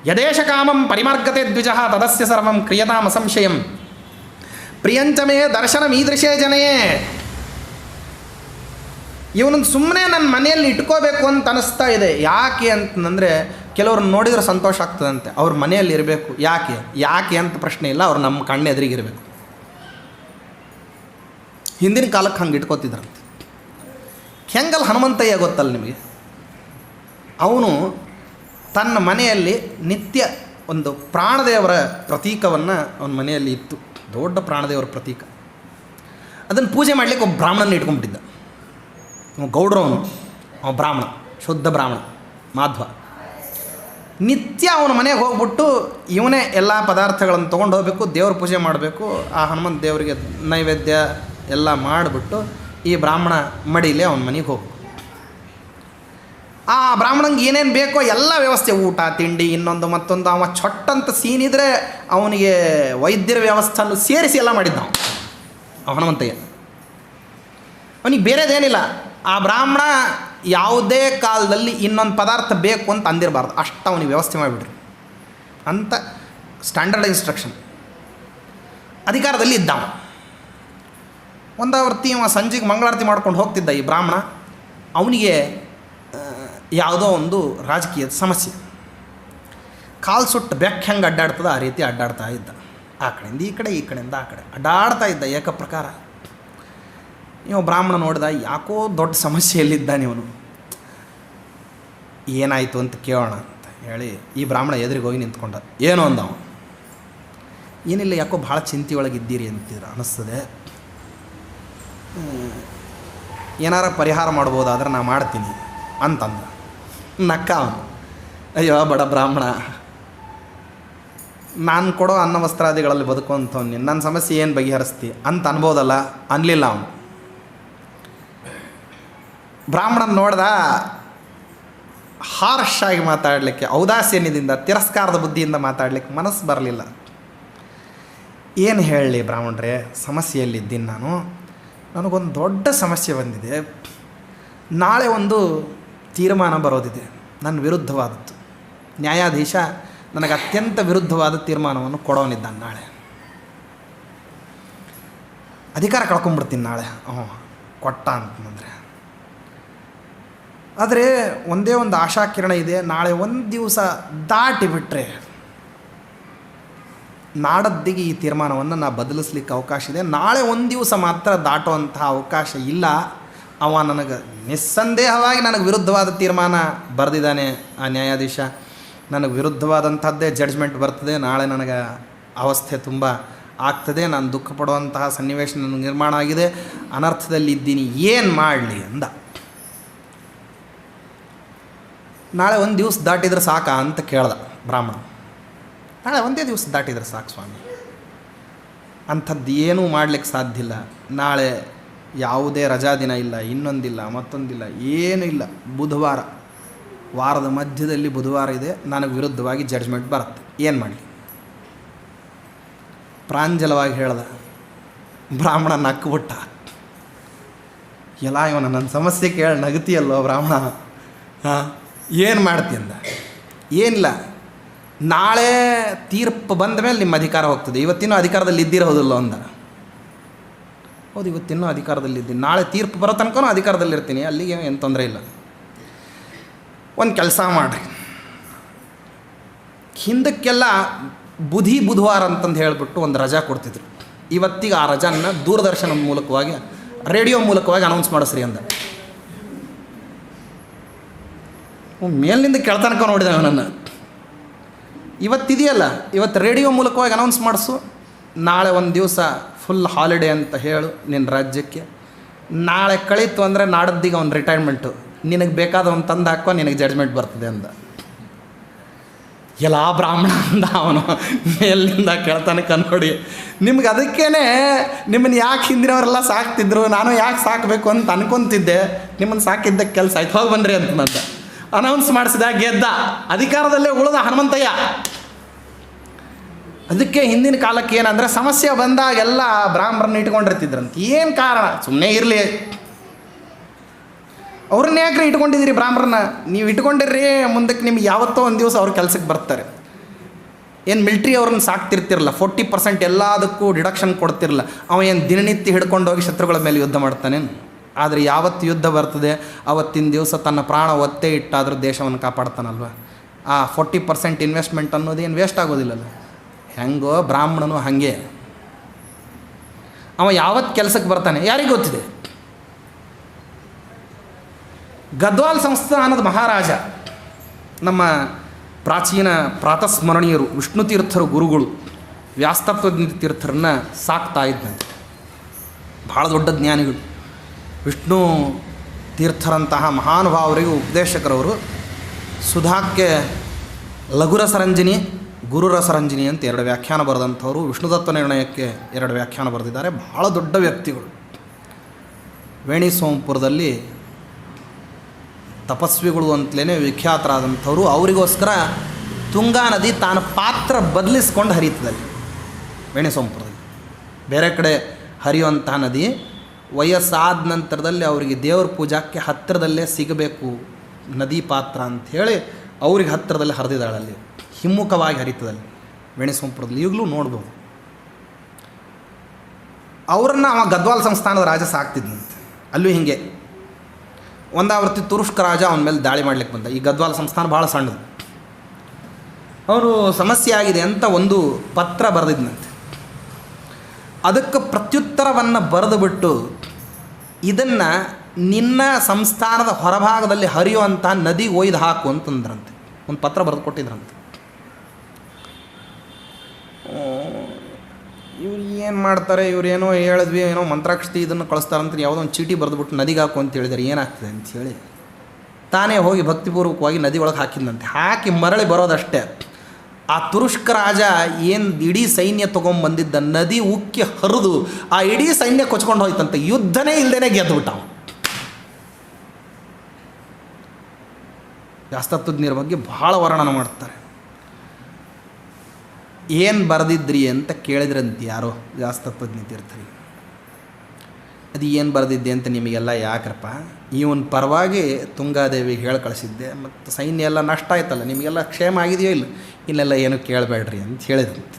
ಯದೇಶ ಕಾಮಂ ಪರಿಮಾರ್ಗತೆ ದ್ವಿಜ ತದಸ್ಯ ಸರ್ವಂ ಕ್ರಿಯತಾಮ ಸಂಶಯಂ ಪ್ರಿಯಂಚಮೇ ದರ್ಶನ ಮೀದೃಶೇ ಜನಯೇ. ಇವನನ್ನು ಸುಮ್ಮನೆ ನನ್ನ ಮನೆಯಲ್ಲಿ ಇಟ್ಕೋಬೇಕು ಅಂತ ಅನಿಸ್ತಾ ಇದೆ. ಯಾಕೆ ಅಂತಂದರೆ ಕೆಲವ್ರನ್ನ ನೋಡಿದ್ರೆ ಸಂತೋಷ ಆಗ್ತದಂತೆ, ಅವ್ರ ಮನೆಯಲ್ಲಿ ಇರಬೇಕು. ಯಾಕೆ ಅಂತ ಪ್ರಶ್ನೆ ಇಲ್ಲ, ಅವ್ರು ನಮ್ಮ ಕಣ್ಣೆದುರಿಗಿರಬೇಕು. ಹಿಂದಿನ ಕಾಲಕ್ಕೆ ಹಂಗೆ ಇಟ್ಕೋತಿದ್ರಂತೆ. ಹೆಂಗಲ್ಲ ಹನುಮಂತಯ್ಯ ಗೊತ್ತಲ್ಲ ನಿಮಗೆ? ಅವನು ತನ್ನ ಮನೆಯಲ್ಲಿ ನಿತ್ಯ ಒಂದು ಪ್ರಾಣದೇವರ ಪ್ರತೀಕವನ್ನು ಅವನ ಮನೆಯಲ್ಲಿ ಇತ್ತು. ದೊಡ್ಡ ಪ್ರಾಣದೇವರ ಪ್ರತೀಕ. ಅದನ್ನು ಪೂಜೆ ಮಾಡಲಿಕ್ಕೆ ಒಬ್ಬ ಬ್ರಾಹ್ಮಣನ ಇಟ್ಕೊಂಡ್ಬಿಟ್ಟಿದ್ದ. ಗೌಡ್ರವನು, ಅವ ಬ್ರಾಹ್ಮಣ, ಶುದ್ಧ ಬ್ರಾಹ್ಮಣ, ಮಾಧ್ವ. ನಿತ್ಯ ಅವನ ಮನೆಗೆ ಹೋಗ್ಬಿಟ್ಟು ಇವನೇ ಎಲ್ಲ ಪದಾರ್ಥಗಳನ್ನು ತೊಗೊಂಡು ಹೋಗಬೇಕು, ದೇವ್ರ ಪೂಜೆ ಮಾಡಬೇಕು. ಆ ಹನುಮಂತ ದೇವರಿಗೆ ನೈವೇದ್ಯ ಎಲ್ಲ ಮಾಡಿಬಿಟ್ಟು ಈ ಬ್ರಾಹ್ಮಣ ಮಡಿಲೇ ಅವನ ಮನೆಗೆ ಹೋಗು. ಆ ಬ್ರಾಹ್ಮಣಂಗೆ ಏನೇನು ಬೇಕೋ ಎಲ್ಲ ವ್ಯವಸ್ಥೆ, ಊಟ ತಿಂಡಿ ಇನ್ನೊಂದು ಮತ್ತೊಂದು. ಅವ ಚೊಟ್ಟಂತ ಸೀನಿದ್ರೆ ಅವನಿಗೆ ವೈದ್ಯರ ವ್ಯವಸ್ಥೆಯನ್ನು ಸೇರಿಸಿ ಎಲ್ಲ ಮಾಡಿದ್ದ ಹನುಮಂತಯ್ಯ. ಅವನಿಗೆ ಬೇರೆದೇನಿಲ್ಲ. ಆ ಬ್ರಾಹ್ಮಣ ಯಾವುದೇ ಕಾಲದಲ್ಲಿ ಇನ್ನೊಂದು ಪದಾರ್ಥ ಬೇಕು ಅಂತ ಅಂದಿರಬಾರ್ದು, ಅಷ್ಟು ಅವನಿಗೆ ವ್ಯವಸ್ಥೆ ಮಾಡಿಬಿಡ್ರಿ ಅಂತ ಸ್ಟ್ಯಾಂಡರ್ಡ್ ಇನ್ಸ್ಟ್ರಕ್ಷನ್. ಅಧಿಕಾರದಲ್ಲಿ ಇದ್ದಾವ. ಒಂದಾವರ್ತಿ ಅವ ಸಂಜೆಗೆ ಮಂಗಳಾರತಿ ಮಾಡ್ಕೊಂಡು ಹೋಗ್ತಿದ್ದ ಈ ಬ್ರಾಹ್ಮಣ. ಅವನಿಗೆ ಯಾವುದೋ ಒಂದು ರಾಜಕೀಯದ ಸಮಸ್ಯೆ, ಕಾಲು ಸುಟ್ಟು ಬೆಕ್ಕ ಹೆಂಗೆ ಅಡ್ಡಾಡ್ತದ ಆ ರೀತಿ ಅಡ್ಡಾಡ್ತಾ ಇದ್ದ. ಆ ಕಡೆಯಿಂದ ಈ ಕಡೆ, ಈ ಕಡೆಯಿಂದ ಆ ಕಡೆ ಅಡ್ಡಾಡ್ತಾ ಇದ್ದ ಏಕಪ್ರಕಾರ. ಇವ ಬ್ರಾಹ್ಮಣ ನೋಡಿದ, ಯಾಕೋ ದೊಡ್ಡ ಸಮಸ್ಯೆಯಲ್ಲಿದ್ದಾನೆ ಇವನು, ಏನಾಯಿತು ಅಂತ ಕೇಳೋಣ ಅಂತ ಹೇಳಿ ಈ ಬ್ರಾಹ್ಮಣ ಎದುರಿಗೆ ಹೋಗಿ ನಿಂತ್ಕೊಂಡ. ಏನು ಅಂದವ, ಏನಿಲ್ಲ, ಯಾಕೋ ಭಾಳ ಚಿಂತೆಯೊಳಗಿದ್ದೀರಿ ಅಂತಿದ್ರು ಅನ್ನಿಸ್ತದೆ, ಏನಾರ ಪರಿಹಾರ ಮಾಡ್ಬೋದಾದ್ರೆ ನಾ ಮಾಡ್ತೀನಿ ಅಂತಂದ. ನಕ್ಕ ಅವನು, ಅಯ್ಯೋ ಬಡ ಬ್ರಾಹ್ಮಣ, ನಾನು ಕೊಡೋ ಅನ್ನ ವಸ್ತ್ರಾದಿಗಳಲ್ಲಿ ಬದುಕುವಂಥವ್ನು, ನನ್ನ ಸಮಸ್ಯೆ ಏನು ಬಗೆಹರಿಸ್ತಿ ಅಂತ ಅನ್ಬೋದಲ್ಲ. ಅನ್ನಲಿಲ್ಲ ಅವನು. ಬ್ರಾಹ್ಮಣನ ನೋಡ್ದ, ಹಾರ್ಷ್ ಆಗಿ ಮಾತಾಡಲಿಕ್ಕೆ, ಔದಾಸೀನ್ಯದಿಂದ, ತಿರಸ್ಕಾರದ ಬುದ್ಧಿಯಿಂದ ಮಾತಾಡಲಿಕ್ಕೆ ಮನಸ್ಸು ಬರಲಿಲ್ಲ. ಏನು ಹೇಳಲಿ ಬ್ರಾಹ್ಮಣರೇ, ಸಮಸ್ಯೆಯಲ್ಲಿದ್ದೀನಿ ನಾನು, ನನಗೊಂದು ದೊಡ್ಡ ಸಮಸ್ಯೆ ಬಂದಿದೆ. ನಾಳೆ ಒಂದು ತೀರ್ಮಾನ ಬರೋದಿದೆ ನನ್ನ ವಿರುದ್ಧವಾದದ್ದು. ನ್ಯಾಯಾಧೀಶ ನನಗೆ ಅತ್ಯಂತ ವಿರುದ್ಧವಾದ ತೀರ್ಮಾನವನ್ನು ಕೊಡೋನಿದ್ದಾನೆ. ನಾಳೆ ಅಧಿಕಾರ ಕಳ್ಕೊಂಬಿಡ್ತೀನಿ ನಾಳೆ ಕೊಟ್ಟ ಅಂತಂದರೆ. ಆದರೆ ಒಂದೇ ಒಂದು ಆಶಾಕಿರಣ ಇದೆ, ನಾಳೆ ಒಂದು ದಿವಸ ದಾಟಿಬಿಟ್ರೆ ನಾಡದ್ದಿಗೆ ಈ ತೀರ್ಮಾನವನ್ನು ನಾ ಬದಲಿಸ್ಲಿಕ್ಕೆ ಅವಕಾಶ ಇದೆ. ನಾಳೆ ಒಂದು ದಿವಸ ಮಾತ್ರ ದಾಟುವಂತಹ ಅವಕಾಶ ಇಲ್ಲ. ಅವ ನನಗೆ ನಿಸ್ಸಂದೇಹವಾಗಿ ನನಗೆ ವಿರುದ್ಧವಾದ ತೀರ್ಮಾನ ಬರೆದಿದ್ದಾನೆ ಆ ನ್ಯಾಯಾಧೀಶ. ನನಗೆ ವಿರುದ್ಧವಾದಂಥದ್ದೇ ಜಡ್ಜ್ಮೆಂಟ್ ಬರ್ತದೆ. ನಾಳೆ ನನಗೆ ಅವಸ್ಥೆ ತುಂಬ ಆಗ್ತದೆ, ನಾನು ದುಃಖ ಪಡುವಂತಹ ಸನ್ನಿವೇಶ ನನಗೆ ನಿರ್ಮಾಣ ಆಗಿದೆ, ಅನರ್ಥದಲ್ಲಿದ್ದೀನಿ, ಏನು ಮಾಡಲಿ ಅಂದ. ನಾಳೆ ಒಂದು ದಿವಸ ದಾಟಿದ್ರೆ ಸಾಕಾ ಅಂತ ಕೇಳ್ದ ಬ್ರಾಹ್ಮಣ. ನಾಳೆ ಒಂದೇ ದಿವಸ ದಾಟಿದ್ರೆ ಸಾಕು ಸ್ವಾಮಿ, ಅಂಥದ್ದು ಏನೂ ಮಾಡಲಿಕ್ಕೆ ಸಾಧ್ಯ ಇಲ್ಲ. ನಾಳೆ ಯಾವುದೇ ರಜಾ ದಿನ ಇಲ್ಲ, ಇನ್ನೊಂದಿಲ್ಲ, ಮತ್ತೊಂದಿಲ್ಲ, ಏನೂ ಇಲ್ಲ. ಬುಧವಾರ, ವಾರದ ಮಧ್ಯದಲ್ಲಿ ಬುಧವಾರ ಇದೆ, ನನಗೆ ವಿರುದ್ಧವಾಗಿ ಜಡ್ಜ್ಮೆಂಟ್ ಬರುತ್ತೆ, ಏನು ಮಾಡಲಿ? ಪ್ರಾಂಜಲವಾಗಿ ಹೇಳ್ದ. ಬ್ರಾಹ್ಮಣ ನಕ್ಕುಬಿಟ್ಟ. ಎಲ್ಲ ಇವನ ನನ್ನ ಸಮಸ್ಯೆ ಕೇಳಿ ನಗತಿಯಲ್ಲೋ ಬ್ರಾಹ್ಮಣ, ಹಾಂ ಏನು ಮಾಡ್ತಿ ಅಂದ. ಏನಿಲ್ಲ, ನಾಳೆ ತೀರ್ಪು ಬಂದ ಮೇಲೆ ನಿಮ್ಮ ಅಧಿಕಾರ ಹೋಗ್ತದೆ, ಇವತ್ತಿನೂ ಅಧಿಕಾರದಲ್ಲಿ ಇದ್ದಿರೋದಿಲ್ಲ ಅಂದ. ಹೌದು, ಇವತ್ತಿನ್ನೂ ಅಧಿಕಾರದಲ್ಲಿದ್ದೀನಿ, ನಾಳೆ ತೀರ್ಪು ಬರೋ ತನಕನೂ ಅಧಿಕಾರದಲ್ಲಿರ್ತೀನಿ, ಅಲ್ಲಿಗೆ ಏನು ತೊಂದರೆ ಇಲ್ಲ. ಒಂದು ಕೆಲಸ ಮಾಡಿರಿ, ಹಿಂದಕ್ಕೆಲ್ಲ ಬುಧವಾರ ಅಂತಂದು ಹೇಳಿಬಿಟ್ಟು ಒಂದು ರಜಾ ಕೊಡ್ತಿದ್ರು. ಇವತ್ತಿಗೆ ಆ ರಜಾನ ದೂರದರ್ಶನದ ಮೂಲಕವಾಗಿ, ರೇಡಿಯೋ ಮೂಲಕವಾಗಿ ಅನೌನ್ಸ್ ಮಾಡಿಸ್ರಿ ಅಂದ. ಮೇಲಿನಿಂದ ಕೆಳತನಕ ನೋಡಿದೆ ಅವನನ್ನು. ಇವತ್ತಿದೆಯಲ್ಲ, ಇವತ್ತು ರೇಡಿಯೋ ಮೂಲಕವಾಗಿ ಅನೌನ್ಸ್ ಮಾಡಿಸು, ನಾಳೆ ಒಂದು ದಿವಸ ಫುಲ್ ಹಾಲಿಡೇ ಅಂತ ಹೇಳು ನಿನ್ನ ರಾಜ್ಯಕ್ಕೆ. ನಾಳೆ ಕಳೀತು ಅಂದರೆ ನಾಡದ್ದಿಗೆ ಅವ್ನು ರಿಟೈರ್ಮೆಂಟು, ನಿನಗೆ ಬೇಕಾದವನು ತಂದು ಹಾಕೋ, ನಿನಗೆ ಜಡ್ಜ್ಮೆಂಟ್ ಬರ್ತದೆ ಅಂದ. ಎಲ್ಲ ಬ್ರಾಹ್ಮಣ ಅಂದ ಅವನು ಮೇಲಿಂದ ಕೆಳತನಕ ನೋಡಿ. ನಿಮ್ಗೆ ಅದಕ್ಕೇ ನಿಮ್ಮನ್ನು ಯಾಕೆ ಹಿಂದಿನವರೆಲ್ಲ ಸಾಕ್ತಿದ್ರು, ನಾನು ಯಾಕೆ ಸಾಕಬೇಕು ಅಂತ ಅನ್ಕೊತಿದ್ದೆ, ನಿಮ್ಮನ್ನು ಸಾಕಿದ್ದಕ್ಕೆ ಕೆಲಸ ಆಯ್ತು, ಹೋಗಿ ಬನ್ನಿರಿ ಅಂತಂದ. ಅನೌನ್ಸ್ ಮಾಡಿಸಿದ, ಗೆದ್ದ, ಅಧಿಕಾರದಲ್ಲೇ ಉಳಿದ ಹನುಮಂತಯ್ಯ. ಅದಕ್ಕೆ ಹಿಂದಿನ ಕಾಲಕ್ಕೆ ಏನಂದರೆ ಸಮಸ್ಯೆ ಬಂದಾಗೆಲ್ಲ ಬ್ರಾಹ್ಮಣರನ್ನ ಇಟ್ಕೊಂಡಿರ್ತಿದ್ರಂತ. ಏನು ಕಾರಣ? ಸುಮ್ಮನೆ ಇರಲಿ, ಅವ್ರನ್ನ ಯಾಕ್ರಿ ಇಟ್ಕೊಂಡಿದ್ದೀರಿ ಬ್ರಾಹ್ಮಣರನ್ನ? ನೀವು ಇಟ್ಕೊಂಡಿರ್ರಿ, ಮುಂದಕ್ಕೆ ನಿಮ್ಗೆ ಯಾವತ್ತೋ ಒಂದು ದಿವಸ ಅವ್ರ ಕೆಲಸಕ್ಕೆ ಬರ್ತಾರೆ. ಏನು ಮಿಲ್ಟ್ರಿ ಅವ್ರನ್ನ ಸಾಕ್ತಿರ್ತಿರಲ್ಲ, 40% ಎಲ್ಲದಕ್ಕೂ ಡಿಡಕ್ಷನ್ ಕೊಡ್ತಿರಲ್ಲ. ಅವ ಏನು ದಿನನಿತ್ಯ ಹಿಡ್ಕೊಂಡೋಗಿ ಶತ್ರುಗಳ ಮೇಲೆ ಯುದ್ಧ ಮಾಡ್ತಾನೆ. ಆದರೆ ಯಾವತ್ತು ಯುದ್ಧ ಬರ್ತದೆ ಅವತ್ತಿನ ದಿವಸ ತನ್ನ ಪ್ರಾಣ ಒತ್ತೆ ಇಟ್ಟಾದರೂ ದೇಶವನ್ನು ಕಾಪಾಡ್ತಾನಲ್ವ. ಆ 40% ಇನ್ವೆಸ್ಟ್ಮೆಂಟ್ ಅನ್ನೋದೇನು ವೇಸ್ಟ್ ಆಗೋದಿಲ್ಲಲ್ಲ. ಹೆಂಗೋ ಬ್ರಾಹ್ಮಣನು ಹಾಗೆ, ಅವ ಯಾವತ್ತು ಕೆಲಸಕ್ಕೆ ಬರ್ತಾನೆ ಯಾರಿಗೆ ಗೊತ್ತಿದೆ. ಗದ್ವಾಲ್ ಸಂಸ್ಥಾನದ ಮಹಾರಾಜ, ನಮ್ಮ ಪ್ರಾಚೀನ ಪ್ರಾತಸ್ಮರಣೀಯರು ವಿಷ್ಣು ತೀರ್ಥರು ಗುರುಗಳು ವ್ಯಾಸ್ತತ್ವ ತೀರ್ಥರನ್ನ ಸಾಕ್ತಾ ಇದ್ದಂತೆ. ಭಾಳ ದೊಡ್ಡ ಜ್ಞಾನಿಗಳು, ವಿಷ್ಣು ತೀರ್ಥರಂತಹ ಮಹಾನುಭಾವರಿಗೂ ಉಪದೇಶಕರವರು. ಸುಧಾಕ್ಕೆ ಲಘುರಸರಂಜಿನಿ, ಗುರುರಸರಂಜಿನಿ ಅಂತ 2 ವ್ಯಾಖ್ಯಾನ ಬರೆದಂಥವರು. ವಿಷ್ಣುದತ್ತ ನಿರ್ಣಯಕ್ಕೆ 2 ವ್ಯಾಖ್ಯಾನ ಬರೆದಿದ್ದಾರೆ. ಭಾಳ ದೊಡ್ಡ ವ್ಯಕ್ತಿಗಳು. ವೇಣಿ ಸೋಮಪುರದಲ್ಲಿ ತಪಸ್ವಿಗಳು ಅಂತಲೇ ವಿಖ್ಯಾತರಾದಂಥವ್ರು. ಅವರಿಗೋಸ್ಕರ ತುಂಗಾ ನದಿ ತಾನು ಪಾತ್ರ ಬದಲಿಸ್ಕೊಂಡು ಹರಿಯುತ್ತದೆ ವೇಣಿ ಸೋಮಪುರದಲ್ಲಿ. ಬೇರೆ ಕಡೆ ಹರಿಯುವಂತಹ ನದಿ ವಯಸ್ಸಾದ ನಂತರದಲ್ಲಿ ಅವರಿಗೆ ದೇವ್ರ ಪೂಜಾಕ್ಕೆ ಹತ್ತಿರದಲ್ಲೇ ಸಿಗಬೇಕು ನದಿ ಪಾತ್ರ ಅಂಥೇಳಿ ಅವ್ರಿಗೆ ಹತ್ತಿರದಲ್ಲಿ ಹರಿದಿದ್ದಾಳಲ್ಲಿ, ಹಿಮ್ಮುಖವಾಗಿ ಹರಿತದಲ್ಲಿ ವೇಣಿಸೋಮಪುರದಲ್ಲಿ ಈಗಲೂ ನೋಡ್ಬೋದು. ಅವರನ್ನು ಅವ ಗದ್ವಾಲ್ ಸಂಸ್ಥಾನದ ರಾಜ ಸಾಕ್ತಿದ್ನಂತೆ. ಅಲ್ಲೂ ಹೀಗೆ ಒಂದಾವರ್ತಿ ತುರುಷ್ಕ ರಾಜ ಅವನ ಮೇಲೆ ದಾಳಿ ಮಾಡ್ಲಿಕ್ಕೆ ಬಂದ. ಈ ಗದ್ವಾಲ್ ಸಂಸ್ಥಾನ ಭಾಳ ಸಣ್ಣದು. ಅವರು ಸಮಸ್ಯೆ ಆಗಿದೆ ಅಂತ ಒಂದು ಪತ್ರ ಬರೆದಿದ್ನಂತೆ. ಅದಕ್ಕೆ ಪ್ರತ್ಯುತ್ತರವನ್ನು ಬರೆದು ಬಿಟ್ಟು ಇದನ್ನು ನಿನ್ನ ಸಂಸ್ಥಾನದ ಹೊರಭಾಗದಲ್ಲಿ ಹರಿಯುವಂಥ ನದಿ ಒಯ್ದು ಹಾಕು ಅಂತಂದ್ರಂತೆ. ಒಂದು ಪತ್ರ ಬರೆದು ಕೊಟ್ಟಿದ್ರಂತೆ. ಇವ್ರು ಏನು ಮಾಡ್ತಾರೆ, ಇವ್ರೇನೋ ಹೇಳಿದ್ವಿ, ಏನೋ ಮಂತ್ರಾಕ್ಷತಿ ಇದನ್ನು ಕಳಿಸ್ತಾರಂತ ಯಾವುದೋ ಒಂದು ಚೀಟಿ ಬರೆದುಬಿಟ್ಟು ನದಿಗೆ ಹಾಕು ಅಂತ ಹೇಳಿದಾರೆ, ಏನಾಗ್ತದೆ ಅಂಥೇಳಿ ತಾನೇ ಹೋಗಿ ಭಕ್ತಿಪೂರ್ವಕವಾಗಿ ನದಿ ಒಳಗೆ ಹಾಕಿದ್ದಂತೆ. ಹಾಕಿ ಮರಳಿ ಬರೋದಷ್ಟೇ, ಆ ತುರುಷ್ಕ ರಾಜ ಏನು ಇಡೀ ಸೈನ್ಯ ತೊಗೊಂಬಂದಿದ್ದ ನದಿ ಉಕ್ಕಿ ಹರಿದು ಆ ಇಡೀ ಸೈನ್ಯ ಕೊಚ್ಕೊಂಡು ಹೋಯ್ತಂತೆ. ಯುದ್ಧನೇ ಇಲ್ಲದೇ ಗೆದ್ದುಬಿಟ್ಟ. ವ್ಯಾಸತತ್ವಜ್ಞರ ಬಗ್ಗೆ ಭಾಳ ವರ್ಣನ ಮಾಡ್ತಾರೆ. ಏನು ಬರೆದಿದ್ರಿ ಅಂತ ಕೇಳಿದ್ರಂತೆ ಯಾರೋ ವ್ಯಾಸತತ್ವಜ್ಞ ತೀರ್ಥರಿಗೆ. ಅದು ಏನು ಬರೆದಿದ್ದೆ ಅಂತ ನಿಮಗೆಲ್ಲ ಯಾಕ್ರಪ್ಪ, ಇವನ ಪರವಾಗಿ ತುಂಗಾದೇವಿ ಹೇಳಿ ಕಳಿಸಿದ್ದೆ, ಮತ್ತು ಸೈನ್ಯ ಎಲ್ಲ ನಷ್ಟ ಆಯ್ತಲ್ಲ, ನಿಮಗೆಲ್ಲ ಕ್ಷೇಮ ಆಗಿದೆಯೋ ಇಲ್ಲ, ಇಲ್ಲೆಲ್ಲ ಏನು ಕೇಳಬೇಡ್ರಿ ಅಂತ ಹೇಳಿದ್ರಂತೆ.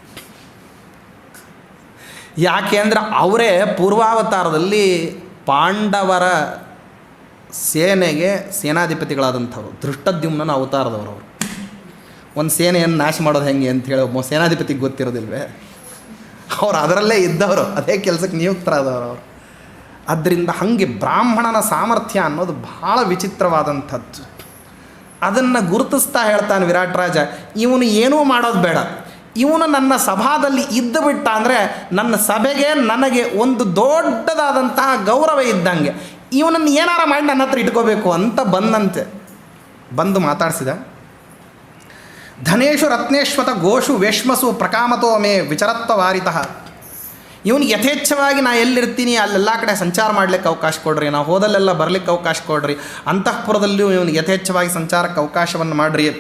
ಯಾಕೆ ಅಂದರೆ ಅವರೇ ಪೂರ್ವಾವತಾರದಲ್ಲಿ ಪಾಂಡವರ ಸೇನೆಗೆ ಸೇನಾಧಿಪತಿಗಳಾದಂಥವ್ರು, ಧೃಷ್ಟದ್ಯುಮ್ನ ಅವತಾರದವರು. ಅವರು ಒಂದು ಸೇನೆಯನ್ನು ನಾಶ ಮಾಡೋದು ಹೆಂಗೆ ಅಂಥೇಳಿ ಒಬ್ಬ ಸೇನಾಧಿಪತಿಗೆ ಗೊತ್ತಿರೋದಿಲ್ವೇ, ಅವ್ರು ಅದರಲ್ಲೇ ಇದ್ದವರು, ಅದೇ ಕೆಲಸಕ್ಕೆ ನಿಯುಕ್ತರಾದವರು ಅವರು. ಆದ್ದರಿಂದ ಹಾಗೆ ಬ್ರಾಹ್ಮಣನ ಸಾಮರ್ಥ್ಯ ಅನ್ನೋದು ಭಾಳ ವಿಚಿತ್ರವಾದಂಥದ್ದು. ಅದನ್ನು ಗುರುತಿಸ್ತಾ ಹೇಳ್ತಾನೆ ವಿರಾಟ್ ರಾಜ, ಇವನು ಏನೂ ಮಾಡೋದು ಬೇಡ, ಇವನು ನನ್ನ ಸಭಾದಲ್ಲಿ ಇದ್ದು ಬಿಟ್ಟ ಅಂದರೆ ನನ್ನ ಸಭೆಗೆ ನನಗೆ ಒಂದು ದೊಡ್ಡದಾದಂತಹ ಗೌರವ ಇದ್ದಂಗೆ, ಇವನನ್ನು ಏನಾರ ಮಾಡಿ ನನ್ನ ಹತ್ರ ಇಟ್ಕೋಬೇಕು ಅಂತ ಬಂದಂತೆ. ಬಂದು ಮಾತಾಡಿಸಿದ. ಧನೇಶು ರತ್ನೇಶ್ವತ ಗೋಷು ವೇಶ್ಮಸು ಪ್ರಕಾಮತೋ ಮೇ ವಿಚರತ್ವ ವಾರಿತಃ. ಇವನಿಗೆ ಯಥೇಚ್ಛವಾಗಿ ನಾ ಎಲ್ಲಿರ್ತೀನಿ ಅಲ್ಲೆಲ್ಲ ಕಡೆ ಸಂಚಾರ ಮಾಡಲಿಕ್ಕೆ ಅವಕಾಶ ಕೊಡ್ರಿ, ನಾವು ಹೋದಲ್ಲೆಲ್ಲ ಬರಲಿಕ್ಕೆ ಅವಕಾಶ ಕೊಡ್ರಿ, ಅಂತಃಪುರದಲ್ಲಿಯೂ ಇವನಿಗೆ ಯಥೇಚ್ಛವಾಗಿ ಸಂಚಾರಕ್ಕೆ ಅವಕಾಶವನ್ನು ಮಾಡಿರಿ.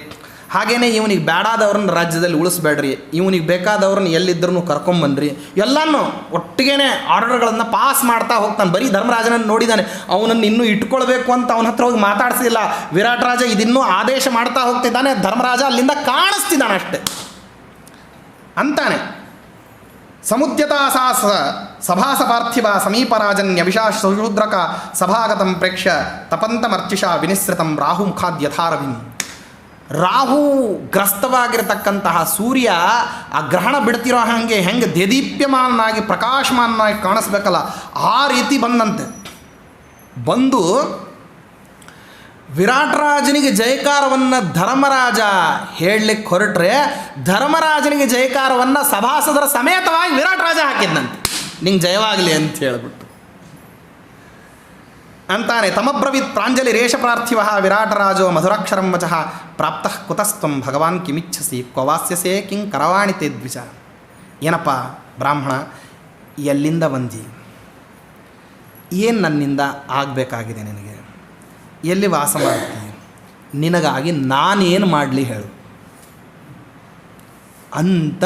ಹಾಗೆಯೇ ಇವನಿಗೆ ಬೇಡಾದವ್ರನ್ನ ರಾಜ್ಯದಲ್ಲಿ ಉಳಿಸ್ಬೇಡ್ರಿ, ಇವನಿಗೆ ಬೇಕಾದವ್ರನ್ನ ಎಲ್ಲಿದ್ದರೂ ಕರ್ಕೊಂಬನ್ರಿ. ಎಲ್ಲನೂ ಒಟ್ಟಿಗೆ ಆರ್ಡರ್ಗಳನ್ನು ಪಾಸ್ ಮಾಡ್ತಾ ಹೋಗ್ತಾನೆ. ಬರೀ ಧರ್ಮರಾಜನನ್ನು ನೋಡಿದ್ದಾನೆ, ಅವನನ್ನು ಇನ್ನೂ ಇಟ್ಕೊಳ್ಬೇಕು ಅಂತ ಅವನ ಹತ್ರ ಹೋಗಿ ಮಾತಾಡಿಸಿಲ್ಲ. ವಿರಾಟ್ ರಾಜ ಇದಿನ್ನೂ ಆದೇಶ ಮಾಡ್ತಾ ಹೋಗ್ತಿದ್ದಾನೆ, ಧರ್ಮರಾಜ ಅಲ್ಲಿಂದ ಕಾಣಿಸ್ತಿದ್ದಾನೆ ಅಷ್ಟೆ ಅಂತಾನೆ. ಸಮುದ್ಯತಾ ಸಭಾಸ ಪಾರ್ಥಿವ ಸಮೀಪರಾಜನ್ಯ ವಿಶಾ ಸುಶೂದ್ರಕ ಸಭಾಗತಂ ಪ್ರೇಕ್ಷ್ಯ ತಪಂತಮರ್ಚಿಷ ವಿನಿಸೃತಂ ರಾಹುಮುಖಾದ್ಯಥಾರವಿನ್. ರಾಹು ಗ್ರಸ್ತವಾಗಿರತಕ್ಕಂತಹ ಸೂರ್ಯ ಆ ಗ್ರಹಣ ಬಿಡ್ತಿರೋ ಹಾಗೆ ಹೆಂಗೆ ದೇದೀಪ್ಯಮಾನಾಗಿ ಪ್ರಕಾಶಮಾನಾಗಿ ಕಾಣಿಸ್ಬೇಕಲ್ಲ, ಆ ರೀತಿ ಬಂದಂತೆ. ಬಂದು ವಿರಾಟರಾಜನಿಗೆ ಜಯಕಾರವನ್ನು ಧರ್ಮರಾಜ ಹೇಳಲಿಕ್ಕೆ ಹೊರಟ್ರೆ, ಧರ್ಮರಾಜನಿಗೆ ಜಯಕಾರವನ್ನು ಸಭಾಸದರ ಸಮೇತವಾಗಿ ವಿರಾಟರಾಜ ಹಾಕಿದ್ದಂತೆ, ನಿಂಗೆ ಜಯವಾಗಲಿ ಅಂತ ಹೇಳಿಬಿಟ್ಟು ಅಂತಾನೆ. ತಮಬ್ರವೀತ್ ಪ್ರಾಂಜಲಿ ರೇಷ ಪಾರ್ಥಿವ ವಿರಾಟರಾಜೋ ಮಧುರಾಕ್ಷರಂ ವಚಃ ಪ್ರಾಪ್ತಃ ಕುತಸ್ತ್ವಂ ಭಗವಾನ್ ಕಿಮಿಚ್ಛಸಿ ಕ್ವವಾಸ್ಯಸೇ ಕಿಂ ಕರವಾಣಿ ತೇ ದ್ವಿಜ. ಏನಪ್ಪ ಬ್ರಾಹ್ಮಣ, ಎಲ್ಲಿಂದ ಬಂದಿ, ಏನು ನನ್ನಿಂದ ಆಗಬೇಕಾಗಿದೆ, ನಿನಗೆ ಎಲ್ಲಿ ವಾಸ ಮಾಡ್ತೀನಿ, ನಿನಗಾಗಿ ನಾನೇನು ಮಾಡಲಿ ಹೇಳು ಅಂತ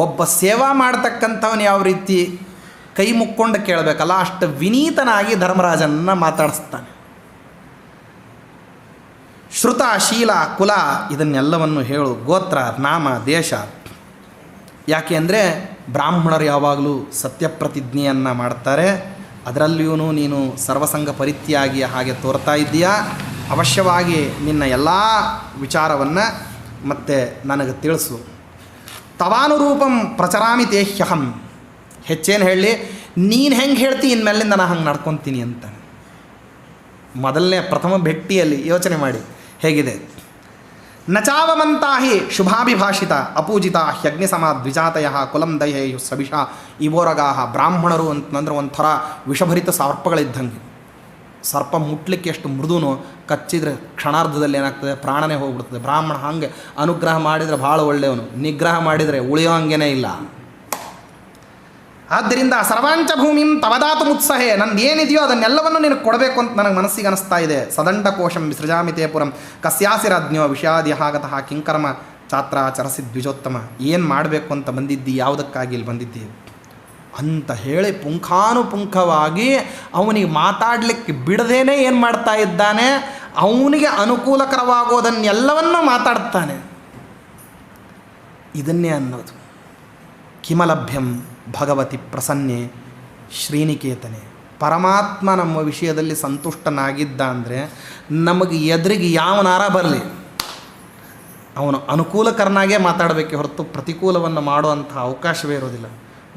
ಒಬ್ಬ ಸೇವಾ ಮಾಡ್ತಕ್ಕಂಥವನು ಯಾವ ರೀತಿ ಕೈ ಮುಕ್ಕೊಂಡು ಕೇಳಬೇಕಲ್ಲ, ಅಷ್ಟು ವಿನೀತನಾಗಿ ಧರ್ಮರಾಜನನ್ನು ಮಾತಾಡಿಸ್ತಾನೆ. ಶ್ರುತ ಶೀಲ ಕುಲ ಇದನ್ನೆಲ್ಲವನ್ನು ಹೇಳು, ಗೋತ್ರ ನಾಮ ದೇಶ. ಯಾಕೆ ಅಂದರೆ ಬ್ರಾಹ್ಮಣರು ಯಾವಾಗಲೂ ಸತ್ಯಪ್ರತಿಜ್ಞೆಯನ್ನು ಮಾಡ್ತಾರೆ. ಅದರಲ್ಲಿಯೂ ನೀನು ಸರ್ವಸಂಗ ಪರಿತ್ಯಾಗಿ ಹಾಗೆ ತೋರ್ತಾ ಇದ್ದೀಯಾ. ಅವಶ್ಯವಾಗಿ ನಿನ್ನ ಎಲ್ಲ ವಿಚಾರವನ್ನು ಮತ್ತೆ ನನಗೆ ತಿಳಿಸು. ತವಾನುರೂಪಂ ಪ್ರಚರಾಮಿ ತೇಹ್ಯಹಂ. ಹೆಚ್ಚೇನು ಹೇಳಲಿ, ನೀನು ಹೆಂಗೆ ಹೇಳ್ತಿ ಇನ್ಮೇಲಿಂದ ನಾನು ಹಂಗೆ ನಡ್ಕೊತೀನಿ ಅಂತ. ಮೊದಲನೇ ಪ್ರಥಮ ಭೇಟಿಯಲ್ಲಿ ಯೋಚನೆ ಮಾಡಿ ಹೇಗಿದೆ. ನಚಾವಮಂತಾಹಿ ಶುಭಾಭಿಭಾಷಿತ ಅಪೂಜಿತ ಹ್ಯಗ್ನಿಸಮ ದ್ವಿಜಾತಯ ಕುಲಂ ದಯೇಯು ಸಭಿಷ ಇವೋರಗಾಹ. ಬ್ರಾಹ್ಮಣರು ಅಂತಂದ್ರೆ ಒಂಥರ ವಿಷಭರಿತ ಸರ್ಪಗಳಿದ್ದಂಗೆ. ಸರ್ಪ ಮುಟ್ಲಿಕ್ಕೆ ಎಷ್ಟು ಮೃದುನೋ, ಕಚ್ಚಿದ್ರೆ ಕ್ಷಣಾರ್ಧದಲ್ಲಿ ಏನಾಗ್ತದೆ, ಪ್ರಾಣನೇ ಹೋಗ್ಬಿಡ್ತದೆ. ಬ್ರಾಹ್ಮಣ ಹಾಗೆ ಅನುಗ್ರಹ ಮಾಡಿದರೆ ಭಾಳ ಒಳ್ಳೆಯವನು, ನಿಗ್ರಹ ಮಾಡಿದರೆ ಉಳಿಯೋ ಹಂಗೇನೇ ಇಲ್ಲ. ಆದ್ದರಿಂದ ಸರ್ವಾಂಚ ಭೂಮಿಂ ತವದಾತು ಮುತ್ಸಹೆ, ನಂದು ಏನಿದೆಯೋ ಅದನ್ನೆಲ್ಲವನ್ನು ನಿನಗೆ ಕೊಡಬೇಕು ಅಂತ ನನಗೆ ಮನಸ್ಸಿಗೆ ಅನಿಸ್ತಾ ಇದೆ. ಸದಂಡಕೋಶಂ ವಿಸೃಜಾಮಿತೇ ಪುರಂ ಕಸ್ಯಾಸಿರಾಜ್ಞೋ ವಿಷಾದ್ಯಹಾಗತಃ ಕಿಂಕರ್ಮ ಚಾತ್ರ ಚರಸಿ ದ್ವಿಜೋತ್ತಮ. ಏನು ಮಾಡಬೇಕು ಅಂತ ಬಂದಿದ್ದಿ, ಯಾವುದಕ್ಕಾಗಿ ಇಲ್ಲಿ ಬಂದಿದ್ದಿ? ಅಂತ ಹೇಳಿ ಪುಂಖಾನುಪುಂಖವಾಗಿ ಅವನಿಗೆ ಮಾತಾಡಲಿಕ್ಕೆ ಬಿಡದೇನೆ ಏನು ಮಾಡ್ತಾ ಇದ್ದಾನೆ, ಅವನಿಗೆ ಅನುಕೂಲಕರವಾಗೋದನ್ನೆಲ್ಲವನ್ನೂ ಮಾತಾಡ್ತಾನೆ. ಇದನ್ನೇ ಅನ್ನೋದು ಕಿಮಲಭ್ಯಂ ಭಗವತಿ ಪ್ರಸನ್ನೆ ಶ್ರೀನಿಕೇತನೆ. ಪರಮಾತ್ಮ ನಮ್ಮ ವಿಷಯದಲ್ಲಿ ಸಂತುಷ್ಟನಾಗಿದ್ದ ಅಂದರೆ ನಮಗೆ ಎದುರಿಗೆ ಯಾವನಾರ ಬರಲಿ, ಅವನು ಅನುಕೂಲಕರನಾಗೇ ಮಾತಾಡಬೇಕೆ ಹೊರತು ಪ್ರತಿಕೂಲವನ್ನು ಮಾಡುವಂಥ ಅವಕಾಶವೇ ಇರೋದಿಲ್ಲ.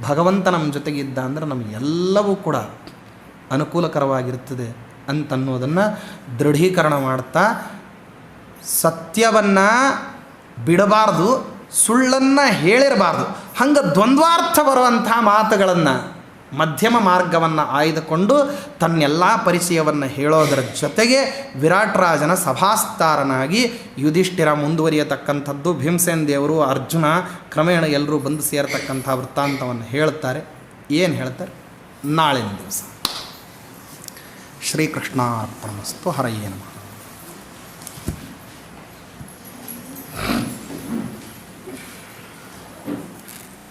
ಭಗವಂತ ನಮ್ಮ ಜೊತೆಗಿದ್ದ ಅಂದರೆ ನಮಗೆಲ್ಲವೂ ಕೂಡ ಅನುಕೂಲಕರವಾಗಿರ್ತದೆ ಅಂತನ್ನೋದನ್ನು ದೃಢೀಕರಣ ಮಾಡ್ತಾ, ಸತ್ಯವನ್ನು ಬಿಡಬಾರ್ದು, ಸುಳ್ಳನ್ನು ಹೇಳಿರಬಾರ್ದು. ಹಂಗೆ ದ್ವಂದ್ವಾರ್ಥ ಬರುವಂಥ ಮಾತುಗಳನ್ನು, ಮಧ್ಯಮ ಮಾರ್ಗವನ್ನು ಆಯ್ದುಕೊಂಡು ತನ್ನೆಲ್ಲ ಪರಿಚಯವನ್ನು ಹೇಳೋದರ ಜೊತೆಗೆ ವಿರಾಟರಾಜನ ಸಭಾಸ್ಥಾರನಾಗಿ ಯುಧಿಷ್ಠಿರ ಮುಂದುವರಿಯತಕ್ಕಂಥದ್ದು, ಭೀಮಸೇನ ದೇವರು, ಅರ್ಜುನ ಕ್ರಮೇಣ ಎಲ್ಲರೂ ಬಂದು ಸೇರತಕ್ಕಂಥ ವೃತ್ತಾಂತವನ್ನು ಹೇಳ್ತಾರೆ. ಏನು ಹೇಳ್ತಾರೆ ನಾಳಿನ ದಿವಸ. ಶ್ರೀಕೃಷ್ಣಾರ್ಪಣಮಸ್ತು. ಹರಯೇ ನಮಃ.